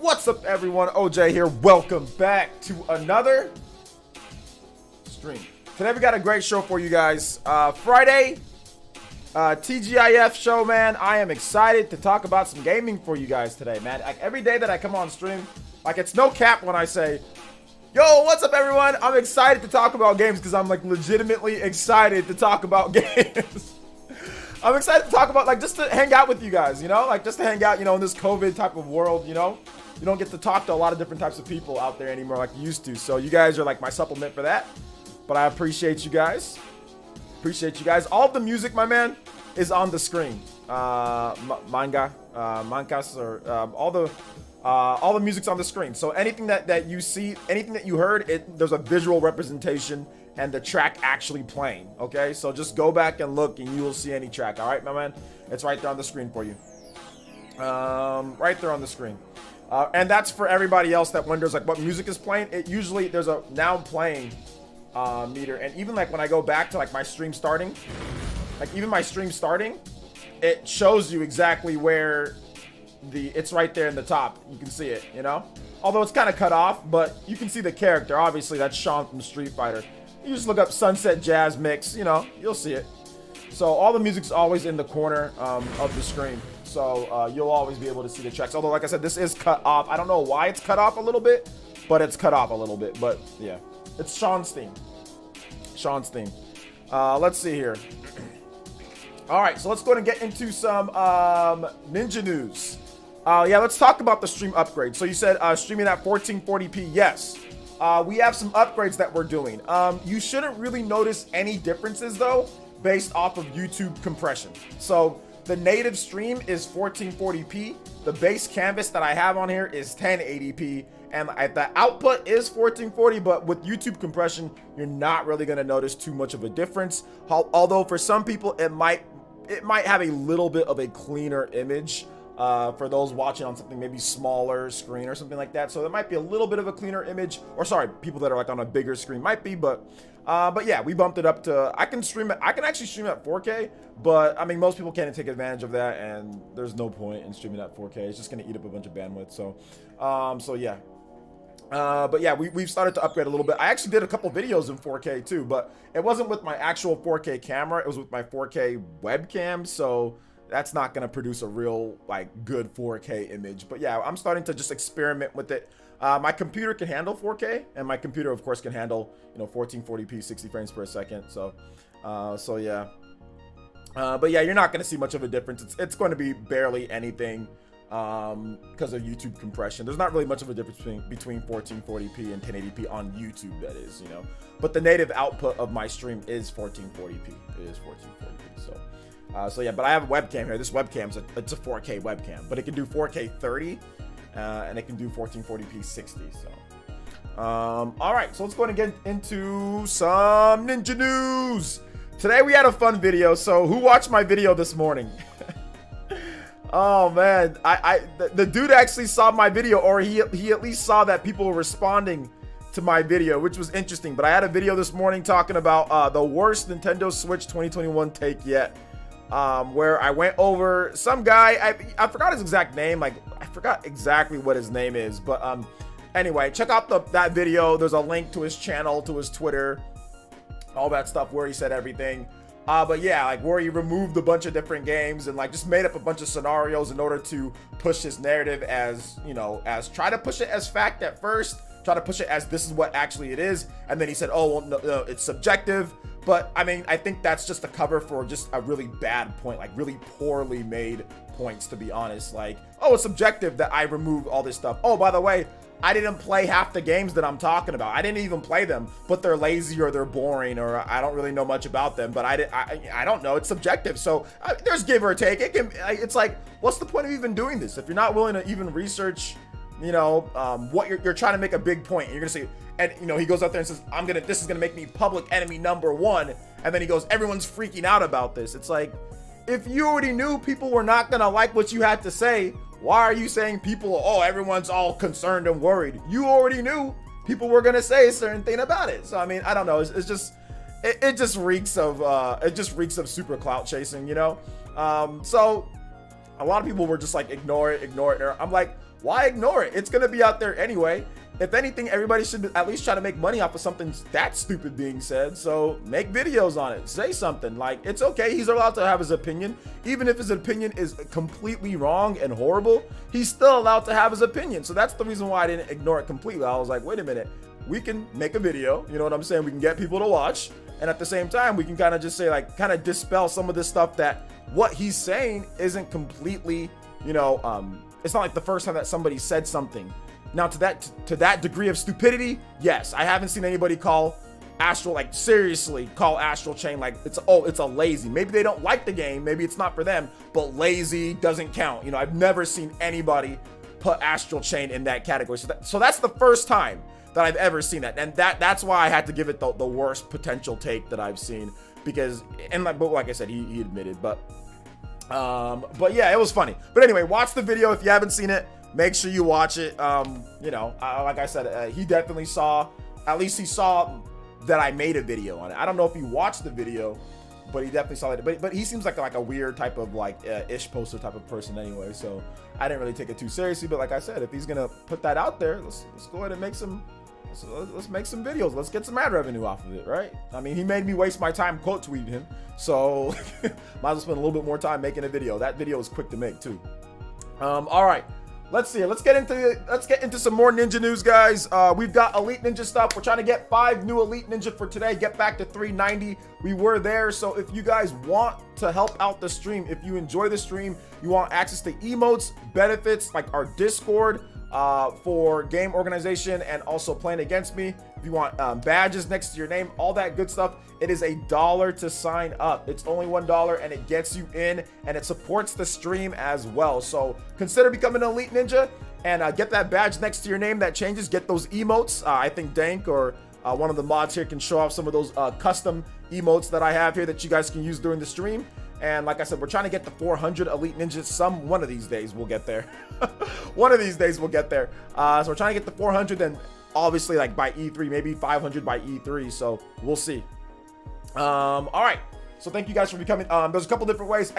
What's up, everyone? OJ here. Welcome back to another stream. Today we got a great show for you guys. Friday, TGIF show, man. I am excited to talk about some gaming for you guys today, man. Like every day that I come on stream, like it's no cap when I say, yo, what's up, everyone? I'm excited to talk about games because I'm like legitimately excited to talk about games. I'm excited to talk about, like, just to hang out with you guys, you know? Like, just to hang out, you know, in this COVID type of world, you know? You don't get to talk to a lot of different types of people out there anymore like you used to. So you guys are, like, my supplement for that. But I appreciate you guys. Appreciate you guys. All of the music, my man, is on the screen. Mangas, or all the music's on the screen. So anything that you see, anything that you heard, there's a visual representation and the track actually playing, okay? So just go back and look and you will see any track, all right, my man? It's right there on the screen for you. Right there on the screen. And that's for everybody else that wonders, like, what music is playing. It usually, there's a now playing meter. And even, like, when I go back to, like, my stream starting, like, even my stream starting, it shows you exactly where it's right there in the top. You can see it, you know? Although it's kind of cut off, but you can see the character. Obviously, that's Sean from Street Fighter. You just look up Sunset Jazz Mix, you know, you'll see it. So all the music's always in the corner of the screen. So you'll always be able to see the tracks. Although, like I said, this is cut off. I don't know why it's cut off a little bit, but it's cut off a little bit. But yeah, it's Sean's theme. Sean's theme. Let's see here. All right, so let's go ahead and get into some Ninja news. Yeah, let's talk about the stream upgrade. So you said streaming at 1440p. Yes. We have some upgrades that we're doing. You shouldn't really notice any differences, though, based off of YouTube compression. So the native stream is 1440p. The base canvas that I have on here is 1080p. And the output is 1440, but with YouTube compression, you're not really going to notice too much of a difference. Although for some people, it might have a little bit of a cleaner image. For those watching on something maybe smaller screen or something like that, so there might be a little bit of a cleaner image, or sorry, people that are like on a bigger screen might be, but yeah, we bumped it up to, I can actually stream at 4K, but I mean, most people can't take advantage of that, and there's no point in streaming at 4K. It's just going to eat up a bunch of bandwidth. So yeah. But yeah, we've started to upgrade a little bit. I actually did a couple videos in 4K too, but it wasn't with my actual 4K camera. It was with my 4K webcam, so that's not going to produce a real, like, good 4K image. But yeah, I'm starting to just experiment with it. My computer can handle 4K, and my computer, of course, can handle, you know, 1440p, 60 frames per second. So yeah. But yeah, you're not going to see much of a difference. It's going to be barely anything because of YouTube compression. There's not really much of a difference between 1440p and 1080p on YouTube, that is, you know. But the native output of my stream is 1440p. It is 1440p, so. So yeah, but I have a webcam here. This webcam's it's a 4K webcam, but it can do 4K 30, and it can do 1440p 60. So, all right, so let's go ahead and get into some Ninja news. Today we had a fun video. So who watched my video this morning? Oh man, the dude actually saw my video, or he at least saw that people were responding to my video, which was interesting. But I had a video this morning talking about the worst Nintendo Switch 2021 take yet. Where I went over some guy, I forgot his exact name, like I forgot exactly what his name is, but anyway, check out that video. There's a link to his channel, to his Twitter, all that stuff where he said everything. But yeah, like where he removed a bunch of different games and like just made up a bunch of scenarios in order to push his narrative as, you know, as try to push it as fact at first, try to push it as this is what actually it is, and then he said, oh well, no, it's subjective. But I mean, I think that's just a cover for just a really bad point, like really poorly made points, to be honest. Like, oh, it's subjective that I removed all this stuff. Oh, by the way, I didn't play half the games that I'm talking about. I didn't even play them, but they're lazy or they're boring or I don't really know much about them. But I don't know. It's subjective. So there's give or take. It's like, what's the point of even doing this if you're not willing to even research, you know, what you're trying to make a big point. You're gonna say, and you know, he goes out there and says, this is gonna make me public enemy #1, and then he goes, everyone's freaking out about this. It's like, if you already knew people were not gonna like what you had to say, why are you saying people, oh, everyone's all concerned and worried? You already knew people were gonna say a certain thing about it. So I mean, I don't know. It's just, it just reeks of super clout chasing, you know. So a lot of people were just like, ignore it. I'm like, why ignore it? It's gonna be out there anyway. If anything, everybody should at least try to make money off of something that stupid being said. So make videos on it. Say something. Like, it's okay. He's allowed to have his opinion. Even if his opinion is completely wrong and horrible, he's still allowed to have his opinion. So that's the reason why I didn't ignore it completely. I was like, wait a minute. We can make a video. You know what I'm saying? We can get people to watch. And at the same time, we can kind of just say, like, kind of dispel some of this stuff that what he's saying isn't completely, you know, it's not like the first time that somebody said something. Now, to that degree of stupidity, yes, I haven't seen anybody call Astral, like, seriously call Astral Chain like it's a lazy. Maybe they don't like the game, maybe it's not for them, but lazy doesn't count. You know, I've never seen anybody put Astral Chain in that category. So that's the first time that I've ever seen that, and that's why I had to give it the worst potential take that I've seen, because, and like I said, he admitted, but yeah, it was funny. But anyway, watch the video if you haven't seen it. Make sure you watch it. You know, like I said, he definitely saw, at least he saw that I made a video on it. I don't know if he watched the video, but he definitely saw it. But he seems like a weird type of like ish poster type of person anyway. So I didn't really take it too seriously. But like I said, if he's gonna put that out there, let's go ahead and make some. Let's make some videos. Let's get some ad revenue off of it, right? I mean, he made me waste my time quote tweeting him, so might as well spend a little bit more time making a video. That video was quick to make too. All right. Let's see. Let's get into some more Ninja news, guys. We've got Elite Ninja stuff. We're trying to get 5 new Elite Ninja for today. Get back to 390. We were there. So if you guys want to help out the stream, if you enjoy the stream, you want access to emotes, benefits like our Discord for game organization, and also playing against me. If you want badges next to your name, all that good stuff, it is $1 to sign up. It's only $1 and it gets you in, and it supports the stream as well. So consider becoming an Elite Ninja and get that badge next to your name that changes. Get those emotes. I think Dank or one of the mods here can show off some of those custom emotes that I have here that you guys can use during the stream. And like I said, we're trying to get to 400 Elite Ninjas. One of these days we'll get there. One of these days we'll get there. So we're trying to get to 400, and obviously like by E3, maybe 500 by E3. So we'll see. All right. So thank you guys for becoming. There's a couple different ways.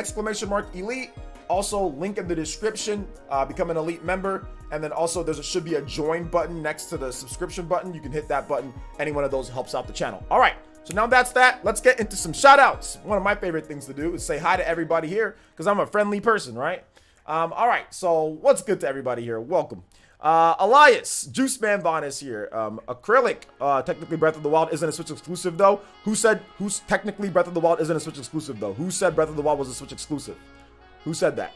!Elite. Also, link in the description. Become an Elite member. And then also should be a join button next to the subscription button. You can hit that button. Any one of those helps out the channel. All right. So now that's that. Let's get into some shout outs. One of my favorite things to do is say hi to everybody here, because I'm a friendly person, right? All right. So what's good to everybody here? Welcome. Elias, Juice Man Vaughn is here. Acrylic, technically Breath of the Wild isn't a Switch exclusive though. Who's technically Breath of the Wild isn't a Switch exclusive though? Who said Breath of the Wild was a Switch exclusive? Who said that?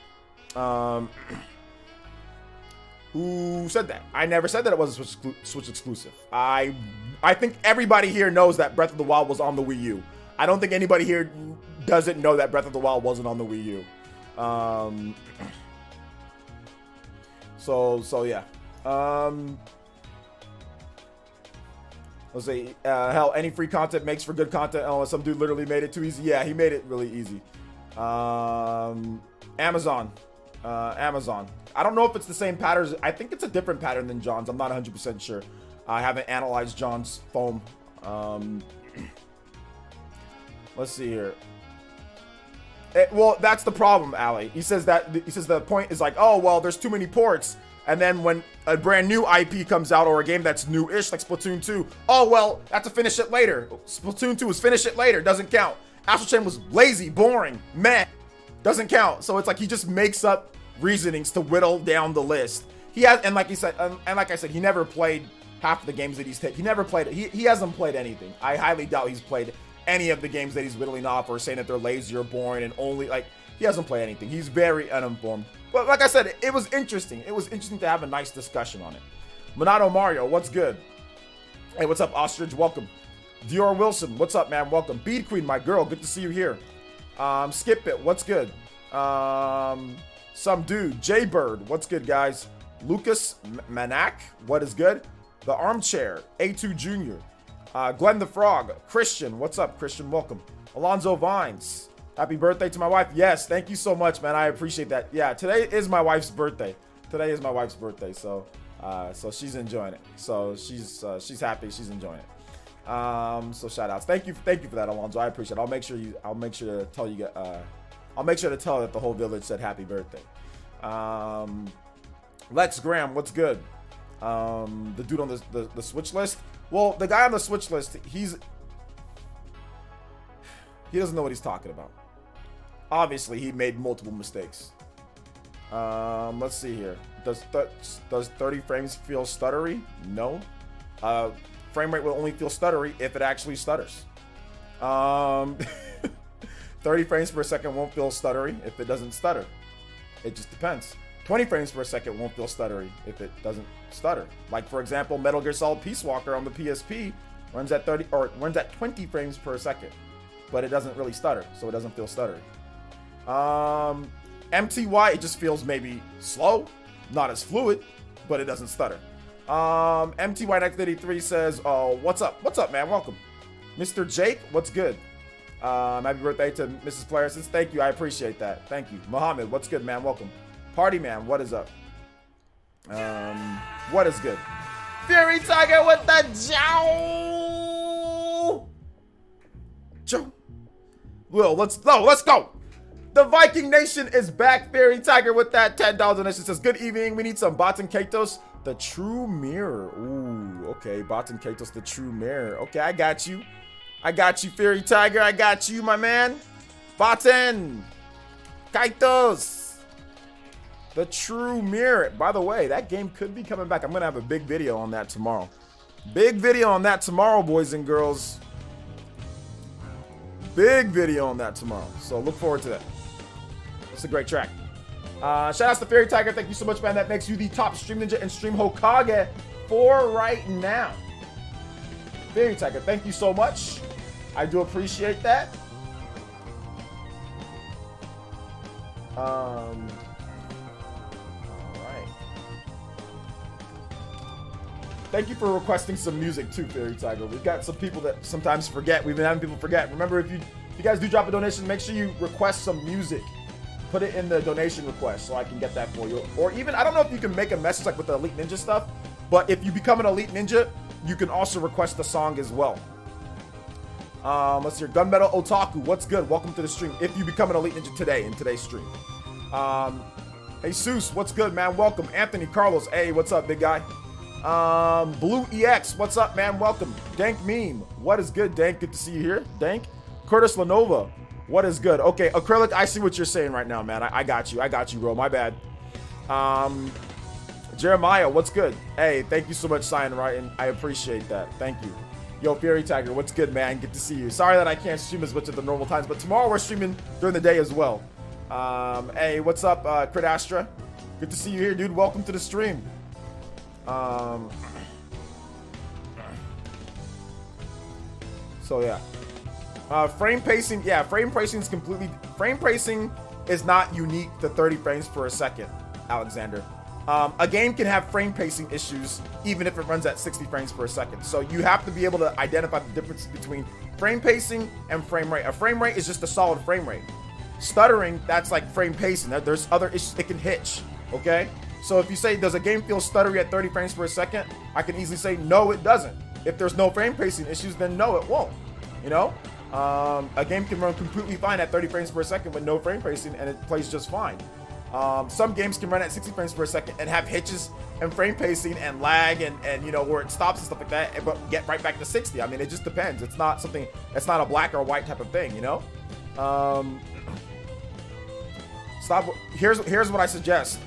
Who said that? I never said that it was a Switch exclusive. I think everybody here knows that Breath of the Wild was on the Wii U. I don't think anybody here doesn't know that Breath of the Wild wasn't on the Wii U. So yeah. Let's see. Hell, any free content makes for good content. Oh, some dude literally made it too easy. Yeah, he made it really easy. Amazon. Amazon. I don't know if it's the same pattern. I think it's a different pattern than John's. I'm not 100% sure. I haven't analyzed John's foam. Let's see here. Well, that's the problem, Ali. He says the point is like, oh, well, there's too many ports. And then when a brand new IP comes out, or a game that's new-ish, like Splatoon 2, oh, well, that's to finish it later. Splatoon 2 was finish it later. Doesn't count. Astral Chain was lazy, boring, meh. Doesn't count. So it's like he just makes up reasonings to whittle down the list. He has, and like I said, he never played half of the games that he's taken. He never played it. He hasn't played anything. I highly doubt he's played any of the games that he's whittling off, or saying that they're lazy or boring, and only, like, he hasn't played anything. He's very uninformed. But like I said, it was interesting. It was interesting to have a nice discussion on it. Monato Mario, what's good? Hey, what's up, Ostrich? Welcome. Dior Wilson, what's up, man? Welcome. Bead Queen, my girl, good to see you here. Skip It, what's good? Some dude, Jaybird, what's good, guys? Lucas Manak, what is good? The Armchair, A2 Jr., Glenn the Frog, Christian, what's up, Christian? Welcome. Alonzo Vines, happy birthday to my wife. Yes, thank you so much, man. I appreciate that. Yeah, today is my wife's birthday. So she's enjoying it. So she's happy. She's enjoying it. So shout outs. Thank you for that, Alonzo. I appreciate it. I'll make sure to tell that the whole village said happy birthday. Lex Graham, what's good? The dude on the Switch list. Well, the guy on the Switch list, he doesn't know what he's talking about. Obviously, he made multiple mistakes. Let's see here. Does 30 frames feel stuttery? No. Frame rate will only feel stuttery if it actually stutters. 30 frames per second won't feel stuttery if it doesn't stutter. It just depends. 20 frames per second won't feel stuttery if it doesn't stutter. Like, for example, Metal Gear Solid Peace Walker on the PSP runs at 20 frames per second, but it doesn't really stutter, so it doesn't feel stuttery. MTY, it just feels maybe slow, not as fluid, but it doesn't stutter. MTY 983 says, "Oh, what's up? What's up, man? Welcome." Mr. Jake, what's good? Happy birthday to Mrs. PlayerEssence. Thank you, I appreciate that. Thank you. Mohammed, what's good, man? Welcome. Party man, what is up? What is good? Fury Tiger with the Joe. Will, let's go. The Viking Nation is back. Fury Tiger with that $10 donation says, "Good evening. We need some bots and Katos. The true mirror." Ooh, okay. Bots and Katos, the true mirror. Okay, I got you. Fury Tiger. I got you, my man. Botten. Kaitos. The true mirror. By the way, that game could be coming back. I'm going to have a big video on that tomorrow. Big video on that tomorrow, boys and girls. Big video on that tomorrow. So look forward to that. It's a great track. Shout out to Fairy Tiger. Thank you so much, man. That makes you the top Stream Ninja and Stream Hokage for right now. Fairy Tiger, thank you so much. I do appreciate that. All right. Thank you for requesting some music too, Fairy Tiger. We've got some people that sometimes forget. We've been having people forget. Remember, if you guys do drop a donation, make sure you request some music. Put it in the donation request so I can get that for you. Or even, I don't know if you can make a message like with the Elite Ninja stuff, but if you become an Elite Ninja, you can also request the song as well. Let's hear Gunmetal Otaku. What's good? Welcome to the stream. If you become an Elite Ninja today in today's stream. Hey Seuss, what's good, man? Welcome. Anthony Carlos. Hey, what's up, big guy? Blue EX, what's up, man? Welcome. Dank Meme. What is good, Dank? Good to see you here. Dank. Curtis Lenova. What is good? Okay, Acrylic, I see what you're saying right now, man. I got you, bro. My bad. Jeremiah, what's good? Hey, thank you so much, Sign Writing. I appreciate that. Thank you. Yo, Fury Tiger, what's good, man? Good to see you. Sorry that I can't stream as much at the normal times, but tomorrow we're streaming during the day as well. Hey, what's up, Crit Astra? Good to see you here, dude. Welcome to the stream. So yeah. Frame pacing, yeah, frame pacing is not unique to 30 frames per second, Alexander. A game can have frame pacing issues even if it runs at 60 frames per second. So you have to be able to identify the difference between frame pacing and frame rate. A frame rate is just a solid frame rate. Stuttering, that's like frame pacing. There's other issues. It can hitch, okay? So if you say, does a game feel stuttery at 30 frames per second? I can easily say, no, it doesn't. If there's no frame pacing issues, then no, it won't, you know? A game can run completely fine at 30 frames per second with no frame pacing and it plays just fine. Some games can run at 60 frames per second and have hitches and frame pacing and lag and you know, where it stops and stuff like that, but get right back to 60. I mean, it just depends. It's not something, it's not a black or white type of thing, you know? Here's what I suggest.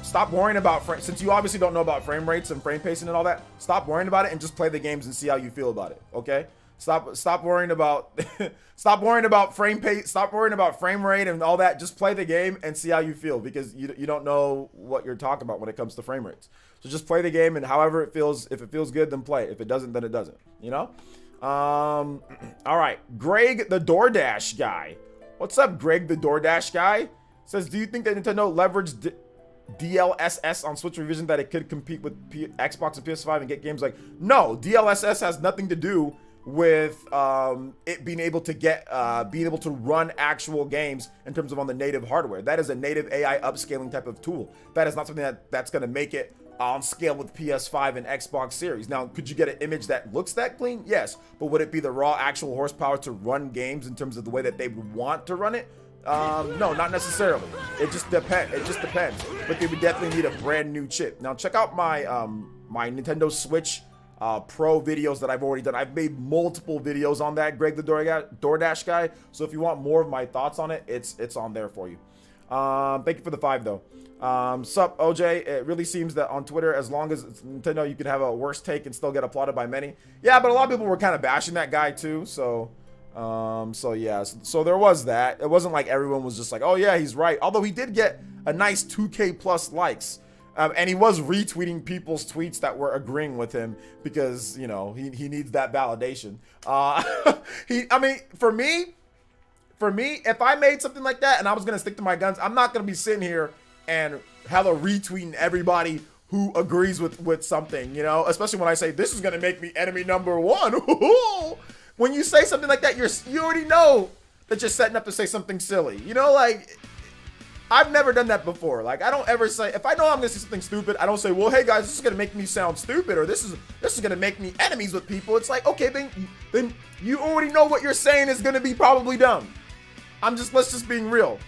Stop worrying about since you obviously don't know about frame rates and frame pacing and all that, stop worrying about it and just play the games and see how you feel about it, okay? Stop worrying about stop worrying about frame rate and all that. Just play the game and see how you feel, because you don't know what you're talking about when it comes to frame rates. So just play the game, and however it feels, if it feels good, then play. If it doesn't, then it doesn't, you know? All right, Greg the DoorDash guy. What's up, Greg the DoorDash guy? Says, do you think that Nintendo leveraged DLSS on Switch revision that it could compete with Xbox and PS5 and get games like? No, DLSS has nothing to do with it being able to run actual games in terms of on the native hardware. That is a native AI upscaling type of tool. That is not something that's going to make it on scale with PS5 and Xbox Series. Now, could you get an image that looks that clean? Yes, but would it be the raw actual horsepower to run games in terms of the way that they would want to run it? No, not necessarily. It just depends. But they would definitely need a brand new chip. Now check out my my Nintendo Switch Pro videos that I've already done. I've made multiple videos on that, Greg the DoorDash guy. So if you want more of my thoughts on it, it's on there for you. Thank you for the 5 though. Sup OJ, it really seems that on Twitter, as long as it's Nintendo, you can have a worse take and still get applauded by many. Yeah, but a lot of people were kind of bashing that guy too. So yeah, so there was that. It wasn't like everyone was just like, oh yeah, he's right. Although he did get a nice 2K plus likes. And he was retweeting people's tweets that were agreeing with him because, you know, he needs that validation. I mean, for me, if I made something like that and I was going to stick to my guns, I'm not going to be sitting here and hella retweeting everybody who agrees with something, you know, especially when I say this is going to make me enemy number 1. When you say something like that, you already know that you're setting up to say something silly, you know, like I've never done that before. Like I don't ever say, if I know I'm gonna say something stupid, I don't say, well, hey guys, this is gonna make me sound stupid, or this is gonna make me enemies with people. It's like, okay, then you already know what you're saying is gonna be probably dumb. Let's just being real.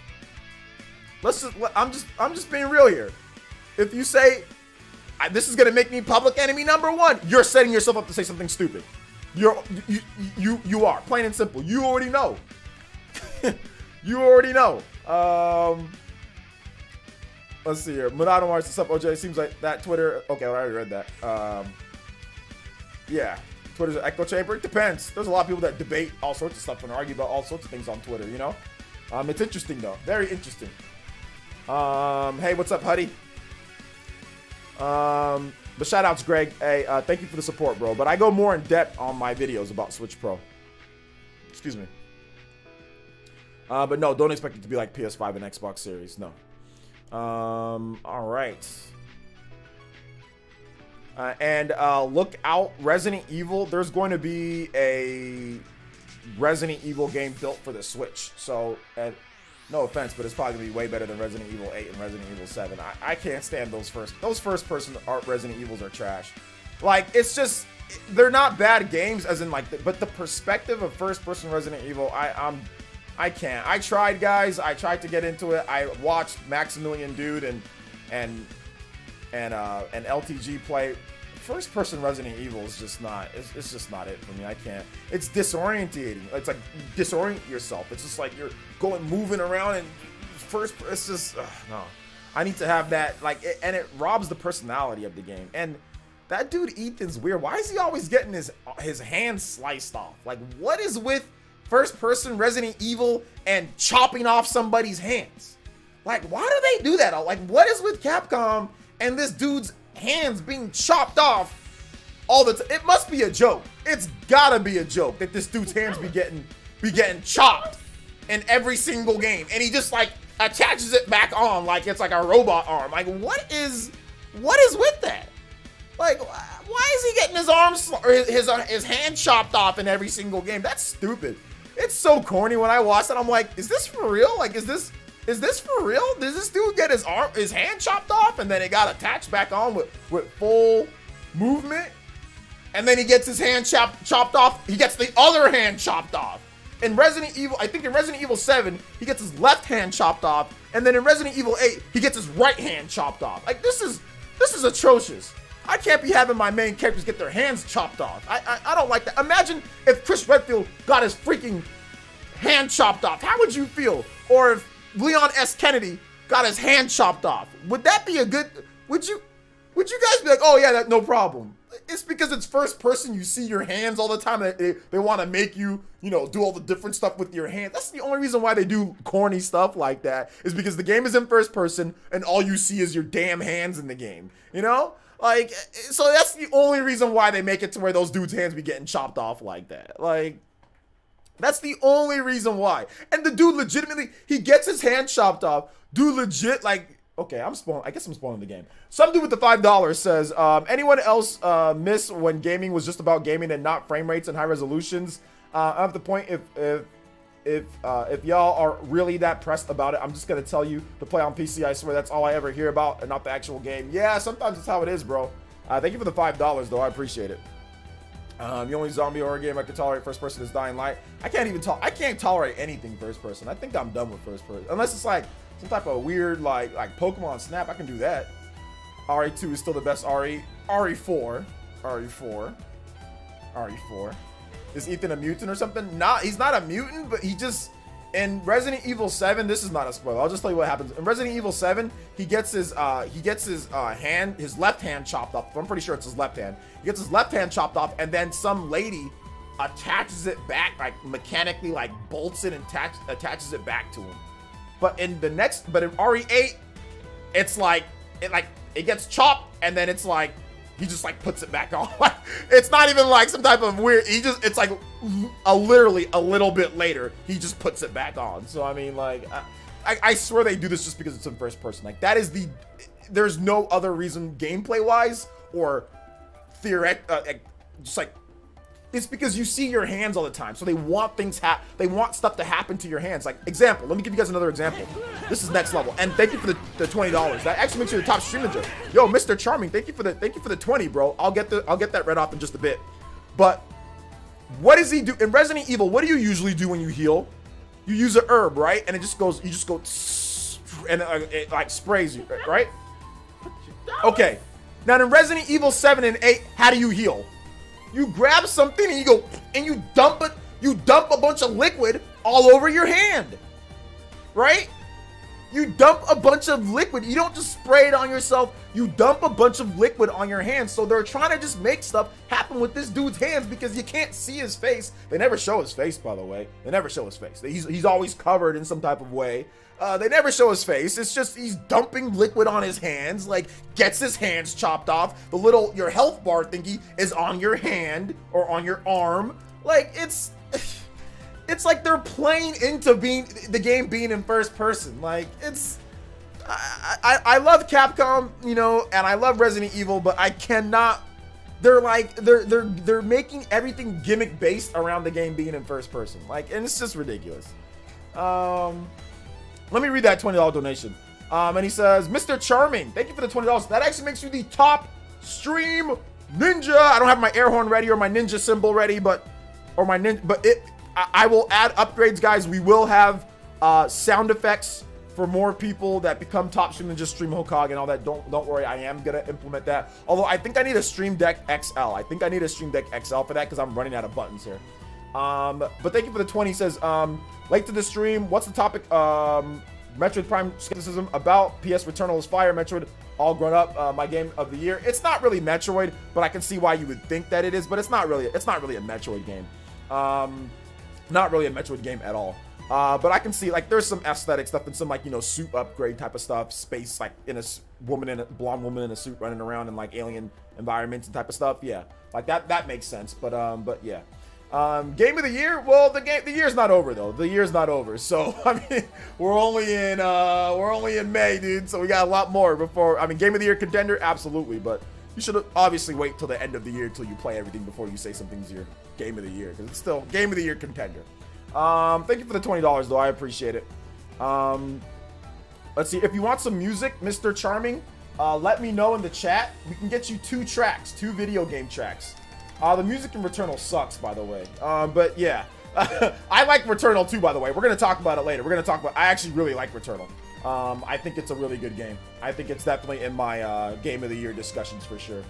I'm just being real here. If you say this is gonna make me public enemy number 1, you're setting yourself up to say something stupid. You are, plain and simple. You already know. You already know. Let's see here. Monado Mars, what's up, OJ? Seems like that Twitter. Okay, I already read that. Yeah, Twitter's an echo chamber. It depends. There's a lot of people that debate all sorts of stuff and argue about all sorts of things on Twitter, you know? It's interesting, though. Very interesting. Hey, what's up, Huddy? But shout outs, Greg. Hey, thank you for the support, bro. But I go more in depth on my videos about Switch Pro. Excuse me. But no, don't expect it to be like PS5 and Xbox Series. No. All right. And look out, Resident Evil. There's going to be a Resident Evil game built for the Switch. So, no offense, but it's probably going to be way better than Resident Evil 8 and Resident Evil 7. I can't stand those first-person Resident Evils are trash. Like, it's just, they're not bad games, as in, like, but the perspective of first-person Resident Evil, I can't. I tried, guys. I tried to get into it. I watched Maximilian Dude and LTG play. First-person Resident Evil is just not. It's just not it for me. I can't. It's disorientating. It's like disorient yourself. It's just like you're moving around and first. It's just no. I need to have that and it robs the personality of the game. And that dude Ethan's weird. Why is he always getting his hand sliced off? Like, what is with first-person Resident Evil and chopping off somebody's hands? Like, why do they do that? Like, what is with Capcom and this dude's hands being chopped off all the time? It must be a joke. It's gotta be a joke that this dude's hands be getting chopped in every single game, and he just like attaches it back on like it's like a robot arm. Like, what is with that? Like, why is he getting his arms or his hand chopped off in every single game? That's stupid. It's so corny when I watch it. I'm like, is this for real? Like, is this for real? Does this dude get his hand chopped off and then it got attached back on with full movement? And then he gets his hand chopped off. He gets the other hand chopped off. In Resident Evil, I think in Resident Evil 7, he gets his left hand chopped off. And then in Resident Evil 8, he gets his right hand chopped off. Like, this is atrocious. I can't be having my main characters get their hands chopped off. I don't like that. Imagine if Chris Redfield got his freaking hand chopped off. How would you feel? Or if Leon S. Kennedy got his hand chopped off. Would that be a good... Would you guys be like, oh yeah, no problem? It's because it's first person. You see your hands all the time. They want to make you, do all the different stuff with your hand. That's the only reason why they do corny stuff like that, is because the game is in first person and all you see is your damn hands in the game. Like, so that's the only reason why they make it to where those dudes' hands be getting chopped off like that. Like, that's the only reason why. And the dude legitimately, he gets his hand chopped off. Dude legit, like, okay, I guess I'm spoiling the game. Some dude with the $5 says, anyone else miss when gaming was just about gaming and not frame rates and high resolutions? I have the point, if y'all are really that pressed about it, I'm just gonna tell you to play on PC. I swear that's all I ever hear about and not the actual game. Yeah, sometimes it's how it is, bro. Thank you for the $5 though. I appreciate it. The only zombie horror game I can tolerate first person is Dying Light. I can't tolerate anything first person. I think I'm done with first person. Unless it's like some type of weird like Pokemon Snap, I can do that. RE2 is still the best RE. RE4. Is Ethan a mutant or something? Nah, he's not a mutant, but he just in Resident Evil 7, this is not a spoiler. I'll just tell you what happens. In Resident Evil 7, he gets his left hand chopped off. I'm pretty sure it's his left hand. He gets his left hand chopped off, and then some lady attaches it back, like mechanically, like bolts it and attaches it back to him. But in RE8, it's like it gets chopped, and then it's like he just like puts it back on. It's not even like some type of weird. It's like literally a little bit later, he just puts it back on. So I mean, like, I swear they do this just because it's in first person. Like that is there's no other reason gameplay wise or just like. It's because you see your hands all the time, so they want they want stuff to happen to your hands. Like example, let me give you guys another example. This is next level, and thank you for the $20. That actually makes you the top stream ninja. Yo, Mr. Charming, thank you for the 20, bro. I'll get that read off in just a bit. But what does he do in Resident Evil? What do you usually do when you heal? You use an herb, right? And it just goes, you just go, and it like sprays you, right? Okay. Now in Resident Evil 7 and 8, how do you heal? You grab something and you go and you dump it. You dump a bunch of liquid all over your hand, right? You dump a bunch of liquid. You don't just spray it on yourself. You dump a bunch of liquid on your hands. So they're trying to just make stuff happen with this dude's hands because you can't see his face. They never show his face, by the way. They never show his face. He's always covered in some type of way. They never show his face. It's just he's dumping liquid on his hands, like gets his hands chopped off. Your health bar thingy is on your hand or on your arm. Like it's like they're playing into the game being in first person. Like I love Capcom, you know, and I love Resident Evil, but I cannot. They're making everything gimmick based around the game being in first person. Like, and it's just ridiculous. Let me read that $20 donation. And he says, Mr. Charming, thank you for the $20. That actually makes you the top stream ninja. I don't have my air horn ready or my ninja symbol ready, but I will add upgrades, guys. We will have sound effects for more people that become top stream ninja, stream Hokage and all that. Don't worry, I am gonna implement that. Although I think I need a Stream Deck XL. I think I need a Stream Deck XL for that because I'm running out of buttons here. But thank you for the 20. He says, late to the stream, what's the topic? Metroid Prime Skepticism about PS Returnal is fire. Metroid all grown up, my game of the year. It's not really Metroid, but I can see why you would think that it is, but it's not really a Metroid game. Not really a Metroid game at all. But I can see like there's some aesthetic stuff and some like, you know, suit upgrade type of stuff, space like in a blonde woman in a suit running around in like alien environments and type of stuff. Yeah, like that makes sense. But yeah. Game of the year. Well, the year's not over though. The year's not over. So I mean, we're only in May, dude. So we got a lot more before. I mean, game of the year contender, absolutely. But you should obviously wait till the end of the year till you play everything before you say something's your game of the year, because it's still game of the year contender. Thank you for the $20 though. I appreciate it. Let's see. If you want some music, Mr. Charming, let me know in the chat. We can get you 2 video game tracks. The music in Returnal sucks, by the way. But yeah, I like Returnal too, by the way. We're going to talk about it later. I actually really like Returnal. I think it's a really good game. I think it's definitely in my game of the year discussions for sure.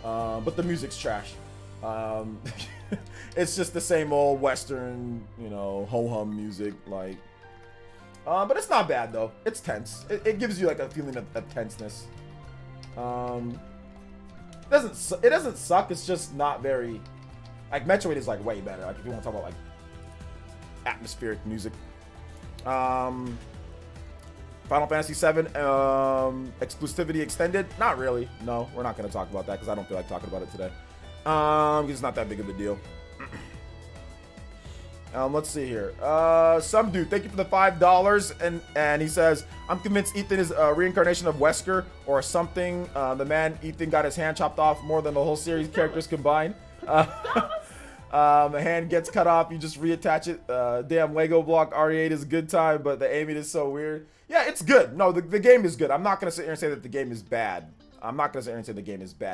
But the music's trash. It's just the same old Western, you know, ho-hum music, like. But it's not bad though. It's tense. It gives you like a feeling of tenseness. It doesn't suck. It's just not very, like Metroid is like way better. Like if you want to talk about like atmospheric music. Final Fantasy VII exclusivity extended. Not really. No, we're not going to talk about that because I don't feel like talking about it today. It's not that big of a deal. Let's see here. Some dude, thank you for the $5, and he says, I'm convinced Ethan is a reincarnation of Wesker or something. The man Ethan got his hand chopped off more than the whole series characters combined. A hand gets cut off, you just reattach it. Damn Lego block RE8 is a good time, but the aiming is so weird. Yeah, it's good. No, the game is good. I'm not gonna sit here and say that the game is bad.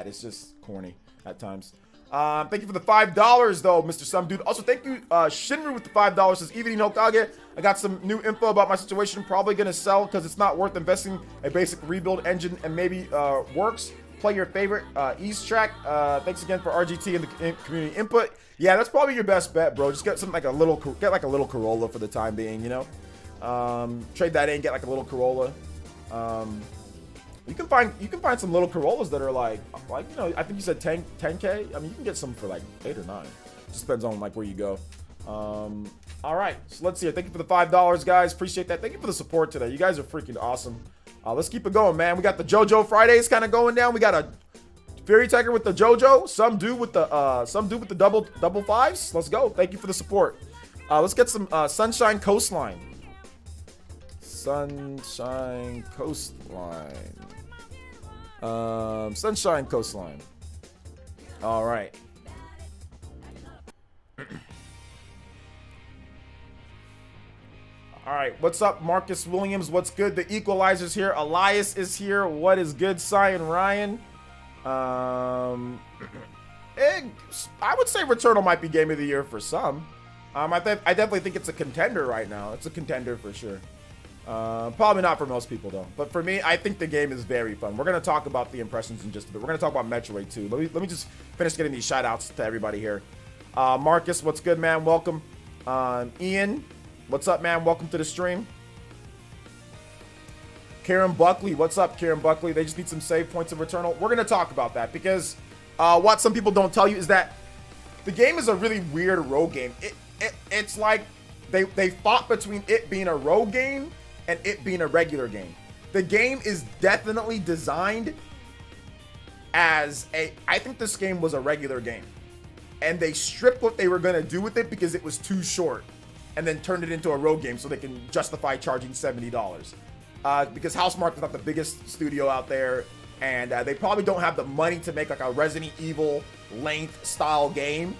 It's just corny at times. Thank you for the $5 though, Mr. Some Dude. Also, thank you, Shinru with the $5. Says Evening Hokage. I got some new info about my situation. Probably gonna sell because it's not worth investing a basic rebuild engine and maybe works. Play your favorite East track. Thanks again for RGT and the community input. Yeah, that's probably your best bet, bro. Just get something like a little Corolla for the time being, you know. Trade that in, get like a little Corolla. You can find some little Corollas that are like you know, I think you said 10K. I mean, you can get some for like 8 or 9. Just depends on like where you go. All right, so let's see. Thank you for the $5, guys. Appreciate that. Thank you for the support today. You guys are freaking awesome. Let's keep it going, man. We got the JoJo Fridays kind of going down. We got a Fury Tiger with the JoJo. Some dude with the double fives. Let's go. Thank you for the support. Let's get some Sunshine Coastline. Sunshine Coastline. Sunshine Coastline. All right. All right, what's up, Marcus Williams? What's good? The Equalizer's here. Elias is here. What is good, Cy and Ryan? I would say Returnal might be Game of the Year for some. I definitely think it's a contender right now. It's a contender for sure. Probably not for most people though. But for me, I think the game is very fun. We're gonna talk about the impressions in just a bit. We're gonna talk about Metroid too. Let me just finish getting these shout outs to everybody here. Marcus, what's good, man? Welcome. Ian, what's up, man? Welcome to the stream. Karen Buckley, what's up, Karen Buckley? They just need some save points of Returnal. We're gonna talk about that because what some people don't tell you is that the game is a really weird rogue game. It's like they fought between it being a rogue game and it being a regular game. The game is definitely designed as I think this game was a regular game. And they stripped what they were gonna do with it because it was too short. And then turned it into a rogue game so they can justify charging $70. Because Housemarque is not the biggest studio out there. And they probably don't have the money to make like a Resident Evil length style game.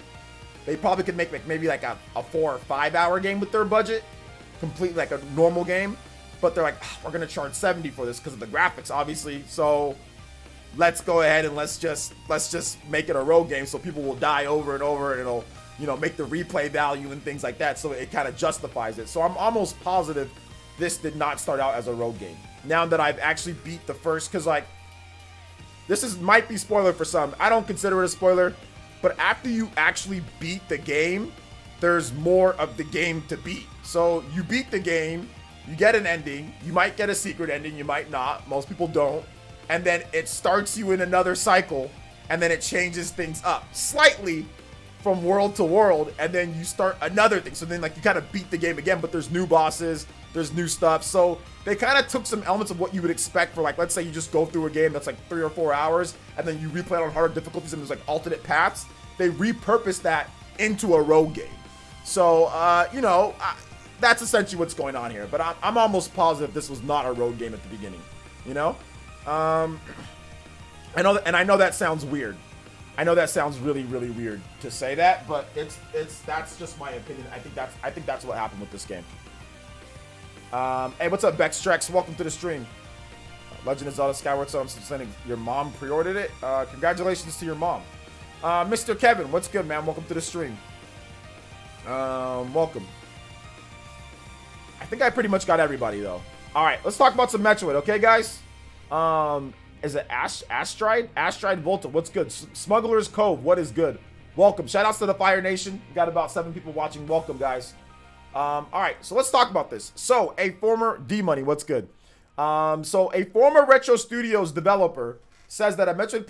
They probably could make maybe like a 4 or 5 hour game with their budget. Completely like a normal game. But they're like, oh, we're gonna charge 70 for this because of the graphics, obviously. So let's go ahead and let's just make it a rogue game so people will die over and over, and it'll, you know, make the replay value and things like that. So it kind of justifies it. So I'm almost positive this did not start out as a rogue game. Now that I've actually beat the first, because like this might be spoiler for some. I don't consider it a spoiler, but after you actually beat the game, there's more of the game to beat. So you beat the game, you get an ending, you might get a secret ending, you might not, most people don't, and then it starts you in another cycle, and then it changes things up slightly from world to world, and then you start another thing. So then like you kind of beat the game again, but there's new bosses, there's new stuff. So they kind of took some elements of what you would expect for, like, let's say you just go through a game that's like 3 or 4 hours, and then you replay it on harder difficulties, and there's like alternate paths. They repurposed that into a rogue game. So, you know, that's essentially what's going on here. But I'm almost positive this was not a rogue game at the beginning, you know? I know that sounds weird. I know that sounds really, really weird to say that, but that's just my opinion. I think that's what happened with this game. Hey, what's up, Bextrex? Welcome to the stream. Legend of Zelda Skyward Sword. I'm sending your mom pre-ordered it. Congratulations to your mom. Mr. Kevin, what's good, man? Welcome to the stream. Welcome. I think I pretty much got everybody though. All right, let's talk about some Metroid, okay, guys? Is it Astride? Astride Volta, what's good? Smuggler's Cove, what is good? Welcome. Shout outs to the Fire Nation. We got about 7 people watching. Welcome, guys. All right, so let's talk about this. So, a former D-Money, what's good? So, a former Retro Studios developer says that a Metroid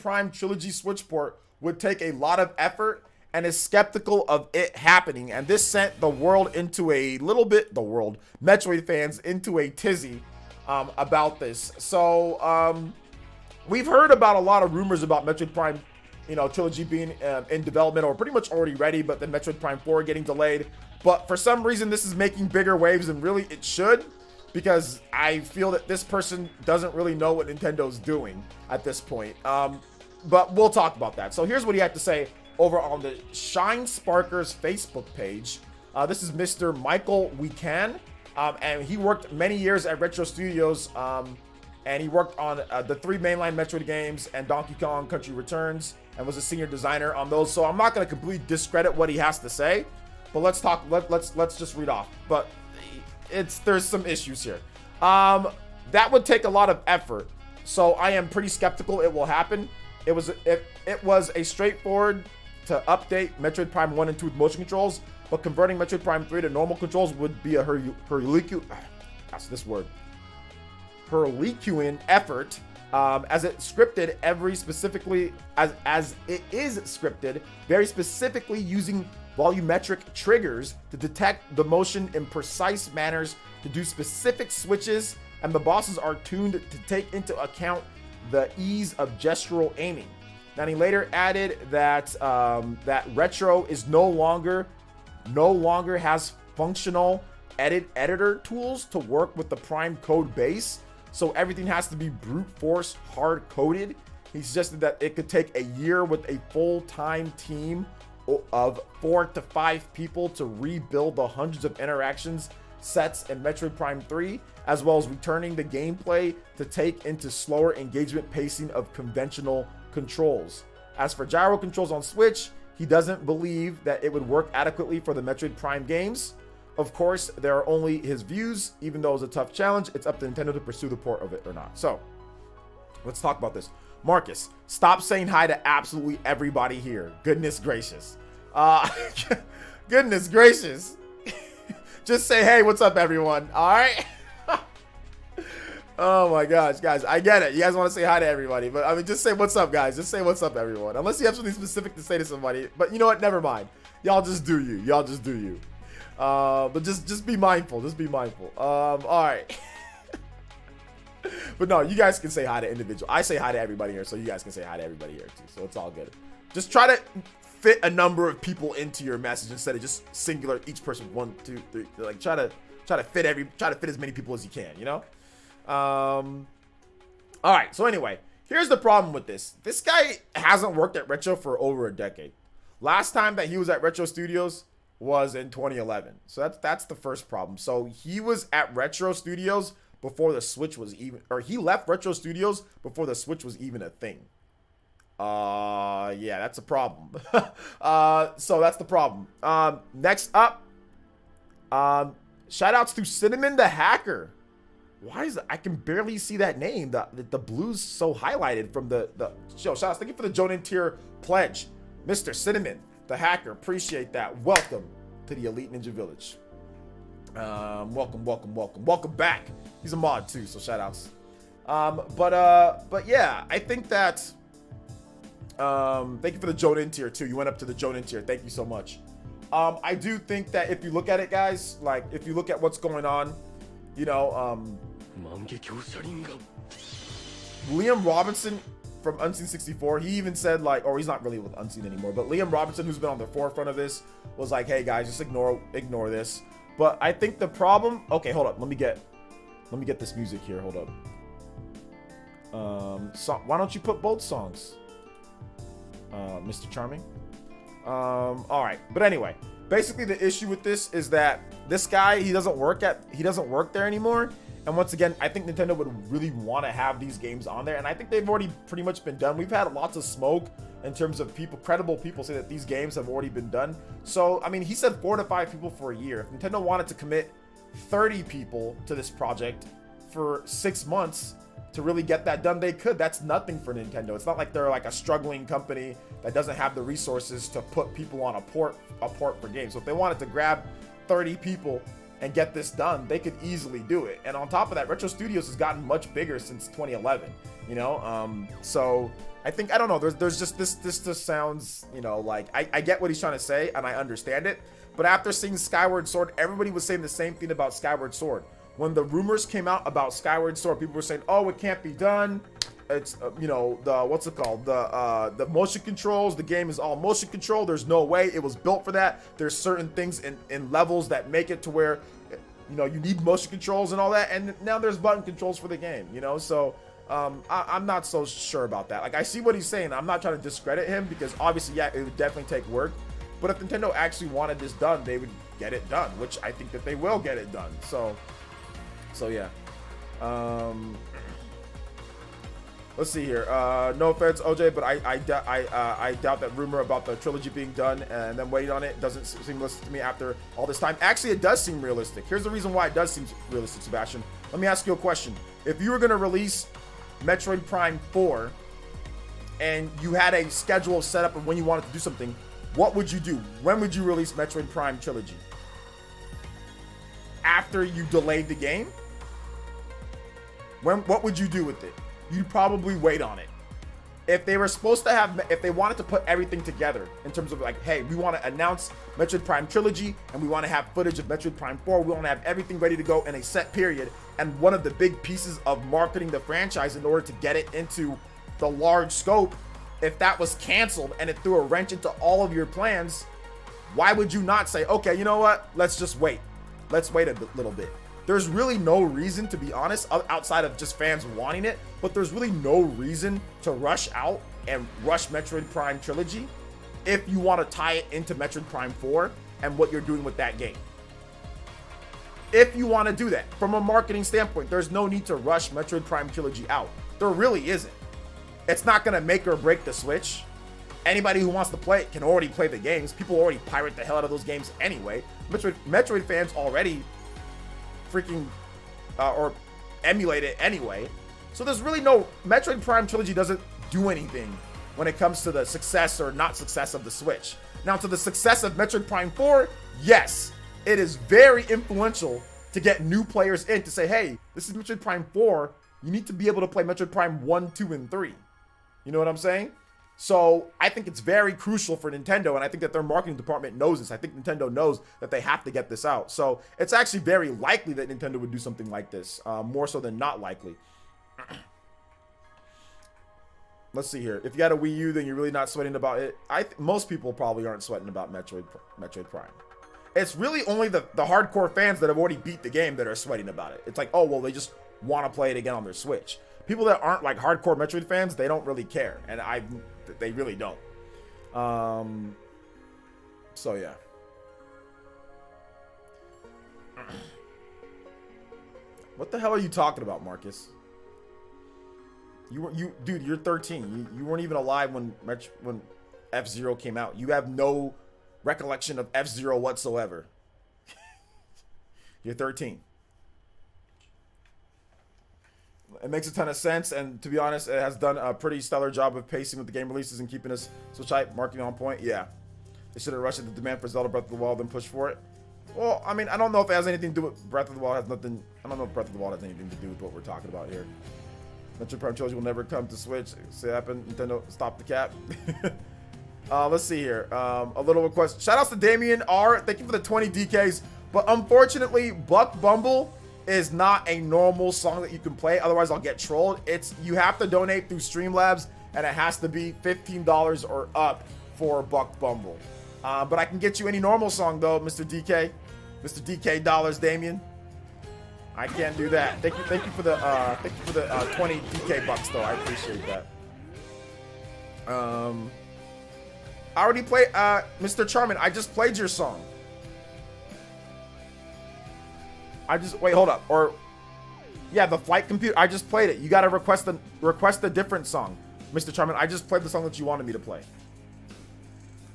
Prime Trilogy Switch port would take a lot of effort and is skeptical of it happening. And this sent the world into a little bit, Metroid fans into a tizzy about this. So, we've heard about a lot of rumors about Metroid Prime, you know, Trilogy being in development or pretty much already ready, but then Metroid Prime 4 getting delayed. But for some reason, this is making bigger waves than really it should, because I feel that this person doesn't really know what Nintendo's doing at this point. But we'll talk about that. So here's what he had to say over on the Shine Sparkers Facebook page. This is Mr. Michael Weekan, and he worked many years at Retro Studios, and he worked on the 3 mainline Metroid games and Donkey Kong Country Returns, and was a senior designer on those. So I'm not going to completely discredit what he has to say, but let's talk. Let's just read off. But there's some issues here. That would take a lot of effort, so I am pretty skeptical it will happen. It was a straightforward to update Metroid Prime 1 and 2 with motion controls, but converting Metroid Prime 3 to normal controls would be a Herculean effort, as it scripted as it is scripted very specifically using volumetric triggers to detect the motion in precise manners to do specific switches, and the bosses are tuned to take into account the ease of gestural aiming. Now he later added that that Retro is no longer has functional editor tools to work with the Prime code base, so everything has to be brute force hard coded. He suggested that it could take a year with a full-time team of 4 to 5 people to rebuild the hundreds of interactions sets in Metroid Prime 3, as well as returning the gameplay to take into slower engagement pacing of conventional controls. As for gyro controls on Switch, he doesn't believe that it would work adequately for the Metroid Prime games. Of course, there are only his views. Even though it's a tough challenge, it's up to Nintendo to pursue the port of it or not. So, let's talk about this. Marcus, stop saying hi to absolutely everybody here. Goodness gracious. Goodness gracious. Just say, hey, what's up, everyone? All right? Oh my gosh, guys, I get it. You guys want to say hi to everybody, but I mean, just say what's up, guys. Just say what's up, everyone. Unless you have something specific to say to somebody. But you know what? Never mind. Y'all just do you. Y'all just do you. But just be mindful. Just be mindful. All right. But no, you guys can say hi to individual. I say hi to everybody here, so you guys can say hi to everybody here too. So it's all good. Just try to fit a number of people into your message instead of just singular each person. 1, 2, 3. Like try to fit as many people as you can. You know. All right. So anyway, here's the problem with this. This guy hasn't worked at Retro for over a decade. Last time that he was at Retro Studios was in 2011. So that's the first problem. So he was at Retro Studios before the Switch was even, or he left Retro Studios before the Switch was even a thing. Yeah, that's a problem. So that's the problem. Next up, shout outs to Cinnamon the Hacker. Why is it? I can barely see that name. The blue's so highlighted from the show. Shout outs. Thank you for the Jonin tier pledge, Mr. Cinnamon the Hacker. Appreciate that. Welcome to the Elite Ninja Village. Welcome back. He's a mod too, so shout outs. But yeah, I think that thank you for the Jonin tier too. You went up to the Jonin tier. Thank you so much. I do think that if you look at it, guys, like if you look at what's going on, you know, Liam Robinson from Unseen 64, he even said like, or he's not really with Unseen anymore, but Liam Robinson, who's been on the forefront of this, was like, hey guys, just ignore this. But I think the problem, okay, hold up, let me get this music here, hold up. So why don't you put both songs, Mr. Charming? All right, but anyway, basically the issue with this is that this guy, he doesn't work there anymore. And once again, I think Nintendo would really want to have these games on there, and I think they've already pretty much been done. We've had lots of smoke in terms of credible people say that these games have already been done. So, I mean, he said 4 to 5 people for a year. If Nintendo wanted to commit 30 people to this project for 6 months to really get that done, they could. That's nothing for Nintendo. It's not like they're like a struggling company that doesn't have the resources to put people on a port for games. So if they wanted to grab 30 people and get this done, they could easily do it. And on top of that, Retro Studios has gotten much bigger since 2011, you know? So I think, I don't know, there's just, this just sounds, you know, like, I get what he's trying to say, and I understand it, but after seeing Skyward Sword, everybody was saying the same thing about Skyward Sword. When the rumors came out about Skyward Sword, people were saying, oh, it can't be done. It's, you know, what's it called? The motion controls, the game is all motion control. There's no way it was built for that. There's certain things in levels that make it to where, you know, you need motion controls and all that. And now there's button controls for the game, you know? So, I'm not so sure about that. Like, I see what he's saying. I'm not trying to discredit him because obviously, yeah, it would definitely take work. But if Nintendo actually wanted this done, they would get it done, which I think that they will get it done. So yeah. Let's see here. No offense, OJ, but I doubt that rumor about the trilogy being done and then waiting on it doesn't seem realistic to me after all this time. Actually, it does seem realistic. Here's the reason why it does seem realistic, Sebastian. Let me ask you a question. If you were going to release Metroid Prime 4 and you had a schedule set up of when you wanted to do something, what would you do? When would you release Metroid Prime Trilogy? After you delayed the game? What would you do with it? You'd probably wait on it. If they were supposed to have, if they wanted to put everything together in terms of like, hey, we want to announce Metroid Prime Trilogy and we want to have footage of Metroid Prime 4, we want to have everything ready to go in a set period, and one of the big pieces of marketing the franchise in order to get it into the large scope, if that was canceled and it threw a wrench into all of your plans, why would you not say, okay, you know what, let's just wait. Let's wait a little bit. There's really no reason, to be honest, outside of just fans wanting it, but there's really no reason to rush out and rush Metroid Prime Trilogy if you want to tie it into Metroid Prime 4 and what you're doing with that game. If you want to do that, from a marketing standpoint, there's no need to rush Metroid Prime Trilogy out. There really isn't. It's not going to make or break the Switch. Anybody who wants to play it can already play the games. People already pirate the hell out of those games anyway. Metroid fans already freaking or emulate it anyway. So there's really no, Metroid Prime Trilogy doesn't do anything when it comes to the success or not success of the Switch. Now, to the success of Metroid Prime 4, yes, it is very influential to get new players in to say, hey, this is Metroid Prime 4. You need to be able to play Metroid Prime 1, 2, and 3. You know what I'm saying? So I think it's very crucial for Nintendo, and I think that their marketing department knows this. I think Nintendo knows that they have to get this out. So it's actually very likely that Nintendo would do something like this, more so than not likely. Let's see here. If you got a Wii U, then you're really not sweating about it. Most people probably aren't sweating about Metroid Prime. It's really only the hardcore fans that have already beat the game that are sweating about it. It's like, oh, well, they just want to play it again on their Switch. People that aren't like hardcore Metroid fans, they don't really care, and they really don't. So yeah. What the hell are you talking about, Marcus? Dude, you're 13. You weren't even alive when F-Zero came out. You have no recollection of F-Zero whatsoever. You're 13. It makes a ton of sense, and to be honest, it has done a pretty stellar job of pacing with the game releases and keeping us Switch hype, marketing on point. Yeah, they should have rushed at the demand for Zelda Breath of the Wild and pushed for it. Well, I mean, I don't know if it has anything to do with Breath of the Wild. Has nothing. I don't know if Breath of the Wild has anything to do with what we're talking about here. Metroid Prime Trilogy will never come to Switch. See what happened? Nintendo, stop the cap. Let's see here. A little request. Shout outs to Damien R. Thank you for the 20 DKs. But unfortunately, Buck Bumble is not a normal song that you can play. Otherwise, I'll get trolled. You have to donate through Streamlabs, and it has to be $15 or up for Buck Bumble. But I can get you any normal song though, Mr. DK. Mr. DK Dollars, Damien. I can't do that. Thank you for the 20 DK bucks though. I appreciate that. I already played Mr. Charmin. I just played your song. Wait, hold up. Or yeah, the flight computer. I just played it. You gotta request a different song, Mr. Charmin. I just played the song that you wanted me to play.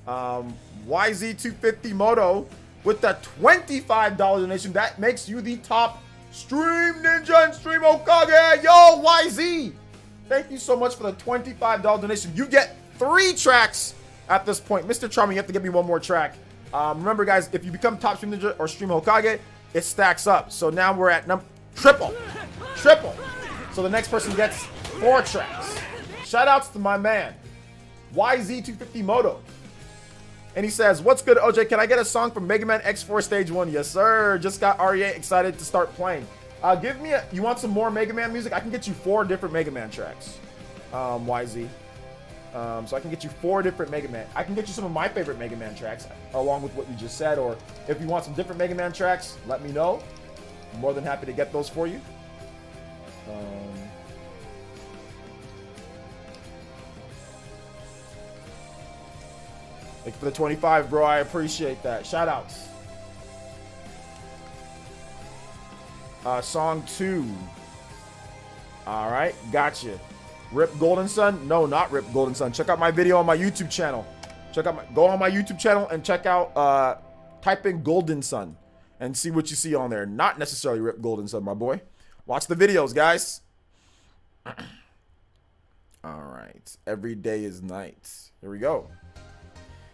YZ250 Moto with the $25 donation. That makes you the top Stream Ninja and Stream Okage. Yo, YZ. Thank you so much for the $25 donation. You get 3 tracks at this point. Mr. Charmin, you have to give me one more track. Remember, guys, if you become top Stream Ninja or Stream Hokage, it stacks up. So now we're at triple. So the next person gets 4 tracks. Shout outs to my man, YZ250 Moto. And he says, what's good, OJ? Can I get a song from Mega Man X4 Stage 1? Yes, sir. Just got RE8 excited to start playing. You want some more Mega Man music? I can get you 4 different Mega Man tracks, YZ. So I can get you 4 different Mega Man. I can get you some of my favorite Mega Man tracks along with what you just said. Or if you want some different Mega Man tracks, let me know. I'm more than happy to get those for you. Thank you for the 25, bro. I appreciate that. Shout outs. Song 2. All right. Gotcha. Rip Golden Sun? No, not Rip Golden Sun. Check out my video on my YouTube channel. Go on my YouTube channel and check out, type in Golden Sun and see what you see on there. Not necessarily Rip Golden Sun, my boy. Watch the videos, guys. All right. Every day is night. Here we go.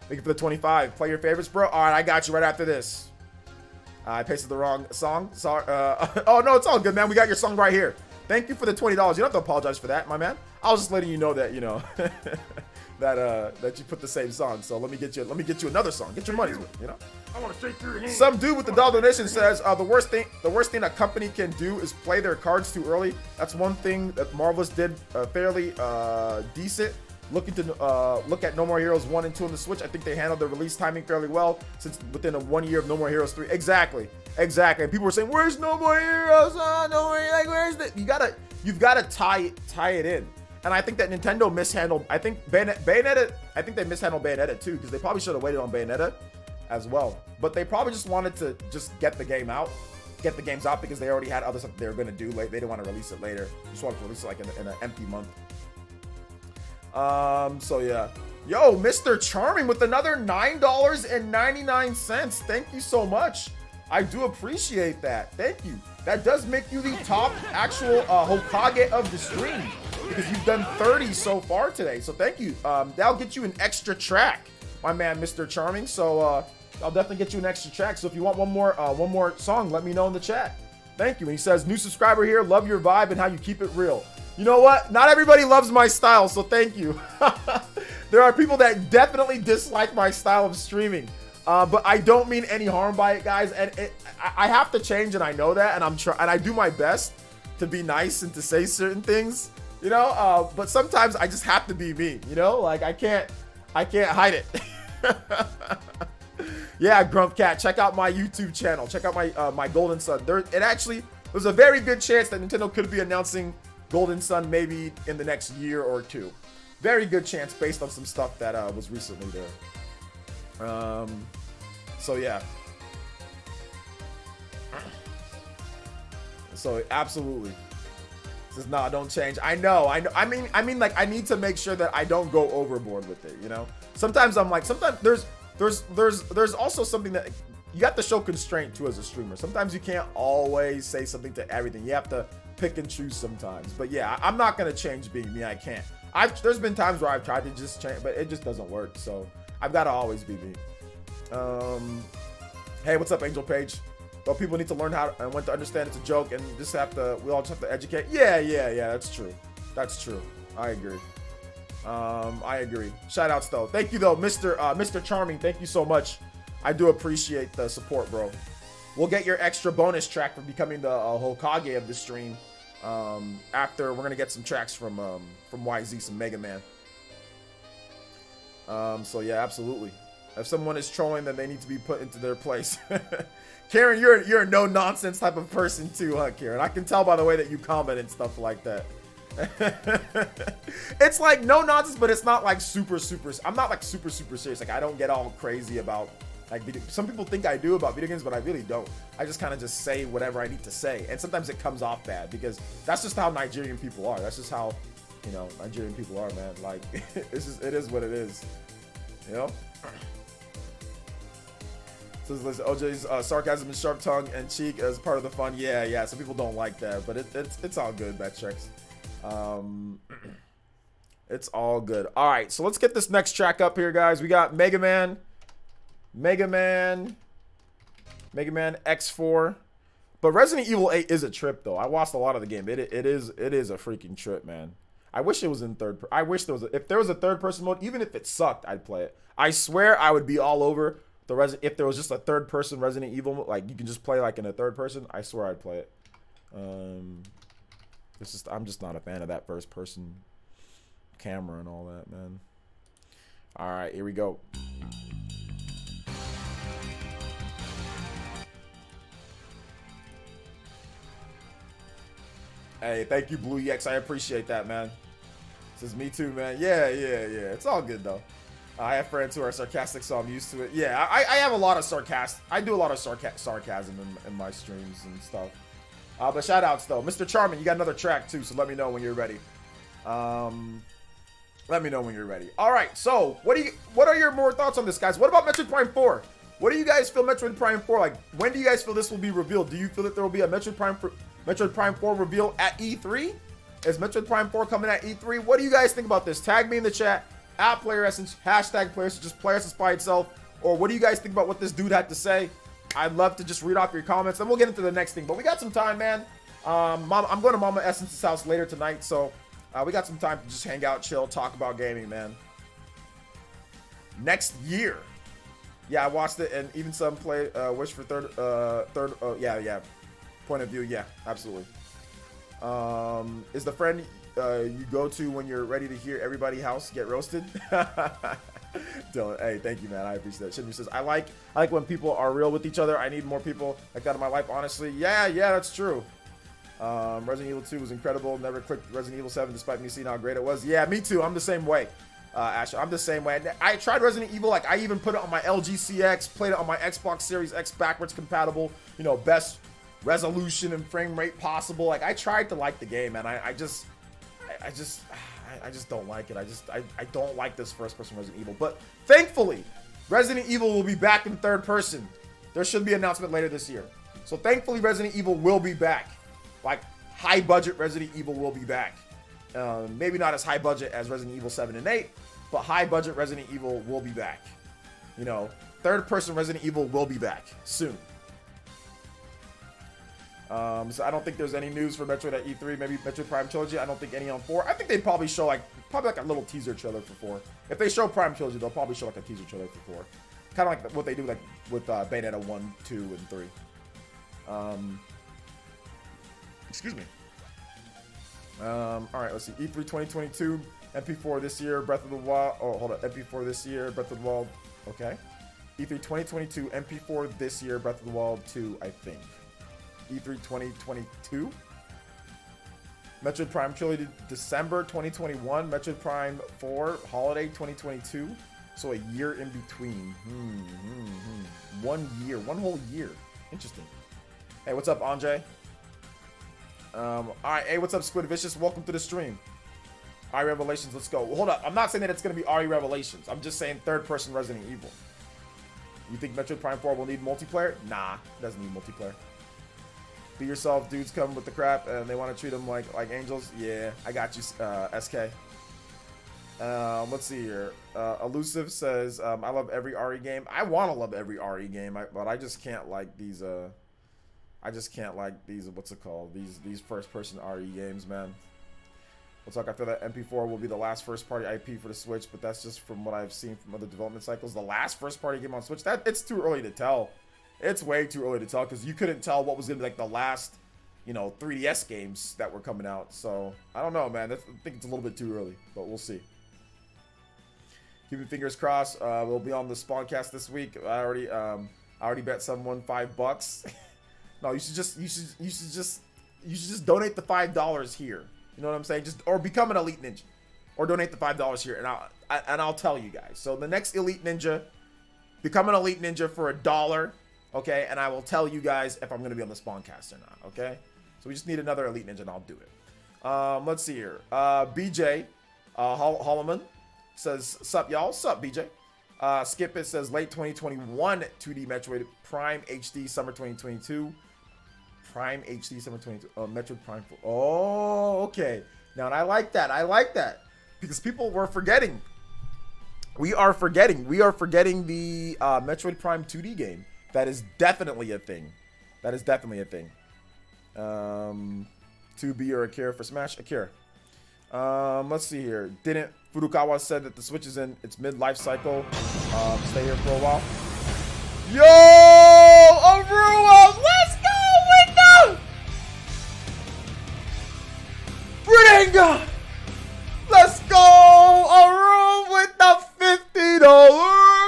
Thank you for the 25. Play your favorites, bro. All right, I got you right after this. I pasted the wrong song. Sorry. Oh, no, it's all good, man. We got your song right here. Thank you for the $20. You don't have to apologize for that, my man. I was just letting you know that, you know, that you put the same song. So let me get you another song. Get your money's worth, you know. I want to shake your hand. Some dude with the dollar donation says the worst thing a company can do is play their cards too early. That's one thing that Marvelous did fairly decent. Looking to look at No More Heroes 1 and 2 on the Switch. I think they handled the release timing fairly well since within a 1 year of No More Heroes 3. Exactly. And people were saying, "Where's No More Heroes? No more, like, where's that?" You've gotta tie it in. And I think that Nintendo mishandled. I think Bayonetta. I think they mishandled Bayonetta too, because they probably should have waited on Bayonetta as well. But they probably just wanted to just get the games out because they already had other stuff they were gonna do. Like, they didn't want to release it later. Just wanted to release it like in an empty month. So yeah. Yo, Mr. Charming with another $9.99. Thank you so much. I do appreciate that. Thank you. That does make you the top actual Hokage of the stream, because you've done 30 so far today. So thank you. That'll get you an extra track, my man, Mr. Charming. So I'll definitely get you an extra track. So if you want one more song, let me know in the chat. Thank you. And he says, new subscriber here. Love your vibe and how you keep it real. You know what? Not everybody loves my style, so thank you. There are people that definitely dislike my style of streaming. But I don't mean any harm by it, guys. And I have to change, and I know that. And I do my best to be nice and to say certain things, you know. But sometimes I just have to be me, you know. Like, I can't hide it. Yeah, Grump Cat. Check out my YouTube channel. Check out my Golden Sun. There's a very good chance that Nintendo could be announcing Golden Sun maybe in the next year or two. Very good chance based on some stuff that was recently there. So yeah. So absolutely. Says, nah, don't change. I know. I mean, like, I need to make sure that I don't go overboard with it, you know? Sometimes I'm like, sometimes there's also something that you have to show constraint to as a streamer. Sometimes you can't always say something to everything. You have to pick and choose sometimes. But yeah, I'm not gonna change being me. I can't. There's been times where I've tried to just change, but it just doesn't work. So I've got to always be me. Hey, what's up, Angel Page? Well, people need to learn how and when to understand it's a joke, and we all just have to educate. Yeah, that's true. That's true. I agree. I agree. Shout outs though. Thank you though, Mr. Charming. Thank you so much. I do appreciate the support, bro. We'll get your extra bonus track for becoming the Hokage of the stream. After we're gonna get some tracks from YZ, some Mega Man. So yeah, absolutely. If someone is trolling, then they need to be put into their place. Karen, you're a no nonsense type of person too, huh, Karen? I can tell by the way that you comment and stuff like that. It's like no nonsense, but it's not like super. I'm not like super serious. Like, I don't get all crazy about like some people think I do about video games, but I really don't. I just kind of just say whatever I need to say, and sometimes it comes off bad because that's just how Nigerian people are. That's just how, you know, Nigerian people are, man. Like, it is what it is, you know. So listen, OJ's sarcasm and sharp tongue and cheek as part of the fun. Yeah. Some people don't like that, but it's all good, Backchecks. It's all good. All right, so let's get this next track up here, guys. We got Mega Man X4. But Resident Evil 8 is a trip, though. I watched a lot of the game. It is a freaking trip, man. I wish it was in third. I wish if there was a third person mode, even if it sucked, I'd play it. I swear I would be all over if there was just a third person Resident Evil, like you can just play like in a third person. I swear I'd play it. I'm just not a fan of that first person camera and all that, man. All right, here we go. Hey, thank you, Blue Yex. I appreciate that, man. Says me too, man. Yeah. It's all good though. I have friends who are sarcastic, so I'm used to it. Yeah, I have a lot of sarcasm. I do a lot of sarcasm in my streams and stuff. But shout outs though. Mr. Charming, you got another track too, so let me know when you're ready. Let me know when you're ready. All right, so what are your more thoughts on this, guys? What about Metroid Prime 4? What do you guys feel Metroid Prime 4 like? When do you guys feel this will be revealed? Do you feel that there will be a Metroid Prime 4 reveal at E3? Is Metroid Prime 4 coming at E3? What do you guys think about this? Tag me in the chat at PlayerEssence, hashtag PlayerEssence, just PlayerEssence by itself. Or what do you guys think about what this dude had to say? I'd love to just read off your comments, and we'll get into the next thing. But we got some time, man. I'm going to Mama Essence's house later tonight, so we got some time to just hang out, chill, talk about gaming, man. Next year. Yeah, I watched it, and even some play wish for third. Yeah. Point of view, yeah, absolutely. Is the friend you go to when you're ready to hear everybody house get roasted? Dylan, hey, thank you, man. I appreciate that. Shimmy says, I like when people are real with each other. I need more people like that in my life, honestly. Yeah, that's true. Resident Evil 2 was incredible. Never clicked Resident Evil 7 despite me seeing how great it was. Yeah, me too. I'm the same way. Asher, I'm the same way. I tried Resident Evil. Like, I even put it on my LG CX, played it on my Xbox Series X backwards compatible, you know, best resolution and frame rate possible. Like, I tried to like the game, and I just don't like it. I don't like this first-person Resident Evil. But thankfully, Resident Evil will be back in third person. There should be an announcement later this year. So thankfully, Resident Evil will be back. Like, high-budget Resident Evil will be back. Maybe not as high budget as Resident Evil 7 and 8, but high-budget Resident Evil will be back. You know, third-person Resident Evil will be back soon. So I don't think there's any news for Metroid at E3. Maybe Metroid Prime Trilogy. I don't think any on 4. I think they'd probably show like a little teaser trailer for 4. If they show Prime Trilogy, they'll probably show like a teaser trailer for 4. Kind of like what they do like with Bayonetta 1, 2, and 3. Excuse me. All right, let's see. E3 2022, MP4 this year, Breath of the Wild. Oh, hold up. MP4 this year, Breath of the Wild. Okay. E3 2022, MP4 this year, Breath of the Wild 2, I think. E3 2022. Metroid Prime Trilogy December 2021. Metroid Prime 4 Holiday 2022. So a year in between. 1 year. 1 whole year. Interesting. Hey, what's up, Andre? Alright, hey, what's up, Squid Vicious? Welcome to the stream. RE Revelations, let's go. Well, hold up. I'm not saying that it's going to be RE Revelations. I'm just saying third-person Resident Evil. You think Metroid Prime 4 will need multiplayer? Nah, it doesn't need multiplayer. Be yourself, dudes come with the crap, and they want to treat them like angels. Yeah, I got you, SK. Let's see here. Elusive says, I love every RE game. I want to love every RE game, but I just can't like these, what's it called? These first-person RE games, man. Looks like I feel that MP4 will be the last first-party IP for the Switch, but that's just from what I've seen from other development cycles. The last first-party game on Switch, it's too early to tell. It's way too early to tell because you couldn't tell what was going to be like the last, 3DS games that were coming out. So, I don't know, man. I think it's a little bit too early, but we'll see. Keep your fingers crossed. We'll be on the Spawncast this week. I already bet someone $5. No, you should just donate the $5 here. You know what I'm saying? Or become an Elite Ninja, or donate the $5 here, and I'll tell you guys. So the next Elite Ninja, become an Elite Ninja for $1, okay? And I will tell you guys if I'm gonna be on the Spawncast or not, okay? So we just need another Elite Ninja, and I'll do it. Let's see here. BJ Holloman says, "Sup, y'all? Sup, BJ?" Skip It says, "Late 2021 2D Metroid Prime HD Summer 2022." Prime HD Summer 22. Metroid Prime 4. Oh, okay. Now, and I like that. Because people were forgetting. We are forgetting the Metroid Prime 2D game. That is definitely a thing. 2B or Akira for Smash? Akira. Let's see here. Didn't Furukawa said that the Switch is in its mid-life cycle? Stay here for a while. Yo! Arua! Let's go! Bringa! Let's go! A room with the $50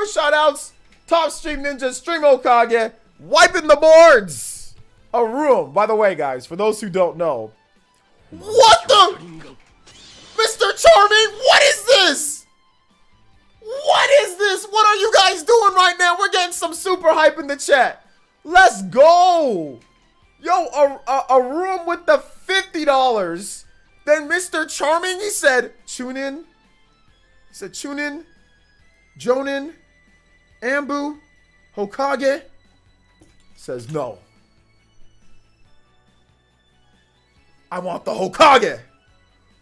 shoutouts. Top Stream Ninja, Stream Okage, wiping the boards. A room. By the way, guys, for those who don't know, what the? Mr. Charming, what is this? What is this? What are you guys doing right now? We're getting some super hype in the chat. Let's go. Yo, a room with the $50 Then Mr. Charming, he said, tune in. He said, tune in. Jonin, Ambu, Hokage. Says no. I want the Hokage.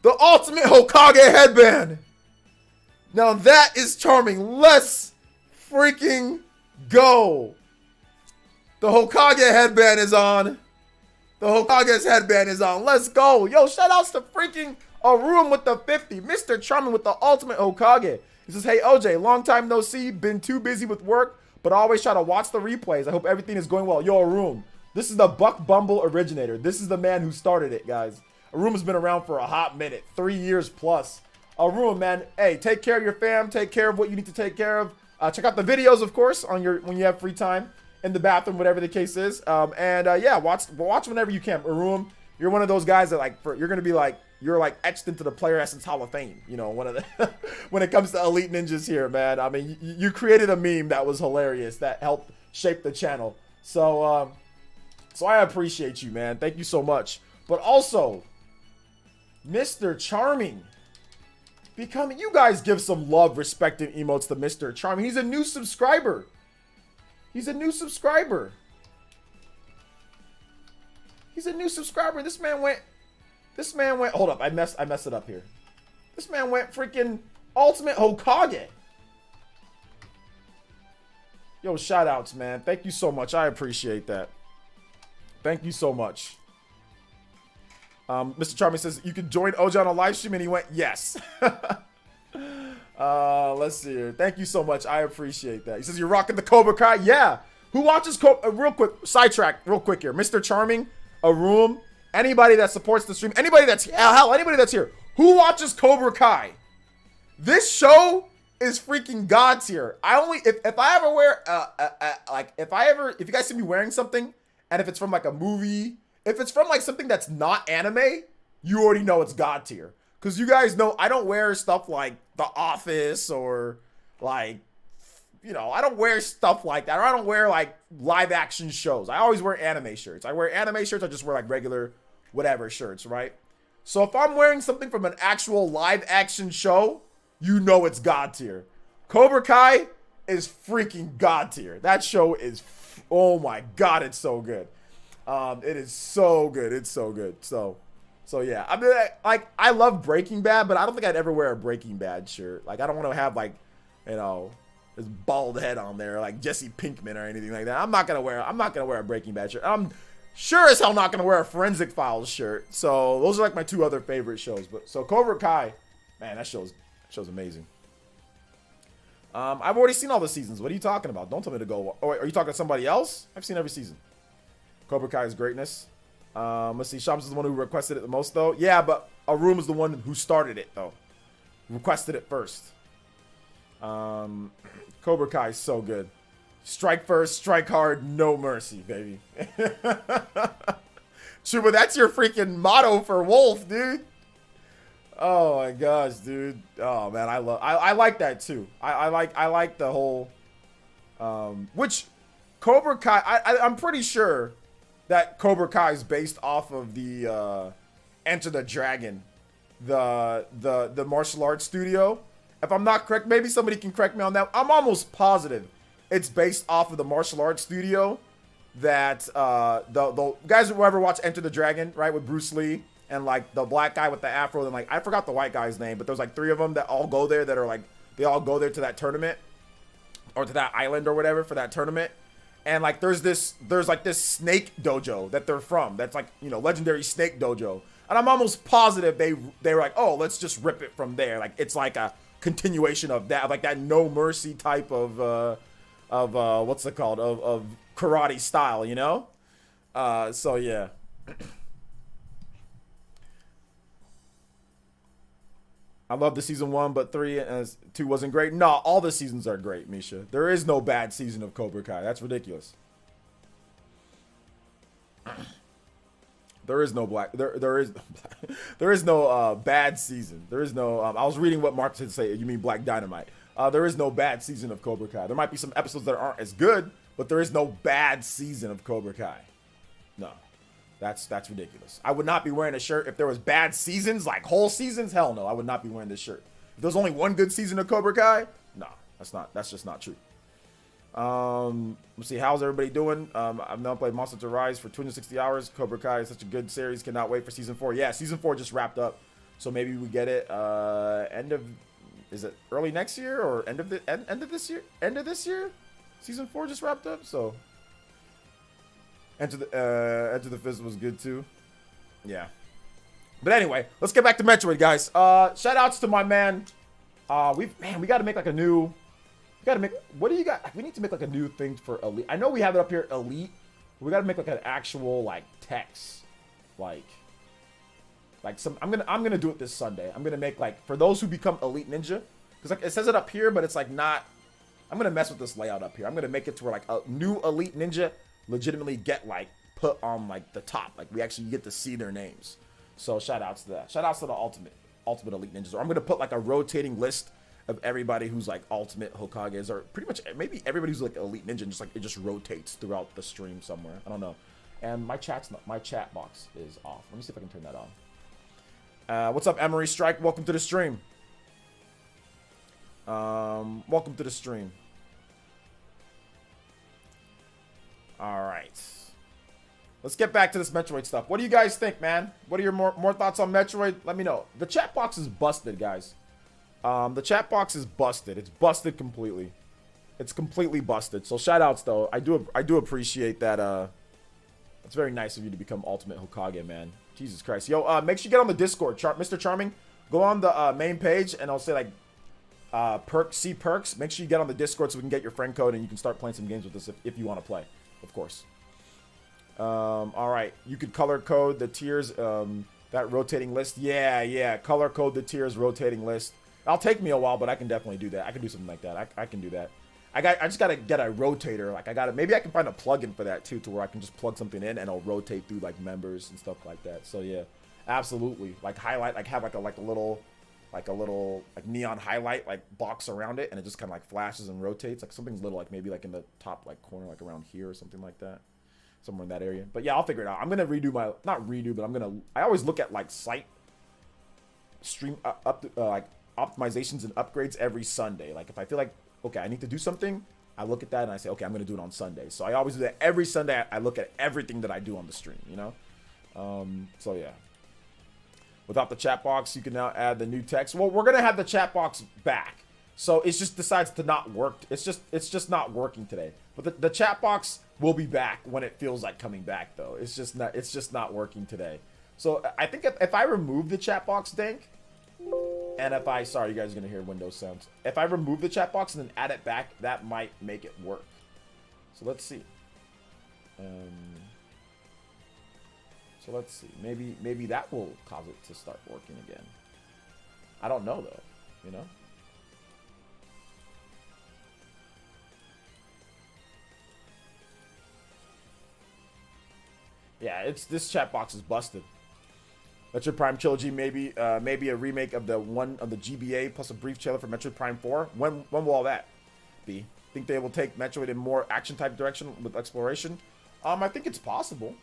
The ultimate Hokage headband. Now that is charming. Let's freaking go. The Hokage headband is on. The Hokage's headband is on. Let's go. Yo, shout outs to freaking Arum with the 50. Mr. Charming with the ultimate Hokage. He says, hey, OJ, long time no see. Been too busy with work, but I always try to watch the replays. I hope everything is going well. Yo, Arum, this is the Buck Bumble originator. This is the man who started it, guys. Arum has been around for a hot minute. 3 years plus. Arum, man, hey, take care of your fam. Take care of what you need to take care of. Check out the videos, of course, on your when you have free time. In the bathroom, whatever the case is. Yeah, watch whenever you can. Arum, you're one of those guys that you're gonna be like, you're like etched into the PlayerEssence Hall of Fame. You know, one of the when it comes to elite ninjas here, man. I mean, you created a meme that was hilarious that helped shape the channel. So I appreciate you, man. Thank you so much. But also, Mr. Charming, you guys give some love, respect, and emotes to Mr. Charming. He's a new subscriber. He's a new subscriber. He's a new subscriber. This man went, hold up, I messed it up here. This man went freaking ultimate Hokage. Yo, shout outs, man. Thank you so much. I appreciate that. Thank you so much. Mr. Charming says, you can join OJ on a live stream, and he went, yes. Let's see here. Thank you so much. I appreciate that. He says, you're rocking the Cobra Kai. Yeah. Who watches real quick, sidetrack real quick here. Mr. Charming, Arum, anybody that supports the stream, anybody that's, hell, anybody that's here. Who watches Cobra Kai? This show is freaking God tier. If I ever wear, if you guys see me wearing something, and if it's from like a movie, if it's from like something that's not anime, you already know it's God tier. Because you guys know I don't wear stuff like The Office or like, you know, I don't wear stuff like that. Or I don't wear like live action shows. I always wear anime shirts. I wear anime shirts. I just wear like regular whatever shirts, right? So if I'm wearing something from an actual live action show, you know it's God tier. Cobra Kai is freaking God tier. That show is, oh my God, it's so good. It is so good. It's so good. So yeah, I mean, like, I love Breaking Bad, but I don't think I'd ever wear a Breaking Bad shirt. Like, I don't want to have like, you know, this bald head on there, like Jesse Pinkman or anything like that. I'm not gonna wear a Breaking Bad shirt. I'm sure as hell not gonna wear a Forensic Files shirt. So those are like my two other favorite shows. But so Cobra Kai, man, that show's amazing. I've already seen all the seasons. What are you talking about? Don't tell me to go. Oh, wait, are you talking to somebody else? I've seen every season. Cobra Kai is greatness. Let's see. Shams is the one who requested it the most, though. Yeah, but Arum is the one who started it, though. Requested it first. Cobra Kai is so good. Strike first, strike hard, no mercy, baby. True, but that's your freaking motto for Wolf, dude. Oh my gosh, dude. Oh man, I like that too. I like the whole which Cobra Kai, I'm pretty sure that Cobra Kai is based off of the Enter the Dragon, the martial arts studio. If I'm not correct, maybe somebody can correct me on that. I'm almost positive it's based off of the martial arts studio that the guys who ever watch Enter the Dragon, right, with Bruce Lee and like the black guy with the afro, and like I forgot the white guy's name, but there's like 3 of them that all go there, that are like, they all go there to that tournament or to that island or whatever for that tournament. And like there's like this snake dojo that they're from, that's like, you know, legendary snake dojo. And I'm almost positive they were like, oh, let's just rip it from there. Like it's like a continuation of that, like that no mercy type of what's it called, of karate style, you know? So yeah. I love the season 1, but 3 and 2 wasn't great. No, all the seasons are great, Misha. There is no bad season of Cobra Kai. That's ridiculous. There is no there is no bad season. There is no I was reading what Mark said, say, you mean Black Dynamite. There is no bad season of Cobra Kai. There might be some episodes that aren't as good, but there is no bad season of Cobra Kai. No. That's ridiculous. I would not be wearing a shirt if there was bad seasons, like whole seasons. Hell no, I would not be wearing this shirt. If there's only one good season of Cobra Kai, no, that's just not true. Let's see, how's everybody doing? I've now played Monster Hunter Rise for 260 hours. Cobra Kai is such a good series. Cannot wait for season 4. Yeah, season 4 just wrapped up, so maybe we get it is it early next year or end of this year? End of this year? Season 4 just wrapped up, so Enter the Fist was good too. Yeah. But anyway, let's get back to Metroid, guys. Shout outs to my man. We gotta make like a new. What do you got? We need to make like a new thing for Elite. I know we have it up here, Elite. We gotta make like an actual like text, like some. I'm gonna do it this Sunday. I'm gonna make like for those who become Elite Ninja, because like it says it up here, but it's like not. I'm gonna mess with this layout up here. I'm gonna make it to where like a new Elite Ninja legitimately get like put on like the top, like we actually get to see their names. So shout outs to that. Shout outs to the ultimate Elite Ninjas. Or I'm gonna put like a rotating list of everybody who's like ultimate Hokages, or pretty much maybe everybody who's like Elite Ninja, and just like it just rotates throughout the stream somewhere. I don't know. And my chat box is off. Let me see if I can turn that on. What's up, Emery Strike? Welcome to the stream. Welcome to the stream. All right. Let's get back to this Metroid stuff. What do you guys think, man? What are your more thoughts on Metroid? Let me know. The chat box is busted, guys. The chat box is busted. It's busted completely. It's completely busted. So shout outs though. I do appreciate that. It's very nice of you to become Ultimate Hokage, man. Jesus Christ. Yo, make sure you get on the Discord. Mr. Charming, go on the main page and I'll say like perks. Make sure you get on the Discord so we can get your friend code and you can start playing some games with us if you want to play. Of course. All right. You could color code the tiers, that rotating list. Yeah. Color code the tiers rotating list. It'll take me a while, but I can definitely do that. I can do something like that. I can do that. I just gotta get a rotator. Like maybe I can find a plugin for that too, to where I can just plug something in and it'll rotate through like members and stuff like that. So yeah, absolutely. Like highlight, like have like a little neon highlight like box around it, and it just kind of like flashes and rotates, like something's little, like maybe like in the top like corner, like around here or something like that, somewhere in that area. But yeah, I'll figure it out. I'm gonna redo my but I always look at like site stream like optimizations and upgrades every Sunday. Like if I feel like okay, I need to do something, I look at that and I say okay, I'm gonna do it on Sunday. So I always do that every Sunday. I look at everything that I do on the stream, you know. So yeah. Without the chat box, you can now add the new text. Well, we're gonna have the chat box back, so it just decides to not work. It's just not working today. But the chat box will be back when it feels like coming back, though. It's just not working today. So I think if I remove the chat box, Dank, and sorry, you guys are gonna hear Windows sounds. If I remove the chat box and then add it back, that might make it work. So let's see. So let's see. Maybe that will cause it to start working again. I don't know though, you know? Yeah, this chat box is busted. Metroid Prime Trilogy, maybe a remake of the GBA plus a brief trailer for Metroid Prime 4. When will all that be? Think they will take Metroid in more action type direction with exploration? I think it's possible.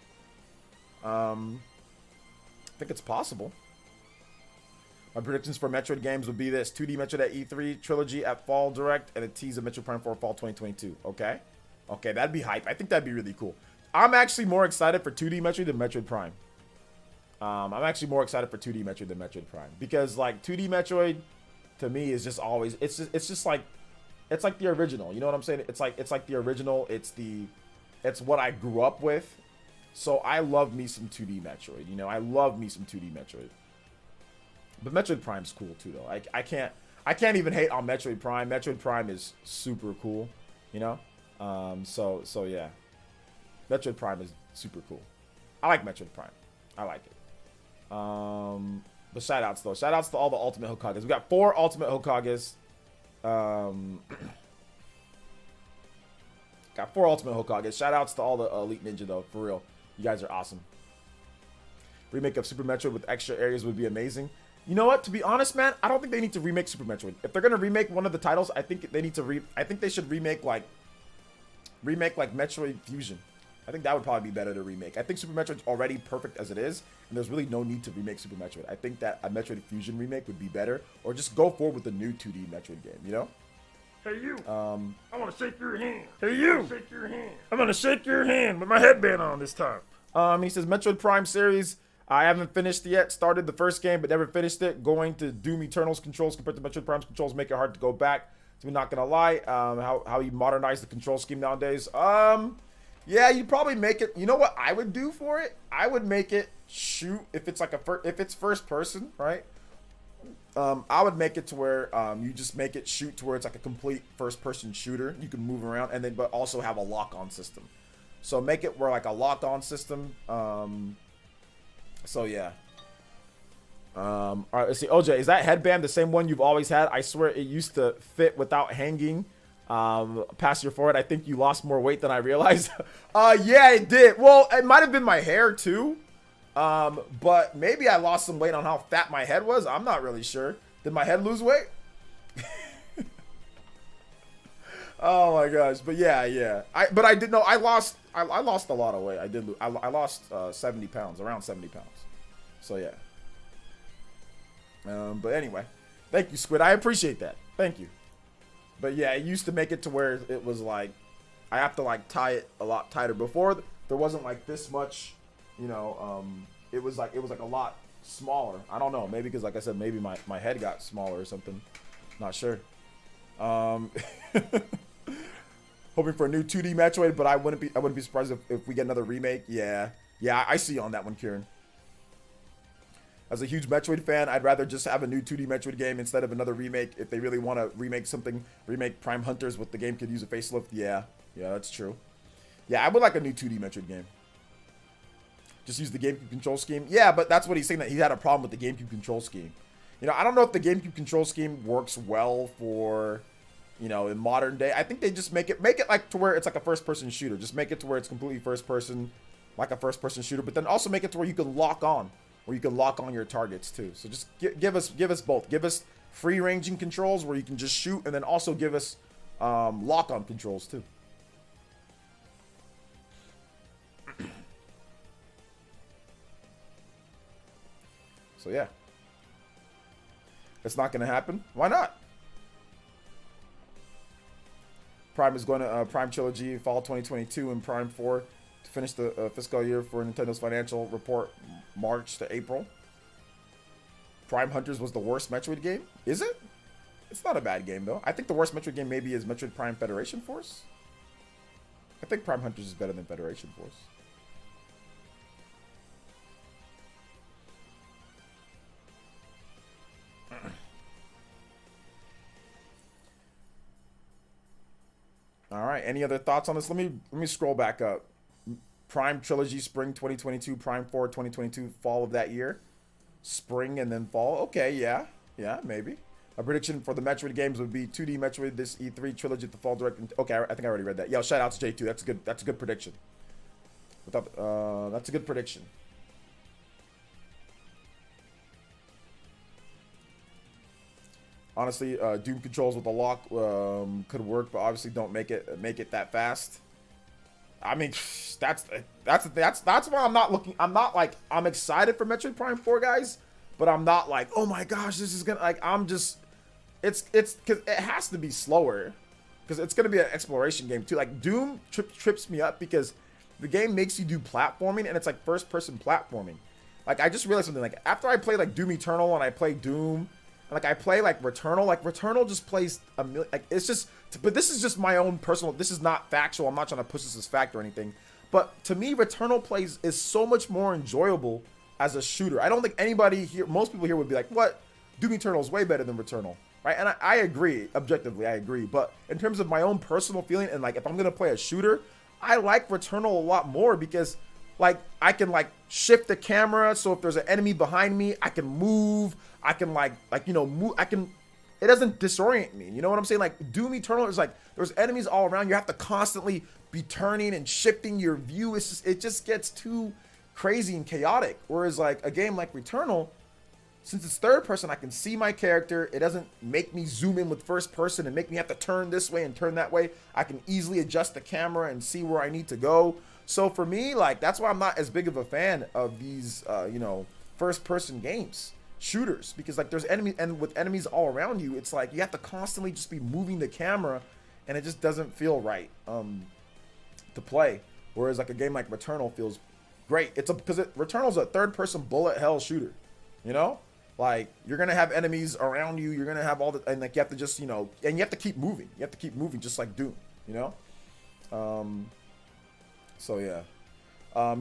I think it's possible. My predictions for Metroid games would be this: 2D Metroid at E3, Trilogy at Fall Direct, and a tease of Metroid Prime 4 Fall 2022. Okay, that'd be hype. I think that'd be really cool. I'm actually more excited for 2D Metroid than Metroid Prime. I'm actually more excited for 2D Metroid than Metroid Prime, because like 2D Metroid to me is just always it's like the original. You know what I'm saying? It's like the original. It's what I grew up with. So I love me some 2D Metroid. You know, I love me some 2D Metroid. But Metroid Prime's cool too, though. I can't even hate on Metroid Prime. Metroid Prime is super cool. You know, so yeah, Metroid Prime is super cool. I like Metroid Prime. I like it. But shout outs though. Shout outs to all the Ultimate Hokages. We got 4 Ultimate Hokages. Got 4 Ultimate Hokages. Shout outs to all the Elite Ninja though, for real. You guys are awesome. Remake of Super Metroid with extra areas would be amazing. You know what? To be honest, man, I don't think they need to remake Super Metroid. If they're gonna remake one of the titles, I think they need to I think they should remake like Metroid Fusion. I think that would probably be better to remake. I think Super Metroid's already perfect as it is, and there's really no need to remake Super Metroid. I think that a Metroid Fusion remake would be better, or just go forward with a new 2D Metroid game, you know? Hey you, I want to shake your hand. Hey you, Shake your hand. I'm gonna shake your hand with my headband on this time. He says Metroid Prime series. I haven't finished yet. Started the first game, but never finished it. Going to Doom Eternal's controls compared to Metroid Prime's controls make it hard to go back. So we're not gonna lie. How you modernize the control scheme nowadays. Yeah, you'd probably make it. You know what I would do for it? I would make it shoot if it's like if it's first person, right? I would make it to where you just make it shoot to where it's like a complete first person shooter. You can move around and then but also have a lock-on system. So make it where like a lock-on system. So yeah. All right, let's see. OJ, is that headband the same one you've always had? I swear it used to fit without hanging past your forehead. I think you lost more weight than I realized. Yeah, it did. Well, it might have been my hair too. But maybe I lost some weight on how fat my head was. I'm not really sure. Did my head lose weight? Oh my gosh. But yeah. I did know I lost a lot of weight. I lost 70 pounds, around 70 pounds. So yeah. But anyway, thank you, Squid. I appreciate that. Thank you. But yeah, it used to make it to where it was like I have to like tie it a lot tighter. Before there wasn't like this much, you know, it was like a lot smaller. I don't know, maybe because like I said, maybe my head got smaller or something. Not sure. Hoping for a new 2D Metroid, but I wouldn't be surprised if we get another remake. Yeah, I see you on that one, Kieran. As a huge Metroid fan, I'd rather just have a new 2D Metroid game instead of another remake. If they really want to remake something, remake Prime Hunters with the game could use a facelift. Yeah, that's true. Yeah, I would like a new 2D Metroid game. Just use the GameCube control scheme. Yeah, but that's what he's saying, that he had a problem with the GameCube control scheme. You know, I don't know if the GameCube control scheme works well for, you know, in modern day. I think they just make it like to where it's like a first-person shooter. Just make it to where it's completely first-person, like a first-person shooter. But then also make it to where you can lock on. Where you can lock on your targets too. So just give us both. Give us free ranging controls where you can just shoot, and then also give us lock on controls too. So yeah, it's not gonna happen. Why not? Prime is going to Prime Trilogy fall 2022 and Prime 4 to finish the fiscal year for Nintendo's financial report March to April. Prime Hunters was the worst Metroid game? Is it? It's not a bad game though. I think the worst Metroid game maybe is Metroid Prime Federation Force. I think Prime Hunters is better than Federation Force. All right, any other thoughts on this? Let me scroll back up. Prime Trilogy Spring 2022, Prime 4 2022, fall of that year. Spring and then fall. Okay, yeah, maybe. A prediction for the Metroid games would be 2D Metroid this E3 Trilogy at the fall direct. Okay, I think I already read that. Yo, shout out to J2. That's a good prediction. That's a good prediction. Honestly, Doom controls with a lock could work, but obviously don't make it that fast. I mean, that's why I'm not looking. I'm not like I'm excited for Metroid Prime 4, guys, but I'm not like, oh my gosh, this is gonna like. I'm just, it's because it has to be slower, because it's gonna be an exploration game too. Like Doom trips me up because the game makes you do platforming and it's like first person platforming. Like I just realized something. Like after I play like Doom Eternal and I play Doom. Like I play like Returnal. Like Returnal just plays a million. Like it's just. But this is just my own personal. This is not factual. I'm not trying to push this as fact or anything. But to me, Returnal plays is so much more enjoyable as a shooter. I don't think anybody here, most people here would be like, "What? Doom Eternal is way better than Returnal." Right? And I agree. Objectively, I agree. But in terms of my own personal feeling and like if I'm gonna play a shooter, I like Returnal a lot more because. Like, I can, like, shift the camera, so if there's an enemy behind me, I can move. I can, move. It doesn't disorient me. You know what I'm saying? Like, Doom Eternal is like, there's enemies all around. You have to constantly be turning and shifting your view. It just gets too crazy and chaotic. Whereas, like, a game like Returnal, since it's third person, I can see my character. It doesn't make me zoom in with first person and make me have to turn this way and turn that way. I can easily adjust the camera and see where I need to go. So for me, like, that's why I'm not as big of a fan of these, you know, first-person games, shooters, because like there's enemies, and with enemies all around you, it's like you have to constantly just be moving the camera, and it just doesn't feel right to play. Whereas like a game like Returnal feels great. It's because Returnal's a third-person bullet hell shooter, you know. Like, you're gonna have enemies around you, you're gonna have all the, and like you have to just, you know, and you have to keep moving. You have to keep moving just like Doom, you know? So yeah.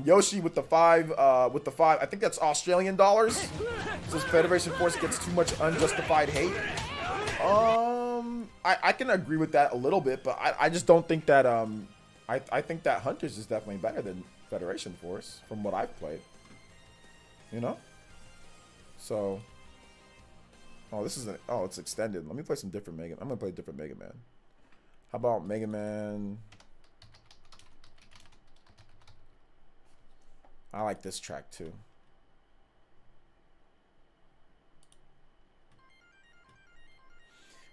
Yoshi with the five, I think that's Australian dollars. Says Federation Force gets too much unjustified hate. I can agree with that a little bit, but I just don't think that, I think that Hunters is definitely better than Federation Force from what I've played, you know? So, oh, this is it's extended. Let me play some different Mega. I'm gonna play a different Mega Man. How about Mega Man? I like this track too.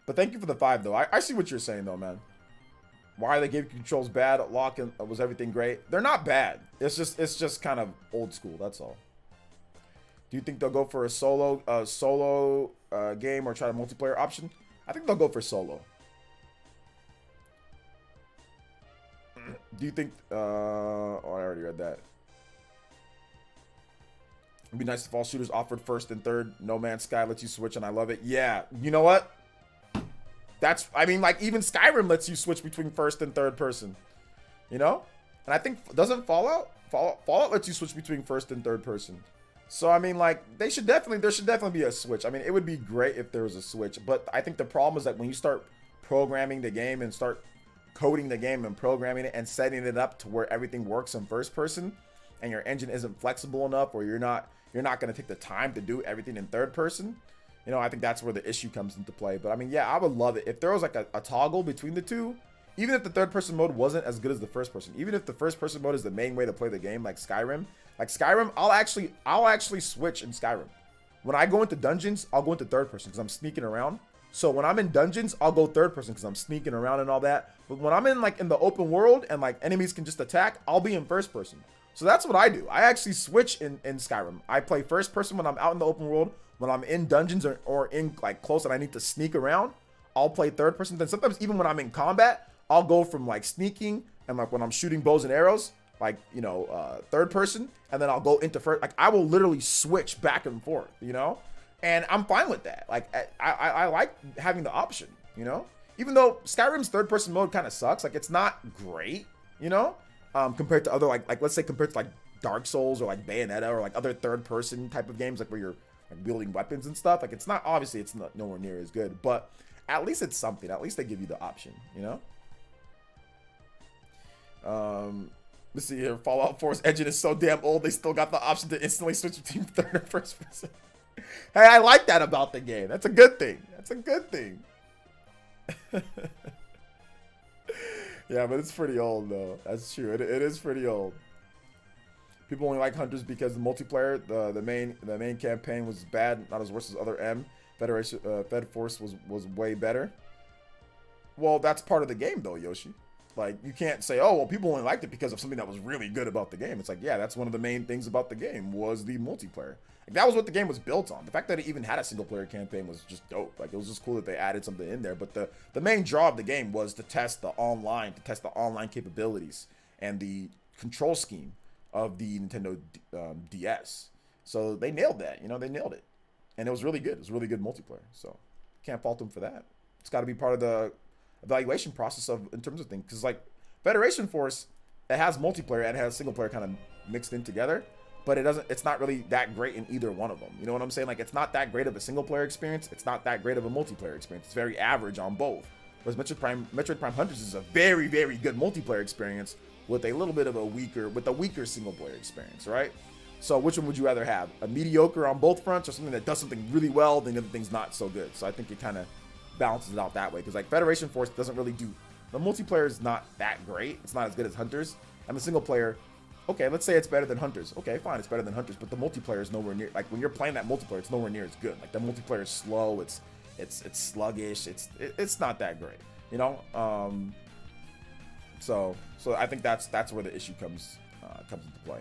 But thank you for the 5 though. I see what you're saying though, man. Why they gave controls bad at lock and was everything great? They're not bad. It's just kind of old school. That's all. Do you think they'll go for a solo game or try a multiplayer option? I think they'll go for solo. Do you think? Oh, I already read that. It'd be nice if all shooters offered first and third. No Man's Sky lets you switch, and I love it. Yeah, you know what? That's, I mean, like even Skyrim lets you switch between first and third person. You know, and I think doesn't Fallout lets you switch between first and third person. So I mean, like there should definitely be a switch. I mean, it would be great if there was a switch, but I think the problem is that when you start programming the game and start coding the game and programming it and setting it up to where everything works in first person, and your engine isn't flexible enough, or you're not going to take the time to do everything in third person, you know, I think that's where the issue comes into play. But I mean, yeah, I would love it if there was like a toggle between the two, even if the third person mode wasn't as good as the first person, even if the first person mode is the main way to play the game, like Skyrim. Like Skyrim, I'll actually switch in Skyrim. When I go into dungeons, I'll go into third person because I'm sneaking around. So when I'm in dungeons, I'll go third person because I'm sneaking around and all that. But when I'm in like in the open world and like enemies can just attack, I'll be in first person. So that's what I do. I actually switch in Skyrim. I play first person when I'm out in the open world. When I'm in dungeons or in like close and I need to sneak around, I'll play third person. Then sometimes even when I'm in combat, I'll go from like sneaking and like when I'm shooting bows and arrows, like, you know, third person, and then I'll go into first. Like I will literally switch back and forth, you know, and I'm fine with that. Like I like having the option, you know, even though Skyrim's third person mode kind of sucks. Like it's not great, you know, compared to other like let's say compared to like Dark Souls or like Bayonetta or like other third person type of games, like where you're like wielding weapons and stuff. Like it's not, obviously it's not nowhere near as good, but at least it's something. At least they give you the option, you know. Let's see here. Fallout 4's engine is so damn old, they still got the option to instantly switch between third and first person. Hey, I like that about the game. That's a good thing. That's a good thing. Yeah, but it's pretty old though. That's true. It is pretty old. People only like Hunters because the multiplayer, the main campaign was bad, not as worse as other M. Fed Force was way better. Well, that's part of the game though, Yoshi. Like, you can't say, oh, well, people only liked it because of something that was really good about the game. It's like, yeah, that's one of the main things about the game was the multiplayer. Like, that was what the game was built on. The fact that it even had a single-player campaign was just dope. Like, it was just cool that they added something in there. But the main draw of the game was to test the online capabilities and the control scheme of the Nintendo DS. So they nailed that. You know, they nailed it. And it was really good. It was really good multiplayer. So can't fault them for that. It's got to be part of the evaluation process of in terms of things, because like Federation Force, it has multiplayer and it has single player kind of mixed in together, but it's not really that great in either one of them. You know what I'm saying? Like, it's not that great of a single player experience, it's not that great of a multiplayer experience. It's very average on both. Whereas Metroid Prime Hunters is a very, very good multiplayer experience with a little bit of a weaker single player experience, right? So which one would you rather have? A mediocre on both fronts, or something that does something really well, then the other thing's not so good? So I think it kind of balances it out that way, because like Federation Force doesn't really do, the multiplayer is not that great. It's not as good as Hunters, and the single player, okay, let's say it's better than Hunters. Okay, fine, it's better than Hunters, but the multiplayer is nowhere near, like when you're playing that multiplayer, it's nowhere near as good. Like the multiplayer is slow, it's sluggish, it's not that great, you know. So I think that's where the issue comes comes into play.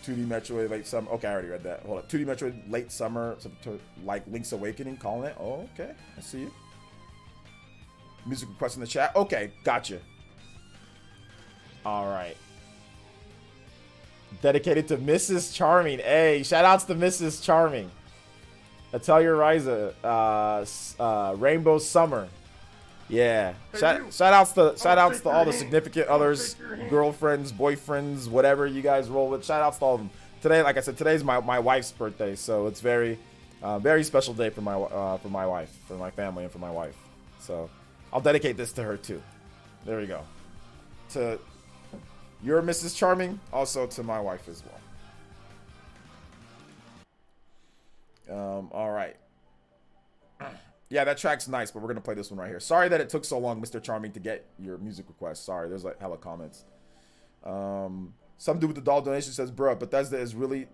2D Metroid late summer. Okay, I already read that. Hold up. 2D Metroid late summer, like Link's Awakening, calling it. Oh, okay. I see you. Music request in the chat. Okay, gotcha. All right. Dedicated to Mrs. Charming. Hey, shout outs to Mrs. Charming. Atelier Riza. Rainbow Summer. Yeah. Shout outs to all the significant others, girlfriends, boyfriends, whatever you guys roll with. Shout outs to all of them. Today, like I said, today's my wife's birthday, so it's very special day for my wife, for my family, and for my wife. So I'll dedicate this to her too. There we go. To your Mrs. Charming, also to my wife as well. All right. Yeah, that track's nice, but we're gonna play this one right here. Sorry that it took so long, Mr. Charming, to get your music request. Sorry, there's like hella comments. Some dude with the doll donation says, "Bruh, Bethesda is really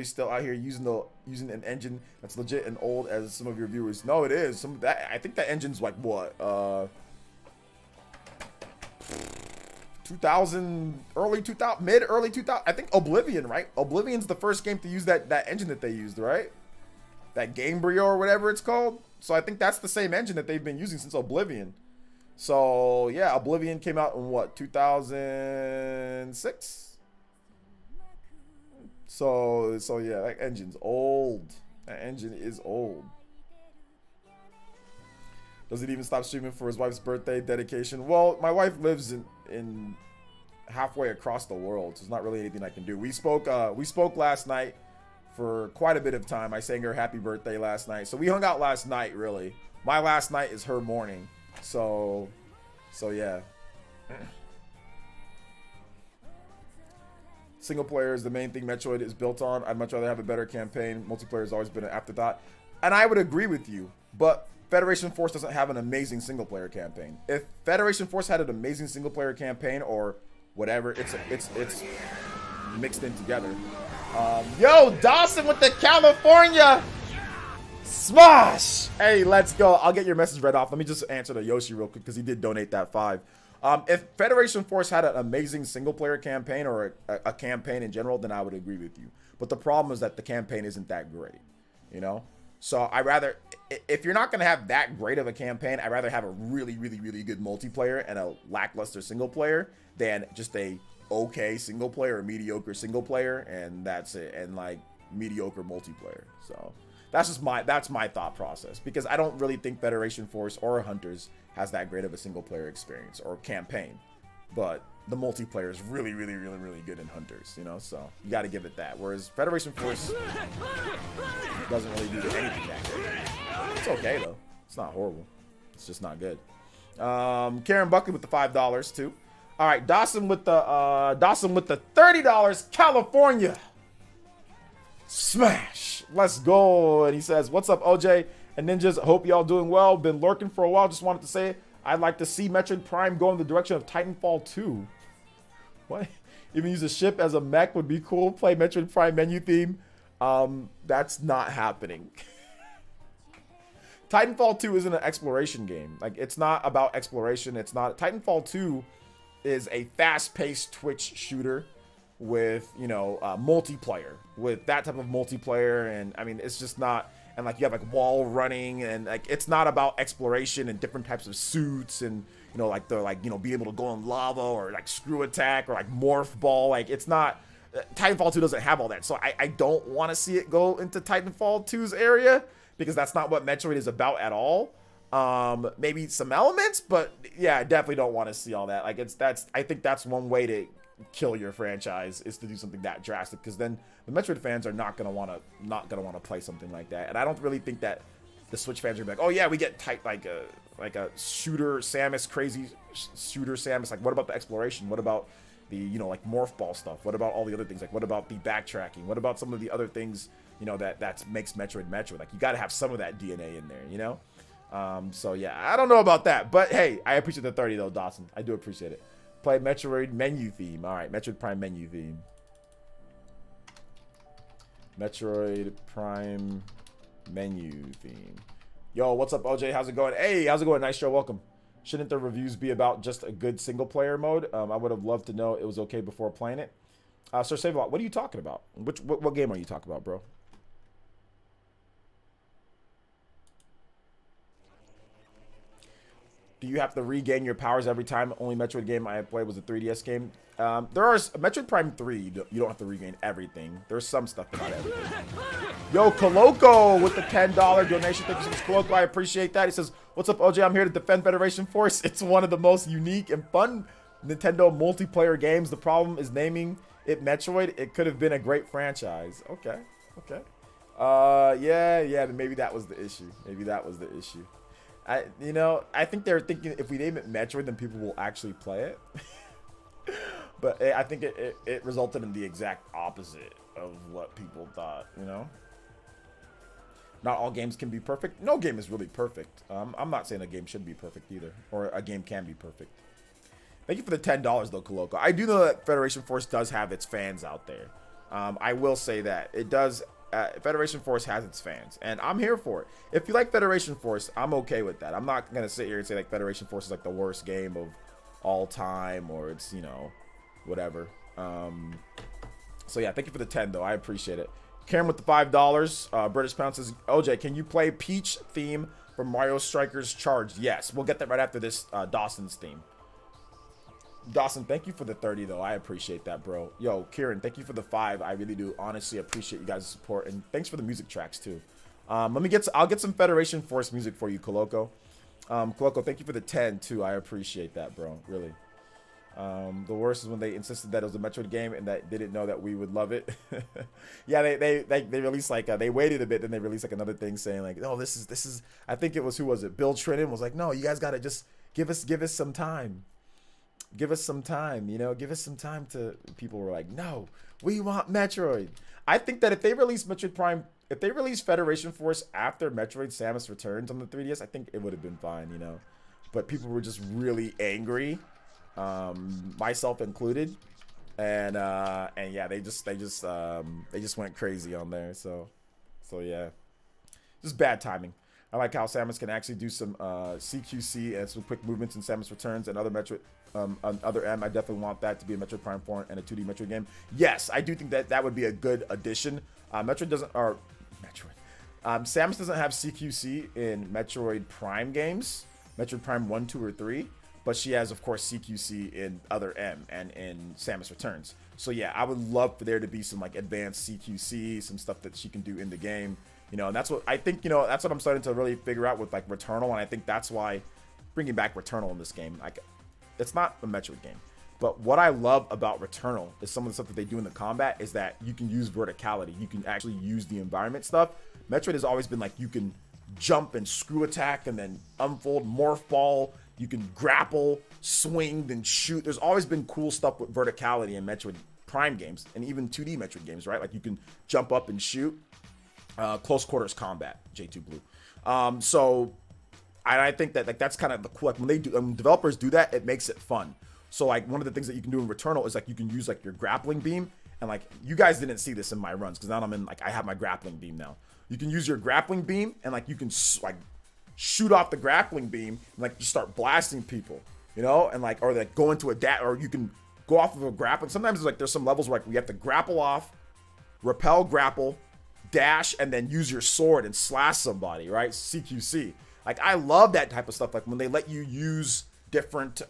still out here using an engine that's legit and old as some of your viewers." No, it is. I think that engine's like what 2000, early 2000, early 2000. I think Oblivion, right? Oblivion's the first game to use that engine that they used, right? That Gamebryo or whatever it's called. So I think that's the same engine that they've been using since Oblivion. So yeah, Oblivion came out in what, 2006? So yeah, that engine's old. That engine is old. Does it even stop streaming for his wife's birthday dedication? Well, my wife lives in halfway across the world, so there's not really anything I can do. We spoke last night for quite a bit of time. I sang her happy birthday last night. So we hung out last night, really. My last night is her morning. So yeah. Single player is the main thing Metroid is built on. I'd much rather have a better campaign. Multiplayer has always been an afterthought. And I would agree with you, but Federation Force doesn't have an amazing single player campaign. If Federation Force had an amazing single player campaign or whatever, it's mixed in together. Yo, Dawson with the California smash. Hey, let's go. I'll get your message read off. Let me just answer the Yoshi real quick because he did donate that 5. If Federation Force had an amazing single player campaign or a campaign in general, then I would agree with you. But the problem is that the campaign isn't that great, you know? So I rather, if you're not going to have that great of a campaign, I'd rather have a really, really, really good multiplayer and a lackluster single player than just a okay single player or mediocre single player, and that's it, and like mediocre multiplayer. So that's my thought process, because I don't really think Federation Force or Hunters has that great of a single player experience or campaign, but the multiplayer is really, really, really, really good in Hunters, you know, so you got to give it that. Whereas Federation Force doesn't really do anything that good. It's okay though. It's not horrible. It's just not good. Karen Buckley with the $5 too. All right, Dawson with the $30. California smash. Let's go. And he says, "What's up, OJ and Ninjas? Hope y'all doing well. Been lurking for a while. Just wanted to say I'd like to see Metroid Prime go in the direction of Titanfall 2. What? Even use a ship as a mech would be cool. Play Metroid Prime menu theme. That's not happening." Titanfall 2 isn't an exploration game. Like, it's not about exploration. It's not. Titanfall 2 is a fast-paced Twitch shooter with, you know, multiplayer, with that type of multiplayer. And I mean, it's just not, and like you have like wall running, and like it's not about exploration and different types of suits, and you know, like the, like, you know, being able to go in lava or like screw attack or like morph ball. Like, it's not, Titanfall 2 doesn't have all that. So I don't want to see it go into Titanfall 2's area, because that's not what Metroid is about at all. Maybe some elements, but yeah, I definitely don't want to see all that. Like, I think that's one way to kill your franchise, is to do something that drastic, because then the Metroid fans are not gonna want to play something like that. And I don't really think that the Switch fans are gonna be like, "Oh yeah, we get tight like a shooter Samus, crazy shooter Samus." Like, what about the exploration? What about the, you know, like morph ball stuff? What about all the other things? Like, what about the backtracking? What about some of the other things, you know, that makes Metroid Metroid? Like, you got to have some of that DNA in there, you know? So yeah, I don't know about that, but hey, I appreciate the 30 though, Dawson. I do appreciate it. Play Metroid menu theme. All right, Metroid Prime menu theme. Metroid Prime menu theme. Yo, what's up, OJ? How's it going? Hey, how's it going? Nice show. Welcome. Shouldn't the reviews be about just a good single player mode? I would have loved to know it was okay before playing it. Sir Save-A-Lot, what are you talking about? What game are you talking about, bro? Do you have to regain your powers every time? Only Metroid game I played was a 3DS game. There are Metroid Prime 3. You don't have to regain everything. There's some stuff, but not everything. Yo, Coloco with the $10 donation. Thank you so much, Coloco. I appreciate that. He says, "What's up, OJ? I'm here to defend Federation Force. It's one of the most unique and fun Nintendo multiplayer games. The problem is naming it Metroid. It could have been a great franchise." Okay, okay. Yeah. Maybe that was the issue. I think they're thinking if we name it Metroid, then people will actually play it. But I think it resulted in the exact opposite of what people thought, Not all games can be perfect. No game is really perfect. I'm not saying a game should be perfect either, or a game can be perfect. Thank you for the $10 though, Coloco. I do know that Federation Force does have its fans out there. I will say that it does. Federation Force has its fans, and I'm here for it. If you like Federation Force, I'm okay with that. I'm not gonna sit here and say like Federation Force is like the worst game of all time, or it's whatever. So yeah, thank you for the 10 though. I appreciate it. Karen with the $5. British Pound says, OJ, can you play Peach theme from Mario Strikers Charged? Yes, we'll get that right after this Dawson's theme. Dawson, thank you for the 30 though. I appreciate that, bro. Yo, Kieran, thank you for the 5. I really do honestly appreciate you guys' support, and thanks for the music tracks too. I'll get some Federation Force music for you, Coloco. Coloco, thank you for the 10 too. I appreciate that, bro. Really. The worst is when they insisted that it was a Metroid game and that they didn't know that we would love it. Yeah, they released like they waited a bit, then they released like another thing saying like, oh, this is I think it was, who was it? Bill Trinan was like, no, you guys gotta just give us some time. Give us some time, give us some time to. People were like, no, we want Metroid. I think that if they release Metroid Prime, if they release Federation Force after Metroid Samus Returns on the 3DS, I think it would have been fine, But people were just really angry, myself included, and yeah, they just went crazy on there. So yeah, just bad timing. I like how Samus can actually do some CQC and some quick movements in Samus Returns and other Metroid. Other M, I definitely want that to be a Metroid Prime 4 and a 2D Metroid game. Yes, I do think that would be a good addition. Samus doesn't have CQC in Metroid Prime games, Metroid Prime 1, 2, or 3, but she has, of course, CQC in Other M and in Samus Returns. So yeah, I would love for there to be some like advanced CQC, some stuff that she can do in the game. And that's what I think, that's what I'm starting to really figure out with like Returnal, and I think that's why bringing back Returnal in this game, like, it's not a Metroid game, but what I love about Returnal is some of the stuff that they do in the combat is that you can use verticality. You can actually use the environment stuff. Metroid has always been like you can jump and screw attack and then unfold, morph ball. You can grapple, swing, then shoot. There's always been cool stuff with verticality in Metroid Prime games and even 2D Metroid games, right? Like you can jump up and shoot. Close quarters combat, J2 Blue. So I think that like that's kind of the cool. Like when developers do that, it makes it fun. So like one of the things that you can do in Returnal is like you can use like your grappling beam, and like you guys didn't see this in my runs because now I have my grappling beam now. You can use your grappling beam and like you can like shoot off the grappling beam and like just start blasting people, and like or like go into a or you can go off of a grappling. Sometimes there's some levels where like we have to grapple off, repel, grapple, dash, and then use your sword and slash somebody, right? CQC. Like, I love that type of stuff. Like, when they let you use different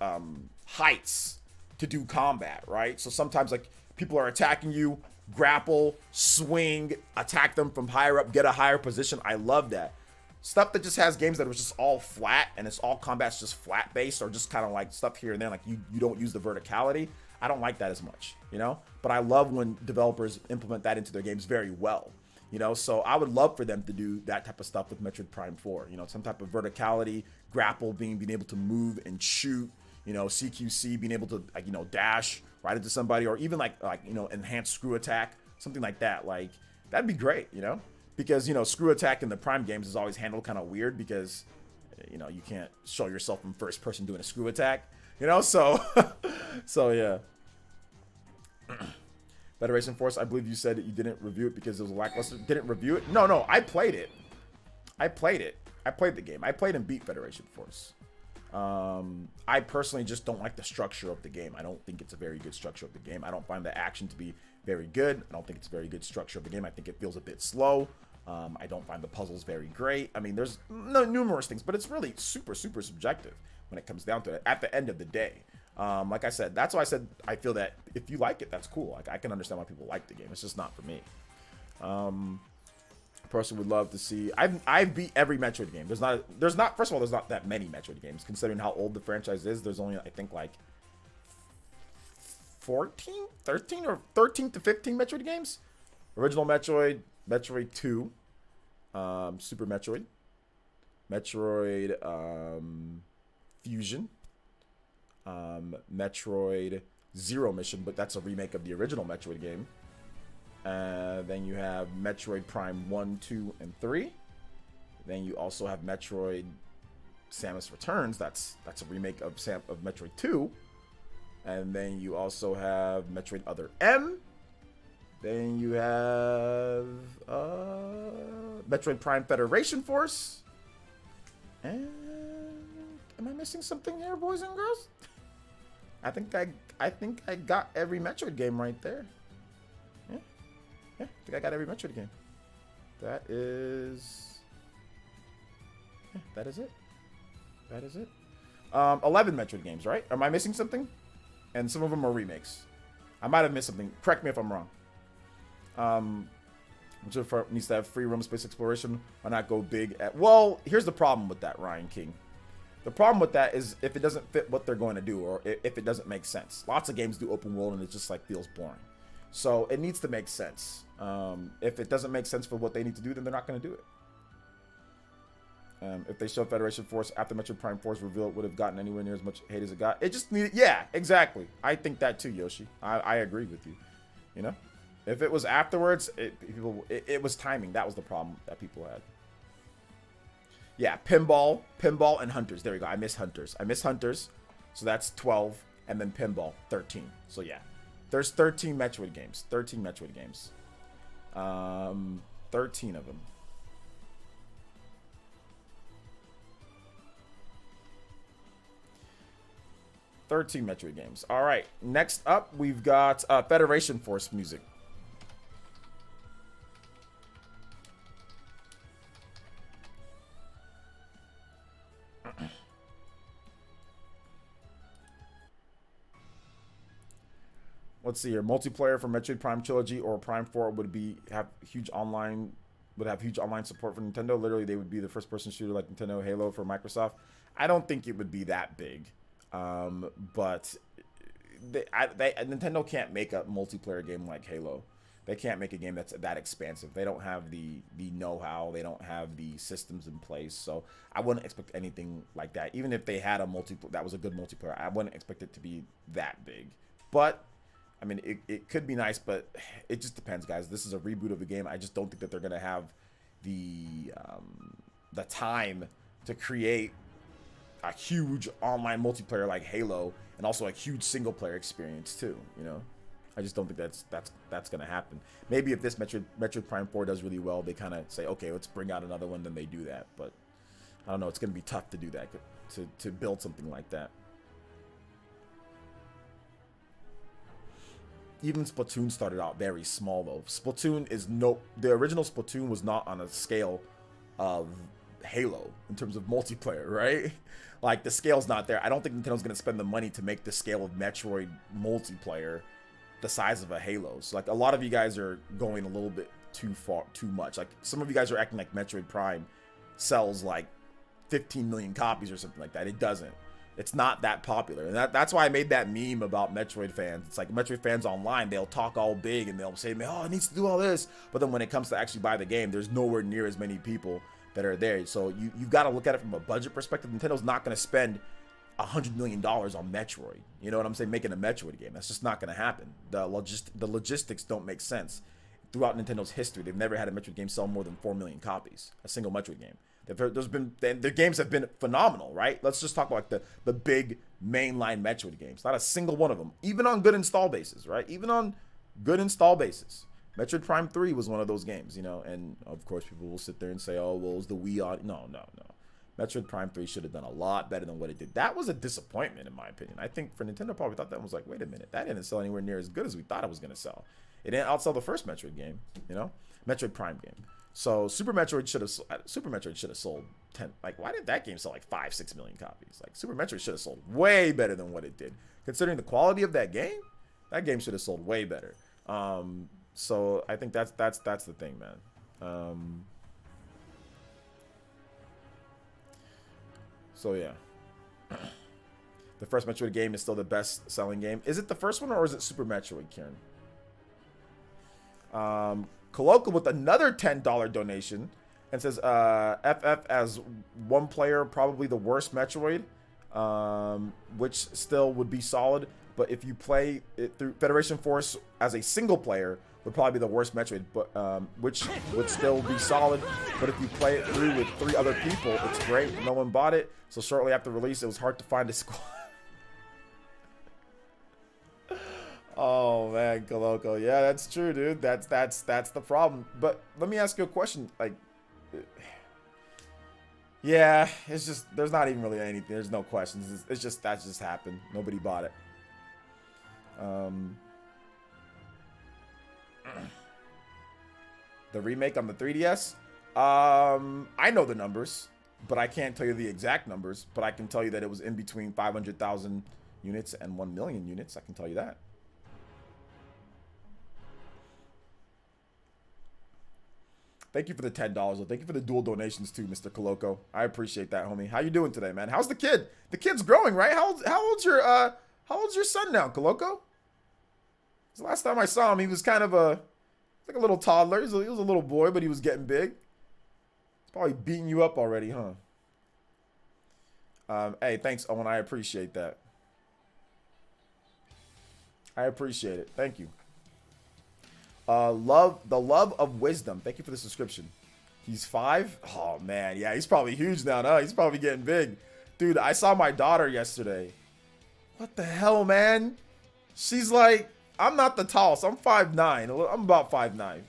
heights to do combat, right? So sometimes, like, people are attacking you, grapple, swing, attack them from higher up, get a higher position. I love that. Stuff that just has games that was just all flat, and it's all combat's just flat-based, or just kind of, like, stuff here and there. Like, you don't use the verticality. I don't like that as much, But I love when developers implement that into their games very well. So I would love for them to do that type of stuff with Metroid Prime 4. Some type of verticality, grapple, being able to move and shoot. CQC, being able to dash right into somebody, or even like enhanced screw attack, something like that. Like that'd be great. Because screw attack in the Prime games is always handled kind of weird because you can't show yourself in first person doing a screw attack. So yeah. Federation Force, I believe you said that you didn't review it because it was lackluster. Didn't review it? No, I played it. I played the game. I played and beat Federation Force. I personally just don't like the structure of the game. I don't think it's a very good structure of the game. I don't find the action to be very good. I don't think it's a very good structure of the game. I think it feels a bit slow. I don't find the puzzles very great. I mean, there's numerous things, but it's really super subjective when it comes down to it at the end of the day. Like I said, that's why I said I feel that if you like it, that's cool. Like, I can understand why people like the game. It's just not for me. Person would love to see. I've beat every Metroid game. There's not first of all, there's not that many Metroid games considering how old the franchise is. There's only, I think, like 13 to 15 Metroid games. Original Metroid, Metroid 2, Super Metroid, Metroid Fusion, Metroid Zero Mission, but that's a remake of the original Metroid game. Then you have Metroid Prime 1, 2, and 3. Then you also have Metroid Samus Returns. That's a remake of Metroid 2. And then you also have Metroid Other M. Then you have Metroid Prime Federation Force. And am I missing something here, boys and girls? I think I got every Metroid game right there. Yeah, I think I got every Metroid game. That is it. That is it. 11 Metroid games, right? Am I missing something? And some of them are remakes. I might have missed something. Correct me if I'm wrong. Metroid needs to have free roam space exploration. Why not go big at... Well, here's the problem with that, Ryan King. The problem with that is if it doesn't fit what they're going to do, or if it doesn't make sense. Lots of games do open world and it just like feels boring. So it needs to make sense. If it doesn't make sense for what they need to do, then they're not going to do it. If they showed Federation Force after Metroid Prime 4's reveal, it would have gotten anywhere near as much hate as it got. It just needed... Yeah, exactly. I think that too, Yoshi. I agree with you. You know? If it was afterwards, it was timing. That was the problem that people had. Yeah, Pinball, and Hunters. There we go. I miss Hunters. So that's 12. And then Pinball, 13. So yeah. There's 13 Metroid games. 13 Metroid games. 13 of them. Metroid games. All right. Next up, we've got Federation Force music. Let's see here. Multiplayer for Metroid Prime Trilogy or Prime 4 would have huge online support for Nintendo. Literally, they would be the first-person shooter like Nintendo Halo for Microsoft. I don't think it would be that big, but Nintendo can't make a multiplayer game like Halo. They can't make a game that's that expansive. They don't have the know-how. They don't have the systems in place. So I wouldn't expect anything like that. Even if they had a that was a good multiplayer, I wouldn't expect it to be that big. But I mean, it could be nice, but it just depends, guys. This is a reboot of the game. I just don't think that they're gonna have the time to create a huge online multiplayer like Halo and also a huge single player experience too. You know, I just don't think that's gonna happen. Maybe if this Metroid Prime 4 does really well, they kind of say, okay, let's bring out another one. Then they do that, but I don't know. It's gonna be tough to do that to build something like that. Even Splatoon started out very small though. The original Splatoon was not on a scale of Halo in terms of multiplayer, right? Like the scale's not there. I don't think Nintendo's gonna spend the money to make the scale of Metroid multiplayer the size of a Halo. So like a lot of you guys are going a little bit too much. Like some of you guys are acting like Metroid Prime sells like 15 million copies or something like that. It doesn't. It's not that popular, and that's why I made that meme about Metroid fans. It's like Metroid fans online, they'll talk all big and they'll say, oh, it needs to do all this, but then when it comes to actually buy the game, there's nowhere near as many people that are there. So you've got to look at it from a budget perspective. Nintendo's not going to spend $100 million on Metroid. You know what I'm saying? Making a Metroid game. That's just not going to happen. The logistics don't make sense. Throughout Nintendo's history, they've never had a Metroid game sell more than 4 million copies, a single Metroid game. Their games have been phenomenal, right? Let's just talk about the big mainline Metroid games. Not a single one of them, even on good install bases, right? Even on good install bases. Metroid Prime 3 was one of those games, you know, and of course people will sit there and say, oh, well, is the Wii on? No. Metroid Prime 3 should have done a lot better than what it did. That was a disappointment, in my opinion. I think for Nintendo, probably thought that was like, wait a minute, that didn't sell anywhere near as good as we thought it was going to sell. It didn't outsell the first Metroid game, you know, Metroid Prime game. So Super Metroid should have sold 10. Like, why did that game sell like 5-6 million copies? Like, Super Metroid should have sold way better than what it did, considering the quality of that game. That game should have sold way better. So I think that's the thing, man. So yeah, the first Metroid game is still the best selling game. Is it the first one or is it Super Metroid, Kieran? Coloca with another $10 donation and says, FF as one player, probably the worst Metroid, which still would be solid. But if you play it through Federation Force as a single player, would probably be the worst Metroid, but which would still be solid. But if you play it through with 3 other people, it's great. No one bought it, so shortly after release, it was hard to find a squad. Oh man, Coloco, yeah, that's true, dude. That's the problem. But let me ask you a question. Like, yeah, it's just there's not even really anything. There's no questions. It's just that just happened. Nobody bought it. The remake on the 3DS, I know the numbers, but I can't tell you the exact numbers, but I can tell you that it was in between 500,000 units and 1 million units. I can tell you that. Thank you for the $10. Thank you for the dual donations too, Mr. Coloco. I appreciate that, homie. How you doing today, man? How's the kid? The kid's growing, right? How old's your son now, Coloco? The last time I saw him, he was kind of like a little toddler. He was a little boy, but he was getting big. He's probably beating you up already, huh? Hey, thanks, Owen. I appreciate that. I appreciate it. Thank you. The love of wisdom. Thank you for the subscription. He's 5. Oh man, yeah, he's probably huge now. No, he's probably getting big, dude. I saw my daughter yesterday. What the hell, man? She's like, I'm not the tallest. I'm 5'9". I'm about 5'9".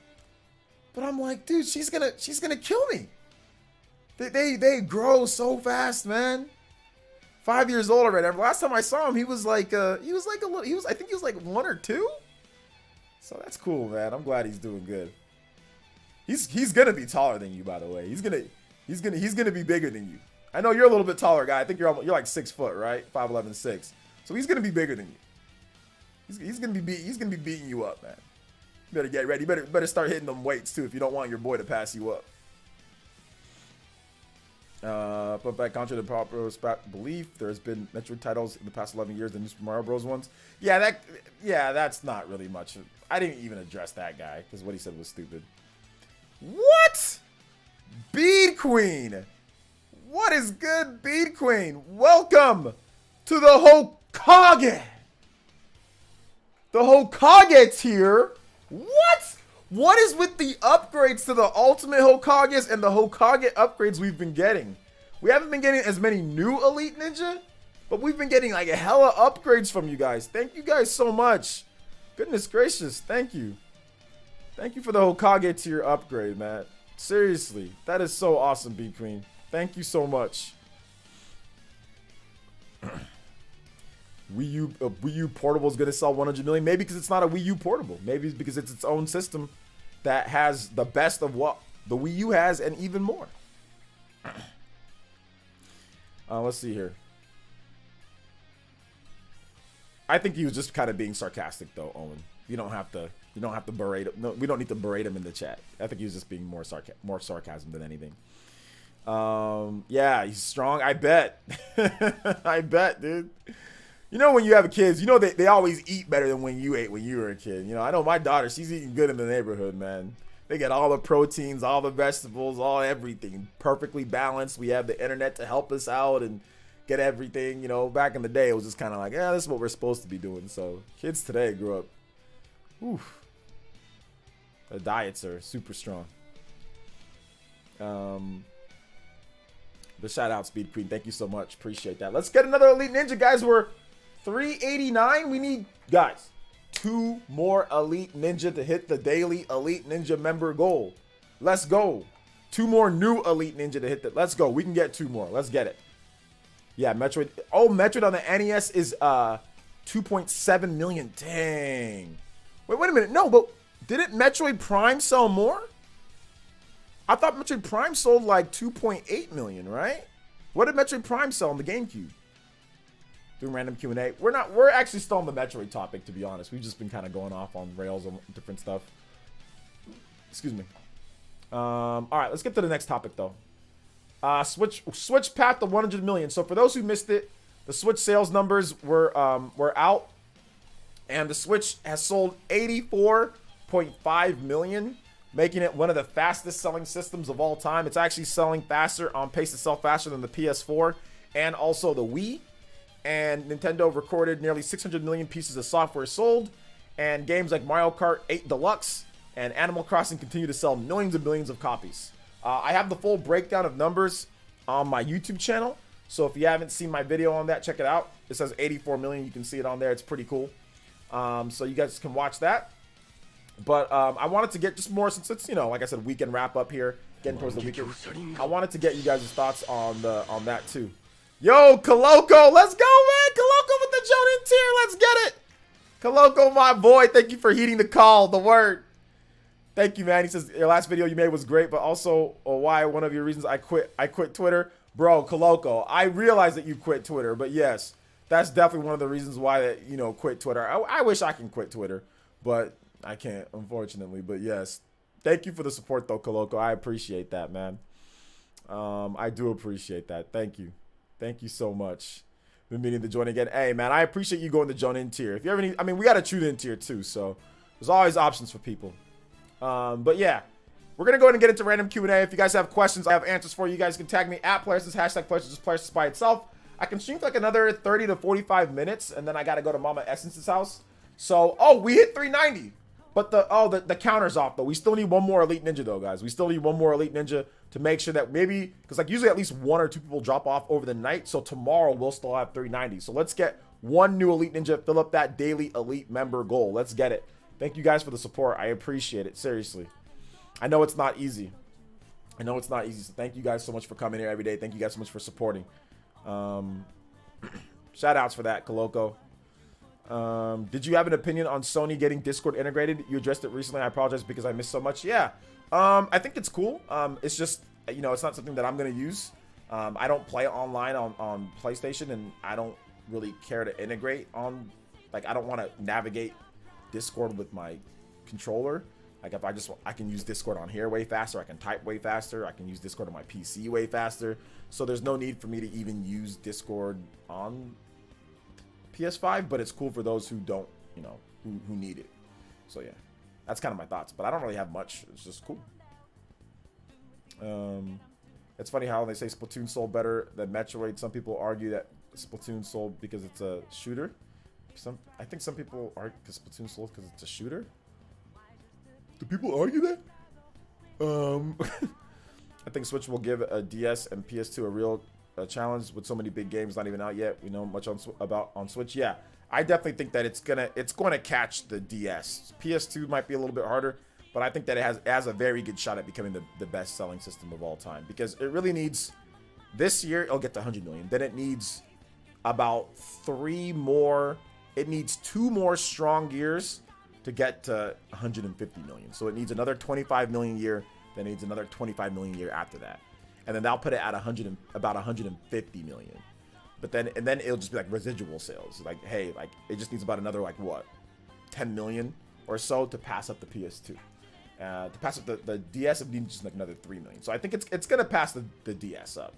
But I'm like, dude, she's gonna kill me. They grow so fast, man. 5 years old already. Last time I saw him, I think he was like 1 or 2. So that's cool, man. I'm glad he's doing good. He's gonna be taller than you, by the way. He's gonna be bigger than you. I know you're a little bit taller guy. I think you're like 6 foot, right? 5'11", 6. So he's gonna be bigger than you. He's gonna be beating you up, man. You better get ready. You better start hitting them weights too if you don't want your boy to pass you up. But by contrary to popular belief, there's been Metroid titles in the past 11 years than Super Mario Bros. Ones. Yeah, that's not really much. I didn't even address that guy because what he said was stupid. What? Bead Queen. What is good, Bead Queen? Welcome to the Hokage. The Hokage's here. What? What is with the upgrades to the Ultimate Hokages and the Hokage upgrades we've been getting? We haven't been getting as many new Elite Ninja, but we've been getting like a hella upgrades from you guys. Thank you guys so much. Goodness gracious, thank you. Thank you for the Hokage tier upgrade, man. Seriously, that is so awesome, B Queen. Thank you so much. Wii U Portable is going to sell 100 million. Maybe because it's not a Wii U Portable. Maybe it's because it's its own system that has the best of what the Wii U has and even more. Let's see here. I think he was just kind of being sarcastic, though, Owen. You don't have to berate him. No, we don't need to berate him in the chat. I think he was just being more sarcasm than anything. Yeah, he's strong. I bet. I bet, dude. You know, when you have kids, you know they always eat better than when you ate when you were a kid. You know, I know my daughter, she's eating good in the neighborhood, man. They get all the proteins, all the vegetables, all everything perfectly balanced. We have the internet to help us out and get everything. You know, back in the day, it was just kind of like, yeah, this is what we're supposed to be doing. So kids today grew up, oof. The diets are super strong. The shout out, Speed Queen. Thank you so much. Appreciate that. Let's get another Elite Ninja, guys. We're 389. We need, guys, 2 more Elite Ninja to hit the daily Elite Ninja member goal. Let's go. 2 more new Elite Ninja to hit that. Let's go. We can get 2 more. Let's get it. Yeah, Metroid. Oh, Metroid on the NES is 2.7 million. Dang. Wait a minute. No, but didn't Metroid Prime sell more? I thought Metroid Prime sold like 2.8 million, right? What did Metroid Prime sell on the GameCube? Doing random Q&A. We're actually still on the Metroid topic, to be honest. We've just been kind of going off on rails on different stuff. Excuse me. All right, let's get to the next topic though. Switch path to 100 million. So for those who missed it, the Switch sales numbers were out, and the Switch has sold 84.5 million, making it one of the fastest selling systems of all time. It's actually selling faster, on pace to sell faster than the PS4 and also the Wii. And Nintendo recorded nearly 600 million pieces of software sold, and games like Mario Kart 8 Deluxe and Animal Crossing continue to sell millions and millions of copies. I have the full breakdown of numbers on my YouTube channel, so if you haven't seen my video on that, check it out. It says 84 million. You can see it on there. It's pretty cool. So you guys can watch that. But I wanted to get just more, since it's, you know, like I said, weekend wrap up here, getting towards the weekend. I wanted to get you guys' thoughts on that too. Yo, Coloco, let's go, man. Coloco with the Jonin tier. Let's get it. Coloco, my boy, thank you for heeding the call, the word. Thank you, man. He says your last video you made was great, but also why one of your reasons I quit Twitter. Bro, Coloco, I realize that you quit Twitter, but yes, that's definitely one of the reasons why that, you know, quit Twitter. I wish I can quit Twitter, but I can't, unfortunately. But yes, thank you for the support though, Coloco. I appreciate that, man. I do appreciate that. Thank you. Thank you so much. Been meaning to join again. Hey, man, I appreciate you going to join in tier. If you ever need, I mean, we got a true in tier too, so there's always options for people. But yeah, we're going to go ahead and get into random Q&A. If you guys have questions, I have answers for you. You guys can tag me at PlayerEssence, hashtag PlayerEssence by itself. I can stream for like another 30 to 45 minutes, and then I got to go to Mama Essence's house. So, oh, we hit 390. But the counter's off, though. We still need one more Elite Ninja, though, guys. We still need one more Elite Ninja to make sure that maybe, because like usually at least 1 or 2 people drop off over the night. So tomorrow we'll still have 390. So let's get one new Elite Ninja, fill up that daily Elite member goal. Let's get it. Thank you guys for the support. I appreciate it. Seriously. I know it's not easy. I know it's not easy. So thank you guys so much for coming here every day. Thank you guys so much for supporting. Shout outs for that, Coloco. Did you have an opinion on Sony getting Discord integrated? You addressed it recently. I apologize because I missed so much. Yeah. I think it's cool. It's just, you know, it's not something that I'm going to use. I don't play online on PlayStation, and I don't really care to integrate on, like, I don't want to navigate Discord with my controller. Like, if I can use Discord on here way faster. I can type way faster. I can use Discord on my PC way faster. So there's no need for me to even use Discord on PS5, but it's cool for those who don't, you know, who need it. So yeah, that's kind of my thoughts, but I don't really have much. It's just cool. It's funny how they say Splatoon sold better than Metroid. Some people argue that Splatoon sold because it's a shooter. I think some people argue because Splatoon sold because it's a shooter. Do people argue that? I think Switch will give a DS and PS2 a real challenge with so many big games not even out yet. We know much on Switch. Yeah, I definitely think that it's gonna catch the DS. PS2 might be a little bit harder, but I think that it has a very good shot at becoming the best selling system of all time, because it really needs, this year it'll get to 100 million. Then it needs about 3 more. It needs 2 more strong years to get to 150 million. So it needs another 25 million year. Then it needs another 25 million year after that. And then they'll put it at about 150 million. But then it'll just be like residual sales. Like, hey, like it just needs about another, like, what, 10 million or so to pass up the PS2. To pass up the DS, it needs just like another 3 million. So I think it's gonna pass the DS up.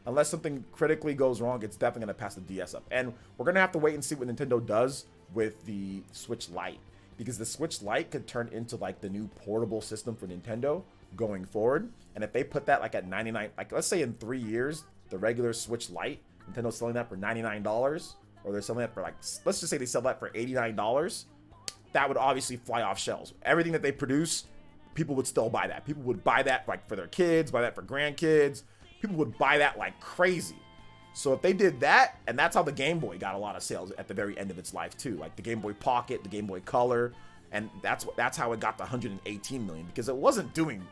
Unless something critically goes wrong, it's definitely gonna pass the DS up. And we're gonna have to wait and see what Nintendo does with the Switch Lite, because the Switch Lite could turn into like the new portable system for Nintendo going forward. And if they put that like at 99, like let's say in 3 years, the regular Switch Lite, Nintendo's selling that for $99, or they're selling that for, like, let's just say they sell that for $89, that would obviously fly off shelves. Everything that they produce, people would still buy that. People would buy that like for their kids, buy that for grandkids. People would buy that like crazy. So if they did that, and that's how the Game Boy got a lot of sales at the very end of its life too, like the Game Boy Pocket, the Game Boy Color, and that's how it got to 118 million, because it wasn't doing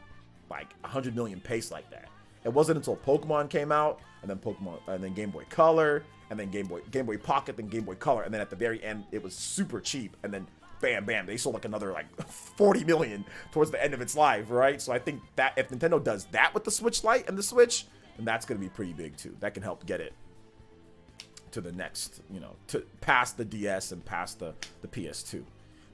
like 100 million pace like that. It wasn't until Pokemon came out, and then Game Boy Color, and then Game Boy Pocket, then Game Boy Color, and then at the very end it was super cheap, and then bam, bam, they sold like another like 40 million towards the end of its life, right? So I think that if Nintendo does that with the Switch Lite and the Switch, then that's going to be pretty big too. That can help get it to the next, you know, to past the DS and past the PS2.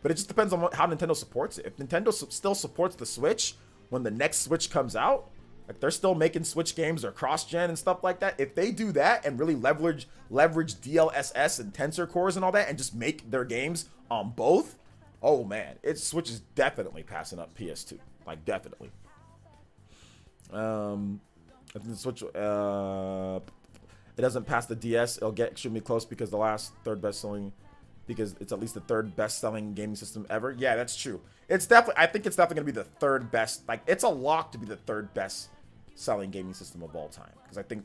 But it just depends on how Nintendo supports it. If Nintendo still supports the Switch when the next Switch comes out, like they're still making Switch games or cross-gen and stuff like that. If they do that and really leverage DLSS and tensor cores and all that and just make their games on both, oh man, Switch is definitely passing up PS2. Like definitely. I think the Switch, it doesn't pass the DS. It'll get extremely close because the last third best-selling, because it's at least the third best-selling gaming system ever. Yeah, that's true. I think it's definitely gonna be the third best. Like it's a lock to be the third best selling gaming system of all time. Because I think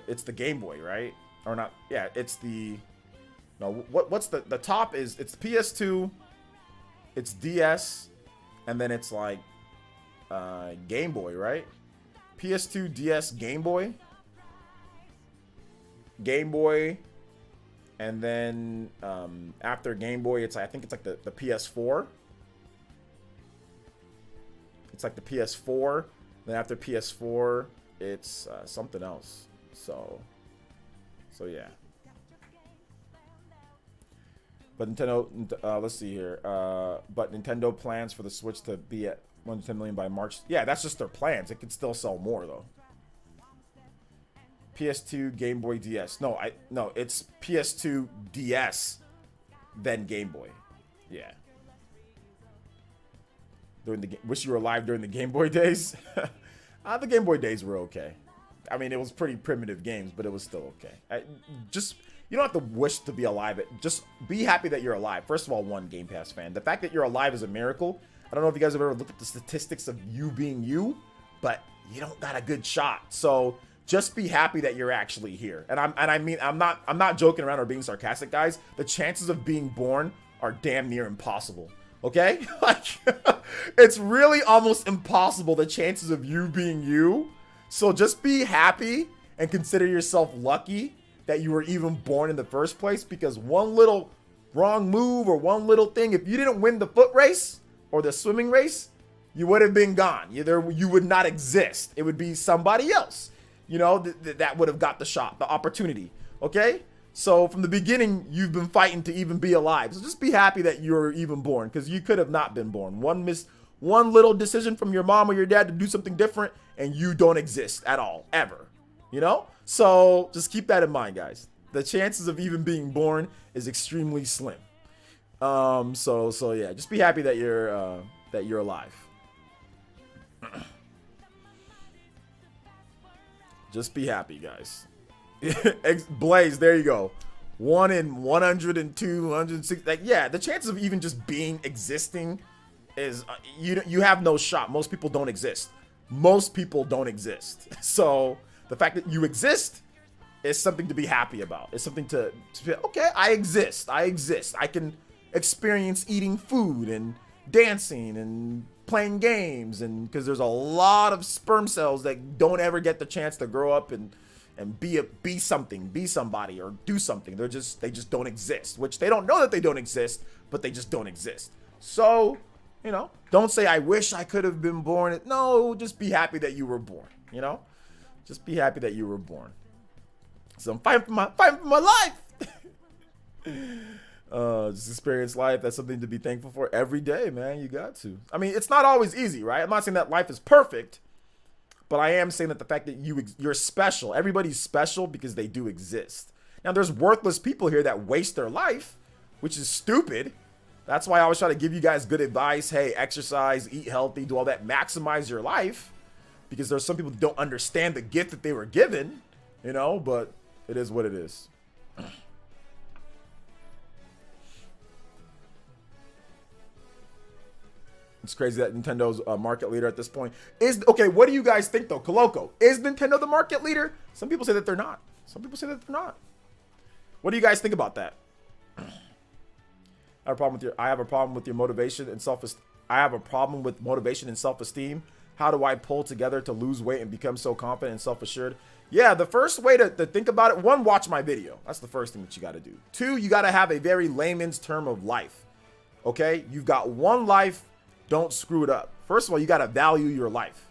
it's the Game Boy, right? Or not? Yeah, it's the what's the top is it's PS2, it's DS, and then it's like Game Boy, right? PS2, DS, Game Boy, and then after Game Boy, I think it's like the PS4. It's like the PS4. Then after PS4, it's something else. So yeah. But Nintendo, let's see here. But Nintendo plans for the Switch to be at 110 million by March. Yeah, that's just their plans. It could still sell more though. PS2, Game Boy, DS. No, it's PS2, DS, then Game Boy. Yeah. Wish you were alive during the Game Boy days. The Game Boy days were okay. I mean, it was pretty primitive games, but it was still okay. You don't have to wish to be alive. Just be happy that you're alive. First of all, one Game Pass fan. The fact that you're alive is a miracle. I don't know if you guys have ever looked at the statistics of you being you, but you don't got a good shot. So just be happy that you're actually here. And I'm not joking around or being sarcastic, guys. The chances of being born are damn near impossible. Okay? Like it's really almost impossible, the chances of you being you. So just be happy and consider yourself lucky that you were even born in the first place, because one little wrong move or one little thing, if you didn't win the foot race or the swimming race, you would have been gone. You would not exist. It would be somebody else, you know, that would have got the shot, the opportunity. Okay? So from the beginning, you've been fighting to even be alive. So just be happy that you're even born, because you could have not been born. One little decision from your mom or your dad to do something different, and you don't exist at all, ever. You know? So just keep that in mind, guys. The chances of even being born is extremely slim. So yeah, just be happy that you're alive. Just be happy, guys. Blaze, there you go. 1 in 102, 106. Like, yeah, the chances of even just existing is you have no shot. Most people don't exist. So the fact that you exist is something to be happy about. It's something to feel, okay, I exist. I can experience eating food and dancing and playing games, and because there's a lot of sperm cells that don't ever get the chance to grow up and be something, be somebody, or do something. They just don't exist, which they don't know that they don't exist, but they just don't exist. So, you know, don't say, I wish I could have been born. No, just be happy that you were born, you know? Just be happy that you were born. So I'm fighting for my life. Just experience life. That's something to be thankful for every day, man. You got to. I mean, it's not always easy, right? I'm not saying that life is perfect, but I am saying that the fact that you're special. Everybody's special because they do exist. Now, there's worthless people here that waste their life, which is stupid. That's why I always try to give you guys good advice. Hey, exercise, eat healthy, do all that, maximize your life. Because there's some people that don't understand the gift that they were given, you know, but it is what it is. It's crazy that Nintendo's a market leader at this point. Okay, what do you guys think though? Coloco, is Nintendo the market leader? Some people say that they're not. Some people say that they're not. What do you guys think about that? I have a problem with your motivation and self-esteem. I have a problem with motivation and self-esteem. How do I pull together to lose weight and become so confident and self-assured? Yeah, the first way to think about it, one, watch my video. That's the first thing that you got to do. Two, you got to have a very layman's term of life. Okay? You've got one life. Don't screw it up. First of all, you got to value your life.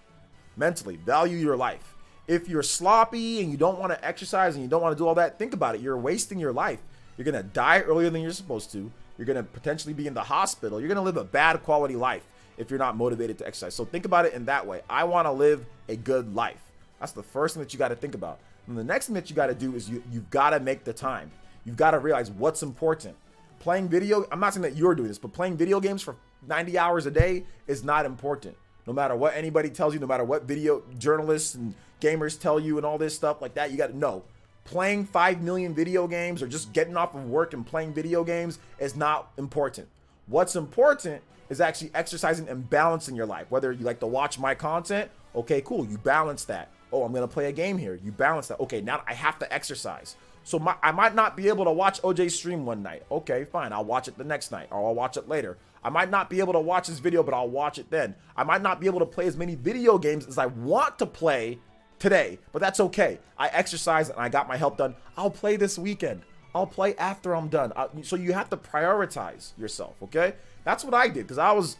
Mentally, value your life. If you're sloppy and you don't want to exercise and you don't want to do all that, think about it. You're wasting your life. You're going to die earlier than you're supposed to. You're going to potentially be in the hospital. You're going to live a bad quality life if you're not motivated to exercise. So think about it in that way. I want to live a good life. That's the first thing that you got to think about. And the next thing that you got to do is you've got to make the time. You've got to realize what's important. Playing video, I'm not saying that you're doing this, but playing video games for 90 hours a day is not important. No matter what anybody tells you, no matter what video journalists and gamers tell you and all this stuff like that, you got to know. Playing 5 million video games or just getting off of work and playing video games is not important. What's important is actually exercising and balancing your life. Whether you like to watch my content, okay, cool, you balance that. Oh, I'm going to play a game here. You balance that. Okay, now I have to exercise. So I might not be able to watch OJ's stream one night. Okay, fine. I'll watch it the next night or I'll watch it later. I might not be able to watch this video, but I'll watch it then. I might not be able to play as many video games as I want to play today, but that's okay. I exercise and I got my health done. I'll play this weekend. I'll play after I'm done. So you have to prioritize yourself, okay? That's what I did because I was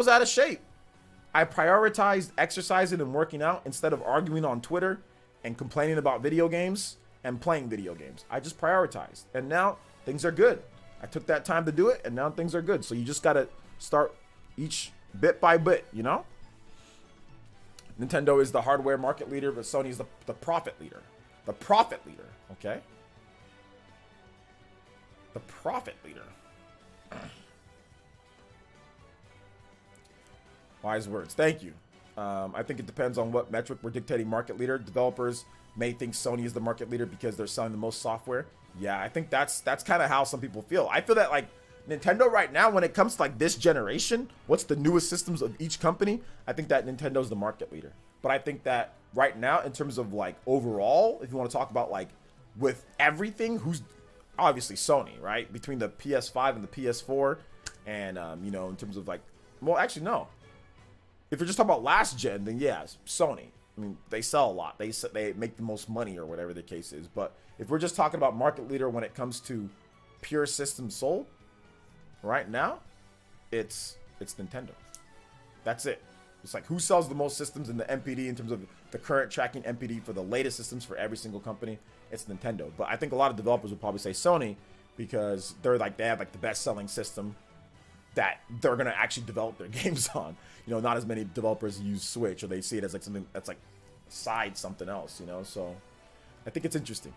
out of shape. I prioritized exercising and working out instead of arguing on Twitter and complaining about video games and playing video games. I just prioritized, and now things are good. I took that time to do it, and now things are good. So you just got to start each bit by bit, you know? Nintendo is the hardware market leader, but Sony is the profit leader. The profit leader, okay? The profit leader. Wise words. Thank you. I think it depends on what metric we're dictating market leader. Developers may think Sony is the market leader because they're selling the most software. Yeah, I think that's kind of how some people feel. I feel that like Nintendo right now, when it comes to like this generation, what's the newest systems of each company? I think that Nintendo's the market leader. But I think that right now, in terms of like overall, if you want to talk about like with everything, who's obviously Sony, right? Between the PS5 and the PS4, and you know, in terms of like, well, actually no. If you're just talking about last gen, then yeah, Sony. I mean, they sell a lot. They make the most money or whatever the case is. But if we're just talking about market leader when it comes to pure systems sold, right now, it's Nintendo. That's it. It's like who sells the most systems in the MPD in terms of the current tracking MPD for the latest systems for every single company. It's Nintendo. But I think a lot of developers would probably say Sony because they have like the best selling system that they're going to actually develop their games on. You know, not as many developers use Switch, or they see it as like something that's like side something else, you know? So I think it's interesting.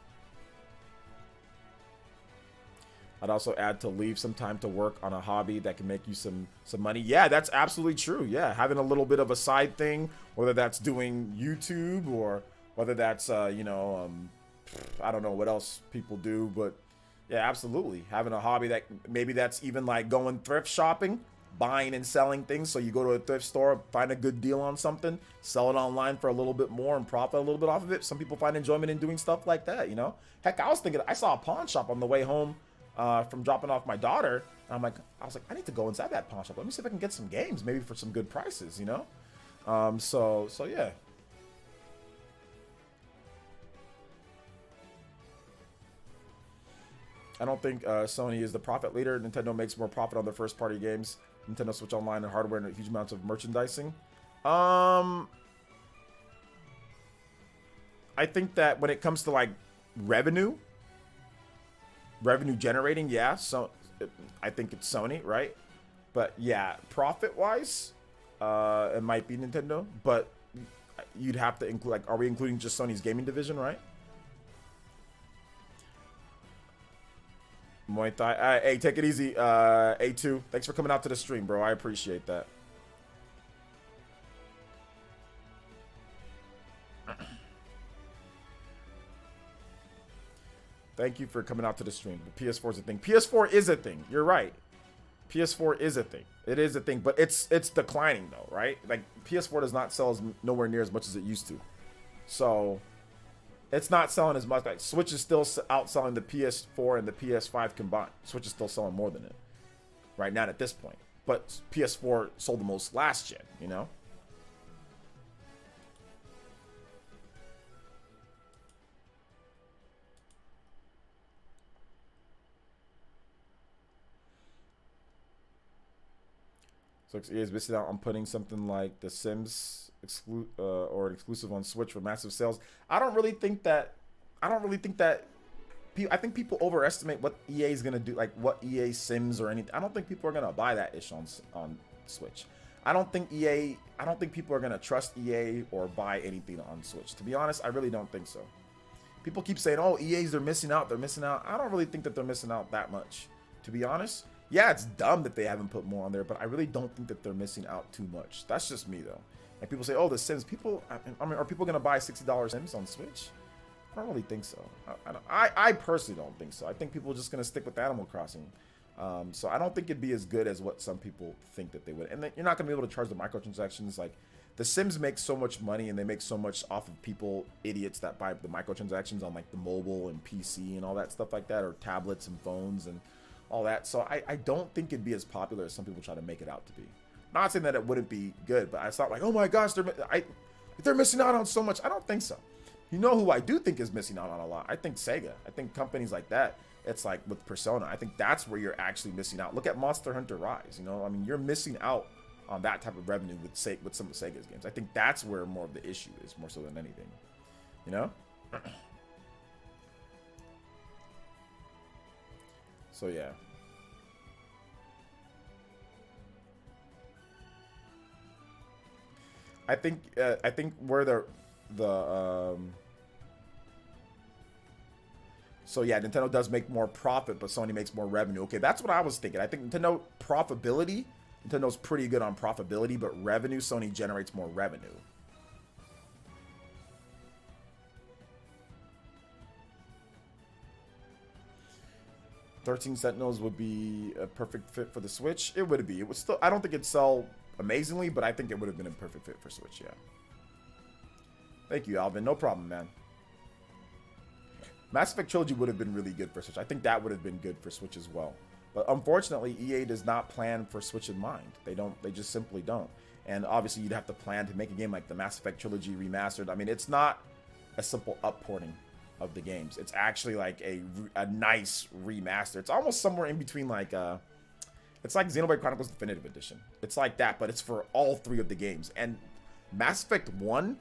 I'd also add to leave some time to work on a hobby that can make you some money. Yeah, that's absolutely true. Yeah, having a little bit of a side thing, whether that's doing YouTube or whether that's, you know, I don't know what else people do, but yeah, absolutely. Having a hobby that maybe that's even like going thrift shopping, buying and selling things. So you go to a thrift store, find a good deal on something, sell it online for a little bit more and profit a little bit off of it. Some people find enjoyment in doing stuff like that, you know? Heck, I was thinking, I saw a pawn shop on the way home from dropping off my daughter. And I was like, I need to go inside that pawn shop. Let me see if I can get some games, maybe for some good prices, you know? So yeah. I don't think Sony is the profit leader. Nintendo makes more profit on their first party games. Nintendo Switch Online and hardware and huge amounts of merchandising. I think that when it comes to like revenue generating, yeah, so I think it's Sony, right? But yeah, profit wise, it might be Nintendo, but you'd have to include, like, are we including just Sony's gaming division, right? Muay Thai. Hey, take it easy, A2. Thanks for coming out to the stream, bro. I appreciate that. Thank you for coming out to the stream. The PS4 is a thing. PS4 is a thing. You're right. PS4 is a thing. It is a thing, but it's declining though, right? Like PS4 does not sell nowhere near as much as it used to. So it's not selling as much. Like Switch is still outselling the PS4 and the PS5 combined. Switch is still selling more than it right now at this point. but PS4 sold the most last gen, you know? So EA is missing out on putting something like The Sims or an exclusive on Switch for massive sales. I don't really think that. I think people overestimate what EA is gonna do, like what EA Sims or anything. I don't think people are gonna buy that ish on Switch. I don't think people are gonna trust EA or buy anything on Switch. To be honest, I really don't think so. People keep saying, "Oh, EA's they're missing out. They're missing out." I don't really think that they're missing out that much. To be honest. Yeah, it's dumb that they haven't put more on there, but I really don't think that they're missing out too much. That's just me, though. And people say, oh, the Sims. I mean, are people going to buy $60 Sims on Switch? I don't really think so. I personally don't think so. I think people are just going to stick with Animal Crossing. So I don't think it'd be as good as what some people think that they would. And you're not going to be able to charge the microtransactions. Like, the Sims make so much money, and they make so much off of people, idiots that buy the microtransactions on, like, the mobile and PC and all that stuff like that, or tablets and phones and all that. So I don't think it'd be as popular as some people try to make it out to be. Not saying that it wouldn't be good, but it's not like, oh my gosh, they're missing out on so much. I don't think so. You know who I do think is missing out on a lot? I think Sega. I think companies like that, it's like with Persona. I think that's where you're actually missing out. Look at Monster Hunter Rise. You know, I mean, you're missing out on that type of revenue with some of Sega's games. I think that's where more of the issue is, more so than anything. You know? So yeah. I think where so yeah, Nintendo does make more profit, but Sony makes more revenue. Okay, that's what I was thinking. I think Nintendo's pretty good on profitability, but revenue, Sony generates more revenue. "13 Sentinels would be a perfect fit for the Switch." It would be. It would still. I don't think it'd sell amazingly, but I think it would have been a perfect fit for Switch. Yeah. Thank you, Alvin. No problem, man. Mass Effect Trilogy would have been really good for Switch. I think that would have been good for Switch as well. But unfortunately, EA does not plan for Switch in mind. They don't. They just simply don't. And obviously, you'd have to plan to make a game like the Mass Effect Trilogy remastered. I mean, it's not a simple upporting of the games. It's actually like a nice remaster. It's almost somewhere in between, like it's like Xenoblade Chronicles Definitive Edition. It's like that, but it's for all three of the games. And Mass Effect 1,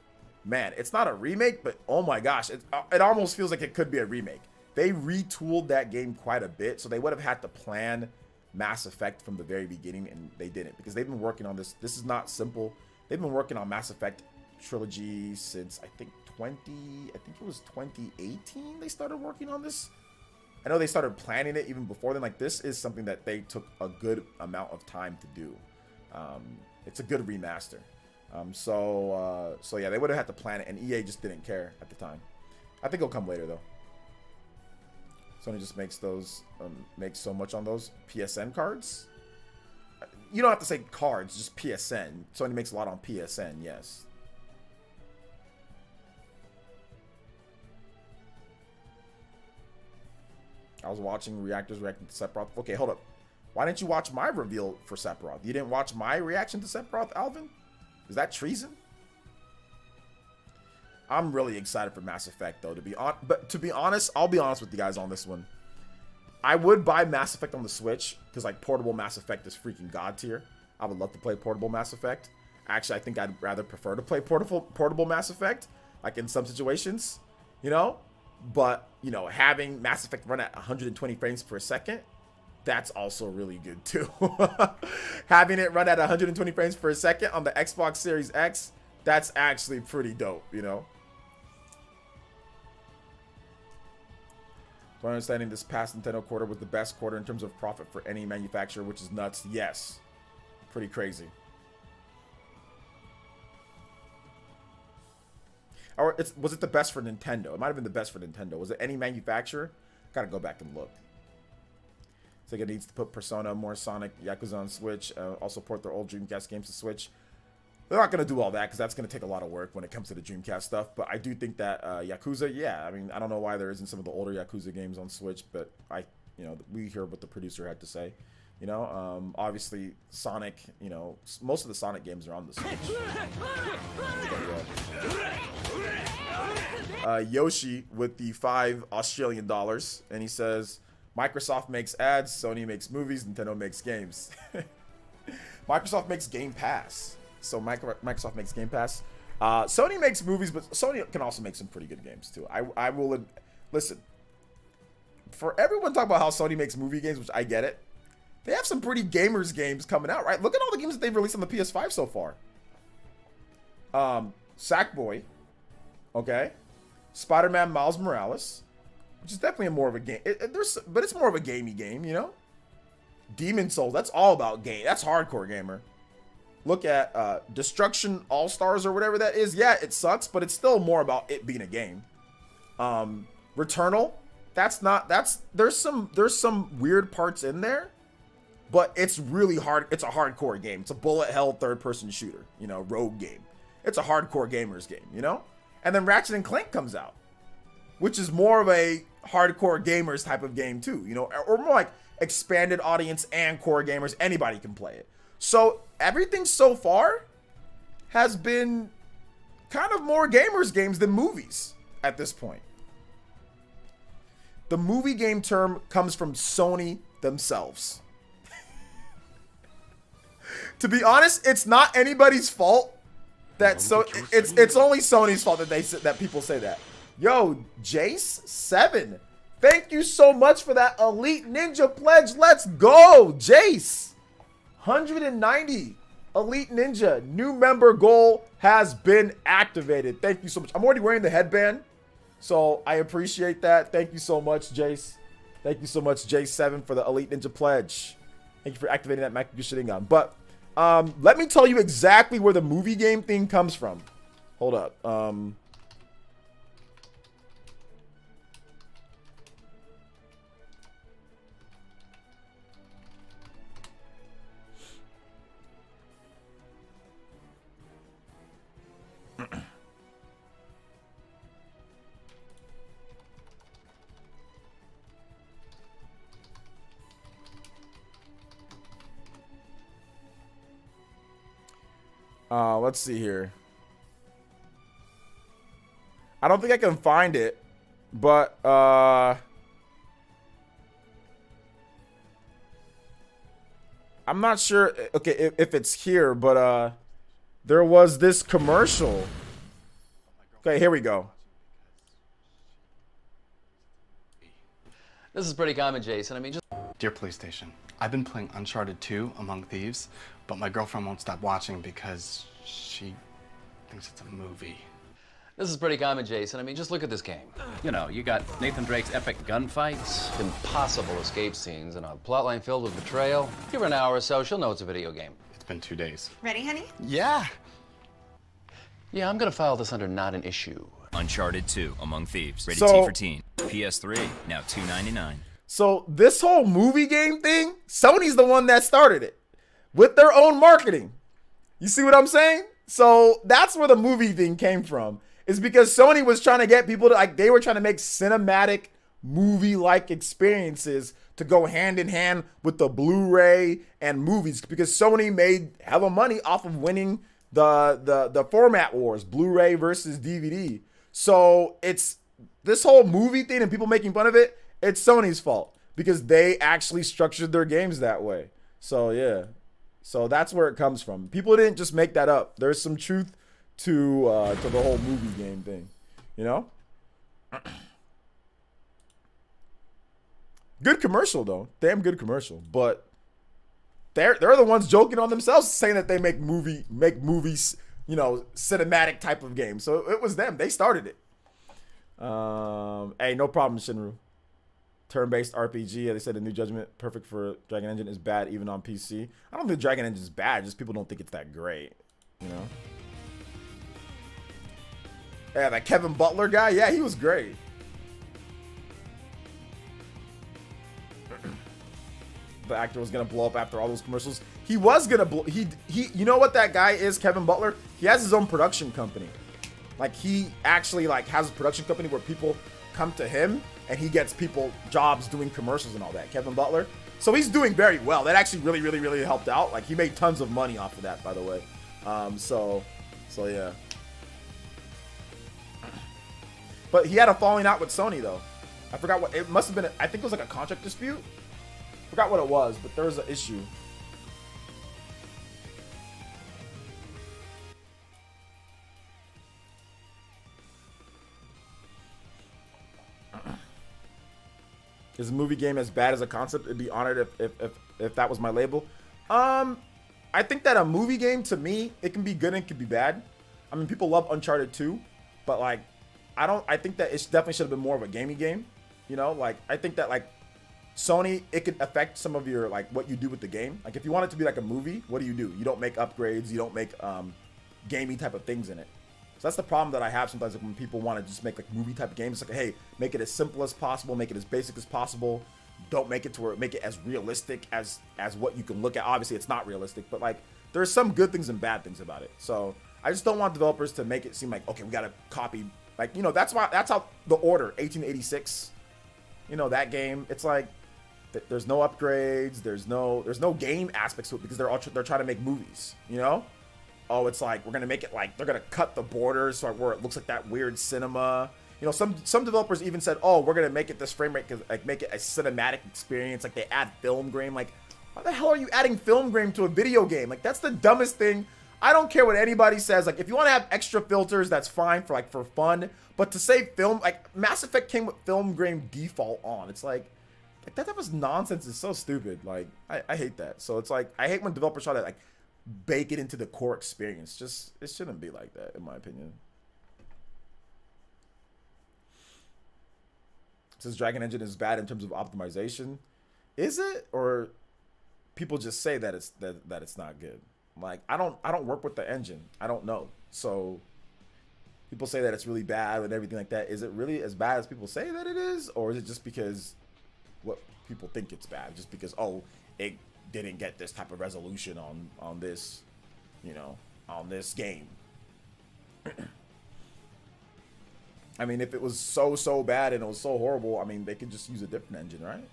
man, it's not a remake, but oh my gosh, it almost feels like it could be a remake. They retooled that game quite a bit, so they would have had to plan Mass Effect from the very beginning, and they didn't, because they've been working on this. This is not simple. They've been working on Mass Effect Trilogy since I think it was 2018 they started working on this. I know they started planning it even before then. Like, this is something that they took a good amount of time to do. It's a good remaster. So yeah, they would have had to plan it, and EA just didn't care at the time. I think it'll come later though. Sony just makes so much on those PSN cards. You don't have to say cards, just PSN. Sony makes a lot on PSN, yes. I was watching reactors reacting to Sephiroth. Okay, hold up. Why didn't you watch my reveal for Sephiroth? You didn't watch my reaction to Sephiroth, Alvin? Is that treason? I'm really excited for Mass Effect, though. But to be honest, I'll be honest with you guys on this one. I would buy Mass Effect on the Switch, because like portable Mass Effect is freaking god tier. I would love to play portable Mass Effect. Actually, I think I'd rather prefer to play portable Mass Effect, like in some situations, you know? But, you know, having Mass Effect run at 120 frames per second, that's also really good too. Having it run at 120 frames per second on the Xbox Series X, that's actually pretty dope, you know? To my understanding, this past Nintendo quarter was the best quarter in terms of profit for any manufacturer, which is nuts. Yes. Pretty crazy. Or was it the best for Nintendo? It might have been the best for Nintendo. Was it any manufacturer? Gotta go back and look. Sega needs to put Persona, more Sonic, Yakuza on Switch. Also port their old Dreamcast games to Switch. They're not going to do all that because that's going to take a lot of work when it comes to the Dreamcast stuff. But I do think that Yakuza, yeah. I mean, I don't know why there isn't some of the older Yakuza games on Switch, but we hear what the producer had to say. You know, obviously Sonic, you know, most of the Sonic games are on the Switch. Yoshi with the $5 Australian, and he says, Microsoft makes ads, Sony makes movies, Nintendo makes games. Microsoft makes Game Pass. So Microsoft makes Game Pass. Sony makes movies, but Sony can also make some pretty good games too. I will listen. For everyone talking about how Sony makes movie games, which I get it, they have some pretty gamers games coming out, right? Look at all the games that they've released on the PS5 so far. Sackboy, okay, Spider-Man Miles Morales, which is definitely more of a game. But it's more of a gamey game, you know. Demon Souls, that's all about game. That's hardcore gamer. Look at Destruction All Stars or whatever that is. Yeah, it sucks, but it's still more about it being a game. Returnal, there's some weird parts in there, but it's really hard. It's a hardcore game. It's a bullet hell third-person shooter, you know, rogue game. It's a hardcore gamers game, you know? And then Ratchet and Clank comes out, which is more of a hardcore gamers type of game too, you know, or more like expanded audience and core gamers. Anybody can play it. So everything so far has been kind of more gamers games than movies at this point. The movie game term comes from Sony themselves. To be honest, it's not anybody's fault that it's only Sony's fault that people say that. Yo, Jace7, thank you so much for that Elite Ninja pledge. Let's go, Jace. 190 Elite Ninja new member goal has been activated. Thank you so much. I'm already wearing the headband, so I appreciate that. Thank you so much, Jace. Thank you so much, Jace7, for the Elite Ninja pledge. Thank you for activating that Mac Shitting. But let me tell you exactly where the movie game thing comes from. Hold up. Let's see here. I don't think I can find it, but I'm not sure. Okay, if it's here, but there was this commercial. Okay, here we go. This is pretty common, Jason. I mean, just... Dear PlayStation, I've been playing Uncharted 2 Among Thieves, but my girlfriend won't stop watching because she thinks it's a movie. This is pretty common, Jason. I mean, just look at this game. You know, you got Nathan Drake's epic gunfights. Impossible escape scenes and a plotline filled with betrayal. Give her an hour or so, she'll know it's a video game. It's been 2 days. Ready, honey? Yeah. Yeah, I'm gonna file this under not an issue. Uncharted 2 Among Thieves. Rated So- T for teen. PS3, now $2.99. So this whole movie game thing, Sony's the one that started it with their own marketing. You see what I'm saying? So that's where the movie thing came from. Is because Sony was trying to get people to, like, they were trying to make cinematic movie-like experiences to go hand in hand with the Blu-ray and movies, because Sony made hella money off of winning the format wars, Blu-ray versus DVD. So it's this whole movie thing and people making fun of it, it's Sony's fault because they actually structured their games that way. So yeah. So that's where it comes from. People didn't just make that up. There's some truth to the whole movie game thing, you know? Good commercial though, damn good commercial. But they're the ones joking on themselves, saying that they make movies, you know, cinematic type of games. So it was them. They started it. Hey, no problem, Shinru. Turn-based RPG. They said the new Judgment, perfect for Dragon Engine, is bad even on PC. I don't think Dragon Engine is bad. Just people don't think it's that great, you know? Yeah, that Kevin Butler guy. Yeah, he was great. The actor was gonna blow up after all those commercials. He was gonna blow. He. You know what that guy is, Kevin Butler? He has his own production company. Like he actually like has a production company where people come to him and he gets people jobs doing commercials and all that. Kevin Butler. So he's doing very well. That actually really helped out. Like, he made tons of money off of that, by the way. So yeah. But he had a falling out with Sony, though. I forgot what it must have been. I think it was like a contract dispute. Forgot what it was, but there was an issue. Is a movie game as bad as a concept? It'd be honored if that was my label. I think that a movie game, to me, it can be good and it can be bad. I mean, people love Uncharted 2, but like, I think that it definitely should have been more of a gaming game. You know, like, I think that like Sony, it could affect some of your, like, what you do with the game. Like, if you want it to be like a movie, what do? You don't make upgrades, you don't make gaming type of things in it. So that's the problem that I have sometimes, like, when people want to just make like movie type of games. It's like, hey, make it as simple as possible, make it as basic as possible. Don't make it to where make it as realistic as what you can look at. Obviously, it's not realistic, but like, there's some good things and bad things about it. So I just don't want developers to make it seem like, okay, we gotta copy. Like, you know, that's how The Order 1886. You know, that game. It's like there's no upgrades. There's no game aspects to it because they're trying to make movies. You know. Oh, it's like we're gonna make it like they're gonna cut the borders so where it looks like that weird cinema. You know, some developers even said, oh, we're gonna make it this frame rate, like make it a cinematic experience. Like, they add film grain. Like, why the hell are you adding film grain to a video game? Like, that's the dumbest thing. I don't care what anybody says. Like, if you want to have extra filters, that's fine for fun. But to say film, like, Mass Effect came with film grain default on. It's like that type of nonsense is so stupid. Like, I hate that. So it's like, I hate when developers try to like bake it into the core experience. Just, it shouldn't be like that, in my opinion. It says Dragon Engine is bad in terms of optimization. Is it? Or people just say that it's not good? Like, I don't work with the engine. I don't know. So people say that it's really bad and everything like that. Is it really as bad as people say that it is? Or is it just because what people think it's bad? Just because, oh, it didn't get this type of resolution on this, you know, on this game. I mean, if it was so bad and it was so horrible, I mean, they could just use a different engine, right?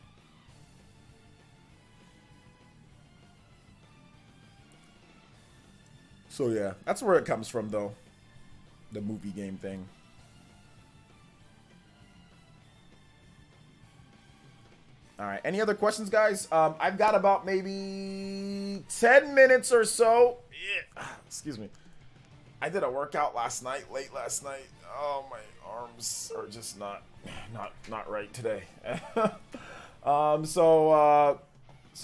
So yeah, that's where it comes from, though. The movie game thing. All right, any other questions, guys? I've got about maybe 10 minutes or so. Yeah. Excuse me. I did a workout late last night. Oh, my arms are just not right today. So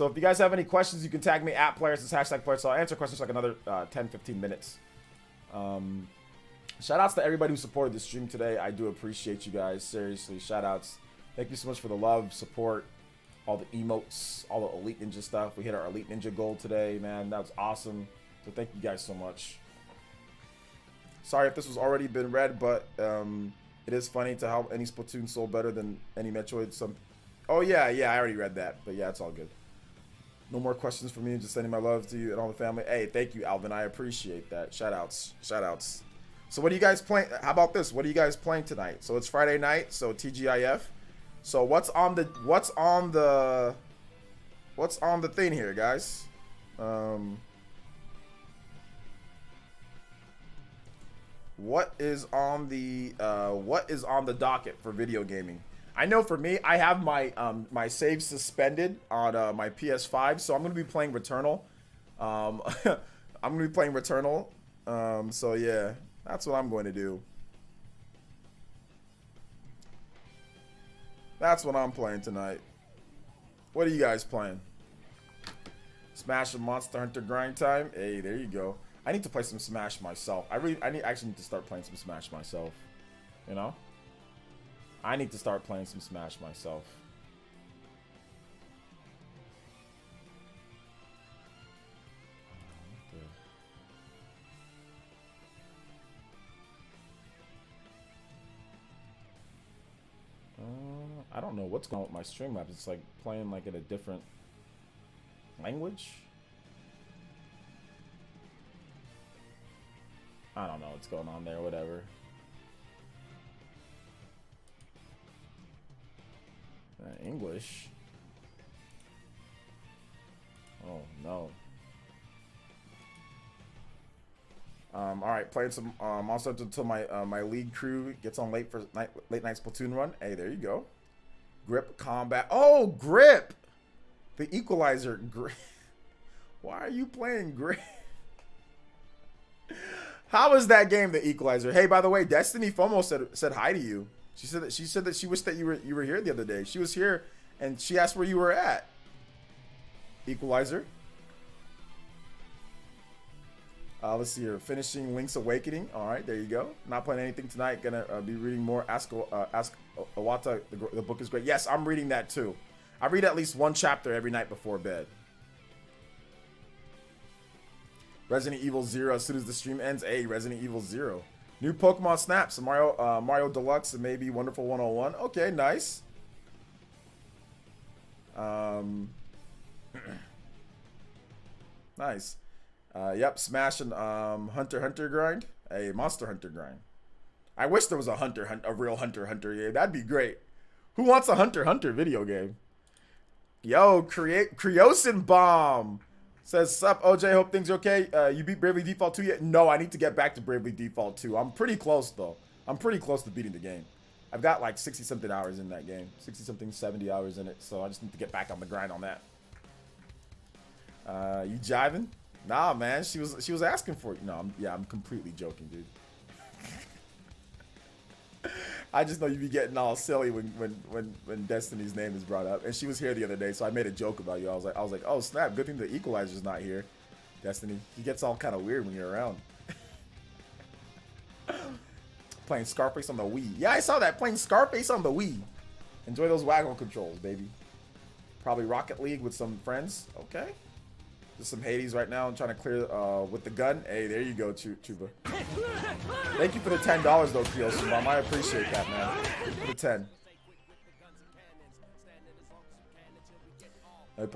if you guys have any questions, you can tag me at PlayerEssence, #PlayerEssence. So I'll answer questions for like another 10-15 minutes. Shout outs to everybody who supported the stream today. I do appreciate you guys. Seriously, shout outs. Thank you so much for the love, support, all the emotes, all the Elite Ninja stuff. We hit our Elite Ninja goal today, man. That was awesome. So thank you guys so much. Sorry if this was already been read, but it is funny to how any Splatoon sold better than any Metroid. Oh yeah, I already read that, but yeah, it's all good. No more questions for me. Just sending my love to you and all the family. Hey, thank you, Alvin. I appreciate that. Shout outs. So what are you guys playing? How about this? What are you guys playing tonight? So it's Friday night, so TGIF. So what's on the thing here, guys? What is on the docket for video gaming? I know for me, I have my my save suspended on my PS5, so I'm gonna be playing Returnal. So yeah, that's what I'm going to do. That's what I'm playing tonight. What are you guys playing? Smash and Monster Hunter grind time. Hey, there you go. I need to play some Smash myself. I actually need to start playing some Smash myself. You know? I need to start playing some Smash myself. I don't know what's going on with my Streamlabs. It's like playing like in a different language. I don't know what's going on there, whatever. English. Oh no. All right, playing some Monster Hunter until my league crew gets on late night Splatoon run. Hey, there you go. Grip combat. Oh, grip. The equalizer. Grip. Why are you playing grip? How is that game the equalizer? Hey, by the way, Destiny FOMO said hi to you. She said that she wished that you were here the other day. She was here and she asked where you were at. Equalizer. Let's see here. Finishing Link's Awakening. All right, there you go. Not playing anything tonight. Gonna be reading more. Ask Awata. The book is great. Yes, I'm reading that too. I read at least one chapter every night before bed. Resident Evil 0 as soon as the stream ends. Hey, Resident Evil 0. New Pokemon Snaps. Mario Deluxe and maybe Wonderful 101. Okay, nice. Nice. Yep, smashing Hunter Hunter grind. Hey, Monster Hunter grind. I wish there was a real Hunter Hunter game. That'd be great. Who wants a Hunter Hunter video game? Yo, Creosin Bomb says, sup, OJ, hope things are okay. You beat Bravely Default 2 yet? No, I need to get back to Bravely Default 2. I'm pretty close, though. I'm pretty close to beating the game. I've got like 60-something hours in that game. 60-something, 70 hours in it. So I just need to get back on the grind on that. You jiving? Nah, man. She was asking for it. No, I'm completely joking, dude. I just know you be getting all silly when Destiny's name is brought up. And she was here the other day, so I made a joke about you. I was like, oh snap, good thing the equalizer's not here. Destiny. He gets all kind of weird when you're around. Playing Scarface on the Wii. Yeah, I saw that. Playing Scarface on the Wii. Enjoy those waggle controls, baby. Probably Rocket League with some friends. Okay. Just some Hades right now. I'm trying to clear with the gun. Hey, there you go, Chuba. Thank you for the $10 though, Creosin Bomb. I appreciate that, man. For the 10. I've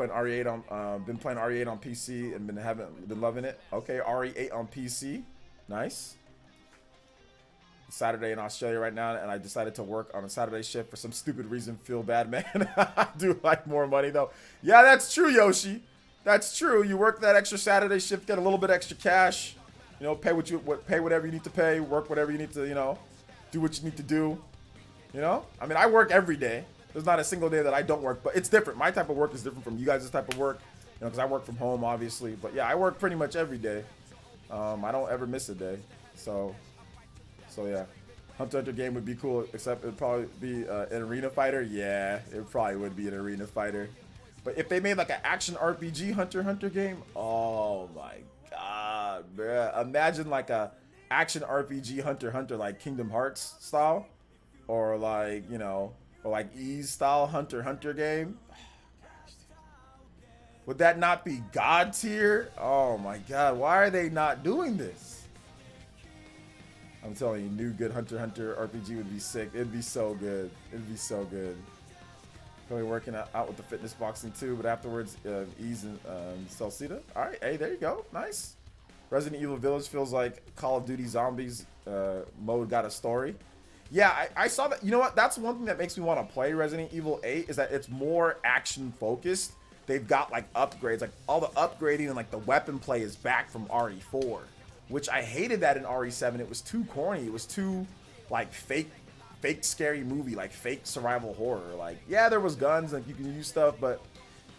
been playing RE8 on PC and been loving it. Okay, RE8 on PC. Nice. It's Saturday in Australia right now, and I decided to work on a Saturday shift for some stupid reason. Feel bad, man. I do like more money though. Yeah, that's true, Yoshi. That's true. You work that extra Saturday shift, get a little bit extra cash. You know, pay whatever you need to pay, work whatever you need to, you know, do what you need to do. You know? I mean, I work every day. There's not a single day that I don't work, but it's different. My type of work is different from you guys' type of work. You know, because I work from home, obviously. But yeah, I work pretty much every day. I don't ever miss a day. So yeah. Hunter Hunter game would be cool, except it'd probably be an arena fighter. Yeah, it probably would be an arena fighter. But if they made like an action RPG Hunter Hunter game, oh my god, bruh. Imagine like a action RPG Hunter Hunter like Kingdom Hearts style. Or like, you know, or like Ys style Hunter Hunter game. Would that not be God tier? Oh my god, why are they not doing this? I'm telling you, new good Hunter Hunter RPG would be sick. It'd be so good. It'd be so good. Probably working out with the fitness boxing too, but afterwards, Ys and Salsita. All right, hey, there you go. Nice. Resident Evil Village feels like Call of Duty Zombies mode got a story. Yeah, I saw that. You know what? That's one thing that makes me want to play Resident Evil 8 is that it's more action focused. They've got like upgrades, like all the upgrading and like the weapon play is back from RE4, which I hated that in RE7. It was too corny. It was too like fake scary movie, like fake survival horror. Like, yeah, there was guns and you can use stuff, but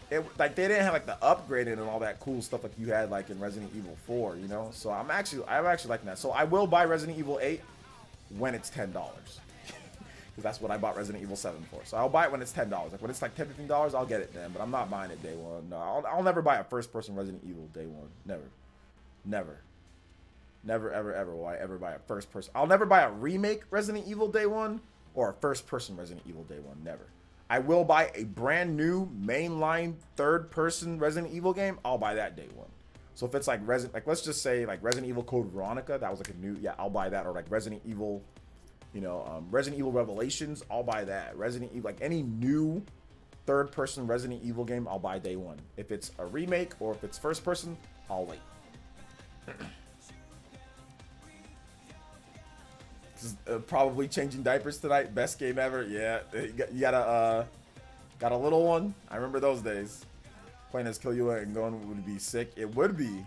it like they didn't have like the upgrading and all that cool stuff like you had like in Resident Evil 4, you know? So I'm actually liking that. So I will buy Resident Evil 8 when it's $10. Because that's what I bought Resident Evil 7 for. So I'll buy it when it's $10. Like when it's like $10, $15, I'll get it then. But I'm not buying it day one. No, I'll never buy a first-person Resident Evil day one. Never, ever will I ever buy a first-person. I'll never buy a remake Resident Evil day one or a first-person Resident Evil day one. Never. I will buy a brand new mainline third-person Resident Evil game. I'll buy that day one. So if it's like let's just say like Resident Evil Code Veronica, that was like a new, yeah, I'll buy that. Or like Resident Evil, you know, Resident Evil Revelations, I'll buy that. Resident Evil, like any new third-person Resident Evil game, I'll buy day one. If it's a remake or if it's first-person, I'll wait. This is, probably changing diapers tonight. Best game ever. Yeah, you gotta Got a little one. I remember those days. Playing as Killua and going would be sick. It would be.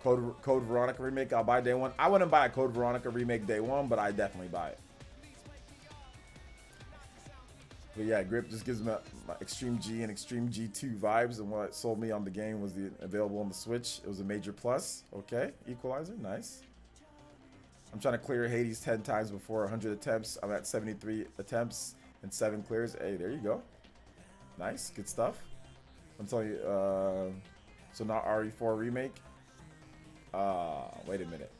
Code Veronica remake, I'll buy day one. I wouldn't buy a Code Veronica remake day one, but I definitely buy it. But yeah, Grip just gives me my Extreme G and Extreme G2 vibes, and what sold me on the game was the available on the Switch. It was a major plus. Okay, Equalizer, nice. I'm trying to clear Hades 10 times before 100 attempts. I'm at 73 attempts and 7 clears. Hey, there you go. Nice, good stuff. I'm telling you, so not RE4 remake. Wait a minute.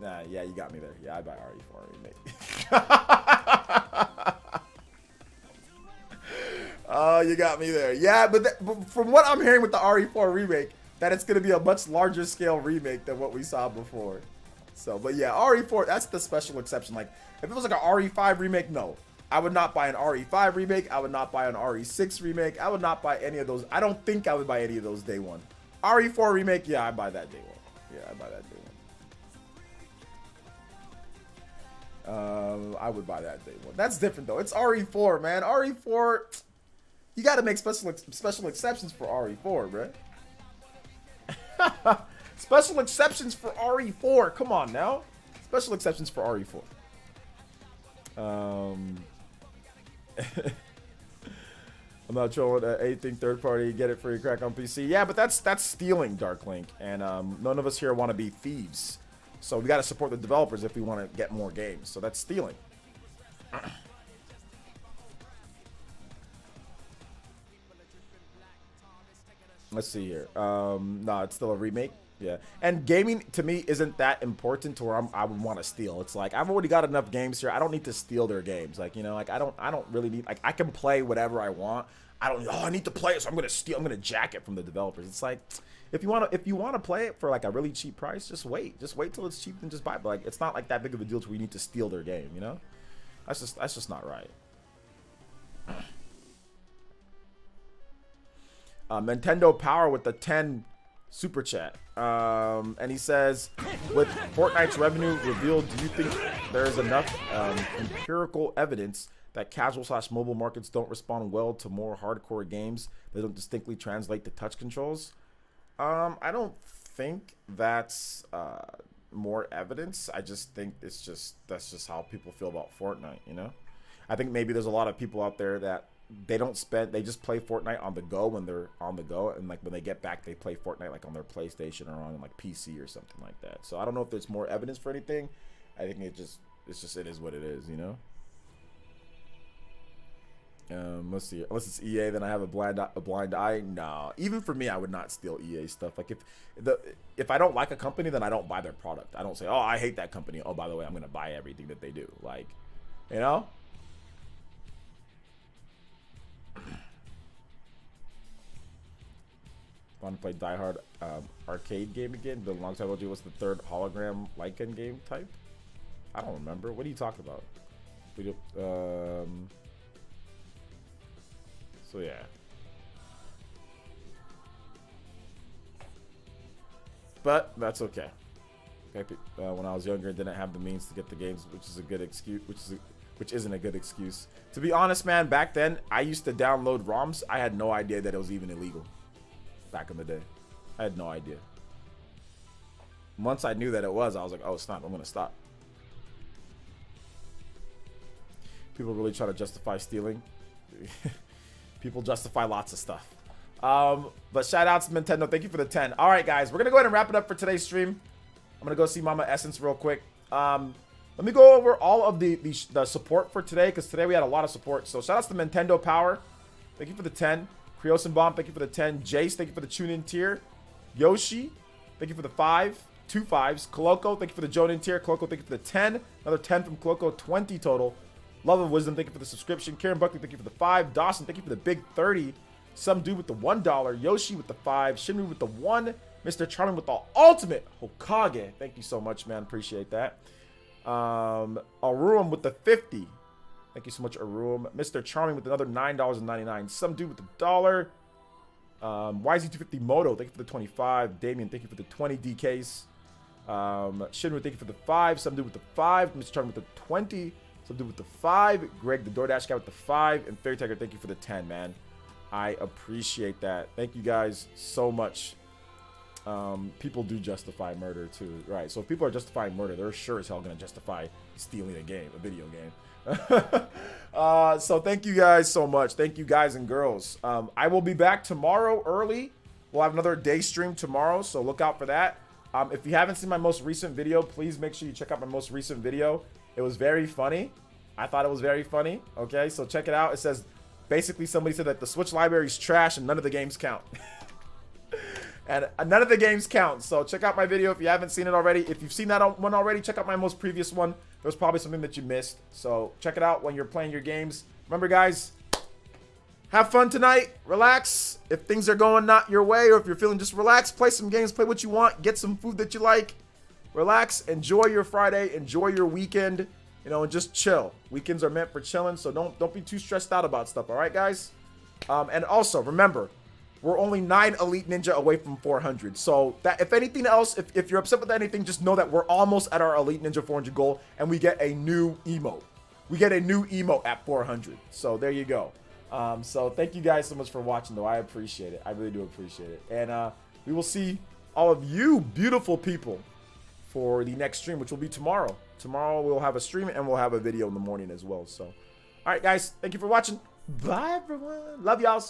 Nah, yeah, you got me there. Yeah, I buy RE4 remake. Oh, you got me there. Yeah, but from what I'm hearing with the RE4 remake, that it's going to be a much larger scale remake than what we saw before. So, but yeah, RE4, that's the special exception. Like, if it was like a RE5 remake, no. I would not buy an RE5 remake. I would not buy an RE6 remake. I would not buy any of those. I don't think I would buy any of those day one. RE4 remake, yeah, I buy that day one. Yeah, I buy that day one. I would buy that day one. That's different though. It's RE4, man. RE4, you got to make special exceptions for RE4, bro. Special exceptions for RE4. Come on now. Special exceptions for RE4. I'm not trolling anything third party. Get it free, crack on PC. Yeah, but that's stealing, Dark Link, and none of us here want to be thieves. So we got to support the developers if we want to get more games. So that's stealing. Let's see here. No, it's still a remake. Yeah, and gaming to me isn't that important to where I would want to steal. It's like I've already got enough games here. I don't need to steal their games. Like, you know, like I don't really need, like, I can play whatever I want. I need to play it, so I'm gonna steal. I'm gonna jack it from the developers. It's like if you want to play it for like a really cheap price, just wait till it's cheap and just buy it. But like, it's not like that big of a deal to where you need to steal their game. You know, that's just not right. Nintendo Power with the 10 super chat, and he says, with Fortnite's revenue revealed, do you think there's enough empirical evidence that casual/mobile markets don't respond well to more hardcore games that don't distinctly translate to touch controls? I don't think that's more evidence. I just think that's just how people feel about Fortnite, you know? I think maybe there's a lot of people out there that they just play Fortnite on the go when they're on the go, and like when they get back they play Fortnite like on their PlayStation or on like PC or something like that. So I don't know if there's more evidence for anything. I think it is what it is, you know. Let's see. Unless it's EA, then I have a blind eye. No, even for me, I would not steal EA stuff. Like if I don't like a company, then I don't buy their product. I don't say, oh, I hate that company. Oh, by the way, I'm gonna buy everything that they do. Like, you know. Want to play Die Hard arcade game again? Been a long time ago. What's the third hologram Lycan game type? I don't remember. What are you talking about? We do, so yeah. But that's okay. When I was younger, I didn't have the means to get the games, which is a good excuse. Which isn't a good excuse. To be honest, man, back then I used to download ROMs. I had no idea that it was even illegal. Back in the day, I had no idea. Once I knew that it was, I was like, oh, it's not. I'm gonna stop. People really try to justify stealing. People justify lots of stuff. But shout out to Nintendo. Thank you for the 10. All right, guys, we're gonna go ahead and wrap it up for today's stream. I'm gonna go see Mama Essence real quick. Let me go over all of the support for today, because today we had a lot of support. So shout outs to Nintendo Power. Thank you for the 10. Creosin Bomb, thank you for the 10. Jace, thank you for the tune-in tier. Yoshi, thank you for the 5. 2 5s. Coloco, thank you for the join-in tier. Coloco, thank you for the 10. Another 10 from Coloco, 20 total. Love of Wisdom, thank you for the subscription. Karen Buckley, thank you for the 5. Dawson, thank you for the big 30. Some dude with the $1. Yoshi with the 5. Shinru with the 1. Mr. Charming with the ultimate Hokage. Thank you so much, man. Appreciate that. Aruam with the 50. Thank you so much, Aruam. Mr. Charming with another $9.99. Some dude with the $1. YZ250 Moto, thank you for the 25. Damien, thank you for the 20 DKs. Shinru, thank you for the 5. Some dude with the 5. Mr. Charming with the 20. So dude with the 5, Greg the DoorDash guy with the 5, and Fairy Tiger, thank you for the 10, man. I appreciate that. Thank you guys so much. People do justify murder too, right? So if people are justifying murder, they're sure as hell gonna justify stealing a video game. So thank you guys so much. Thank you guys and girls. I will be back tomorrow early. We'll have another day stream tomorrow, so look out for that. If you haven't seen my most recent video, please make sure you check out my most recent video. It was very funny. I thought it was very funny. Okay, so check it out. It says, basically somebody said that the Switch library is trash and none of the games count. And none of the games count. So check out my video if you haven't seen it already. If you've seen that one already, check out my most previous one. There's probably something that you missed. So check it out when you're playing your games. Remember, guys, have fun tonight. Relax. If things are going not your way, or if you're feeling just relaxed, play some games, play what you want, get some food that you like. Relax. Enjoy your Friday. Enjoy your weekend. You know, and just chill. Weekends are meant for chilling, so don't be too stressed out about stuff. All right, guys? And also, remember, we're only 9 Elite Ninja away from 400. So that, if anything else, if you're upset with anything, just know that we're almost at our Elite Ninja 400 goal, and we get a new emote. We get a new emote at 400. So there you go. So thank you guys so much for watching, though. I appreciate it. I really do appreciate it. And we will see all of you beautiful people for the next stream, which will be tomorrow. Tomorrow we'll have a stream and we'll have a video in the morning as well. So, all right, guys, thank you for watching. Bye, everyone. Love y'all.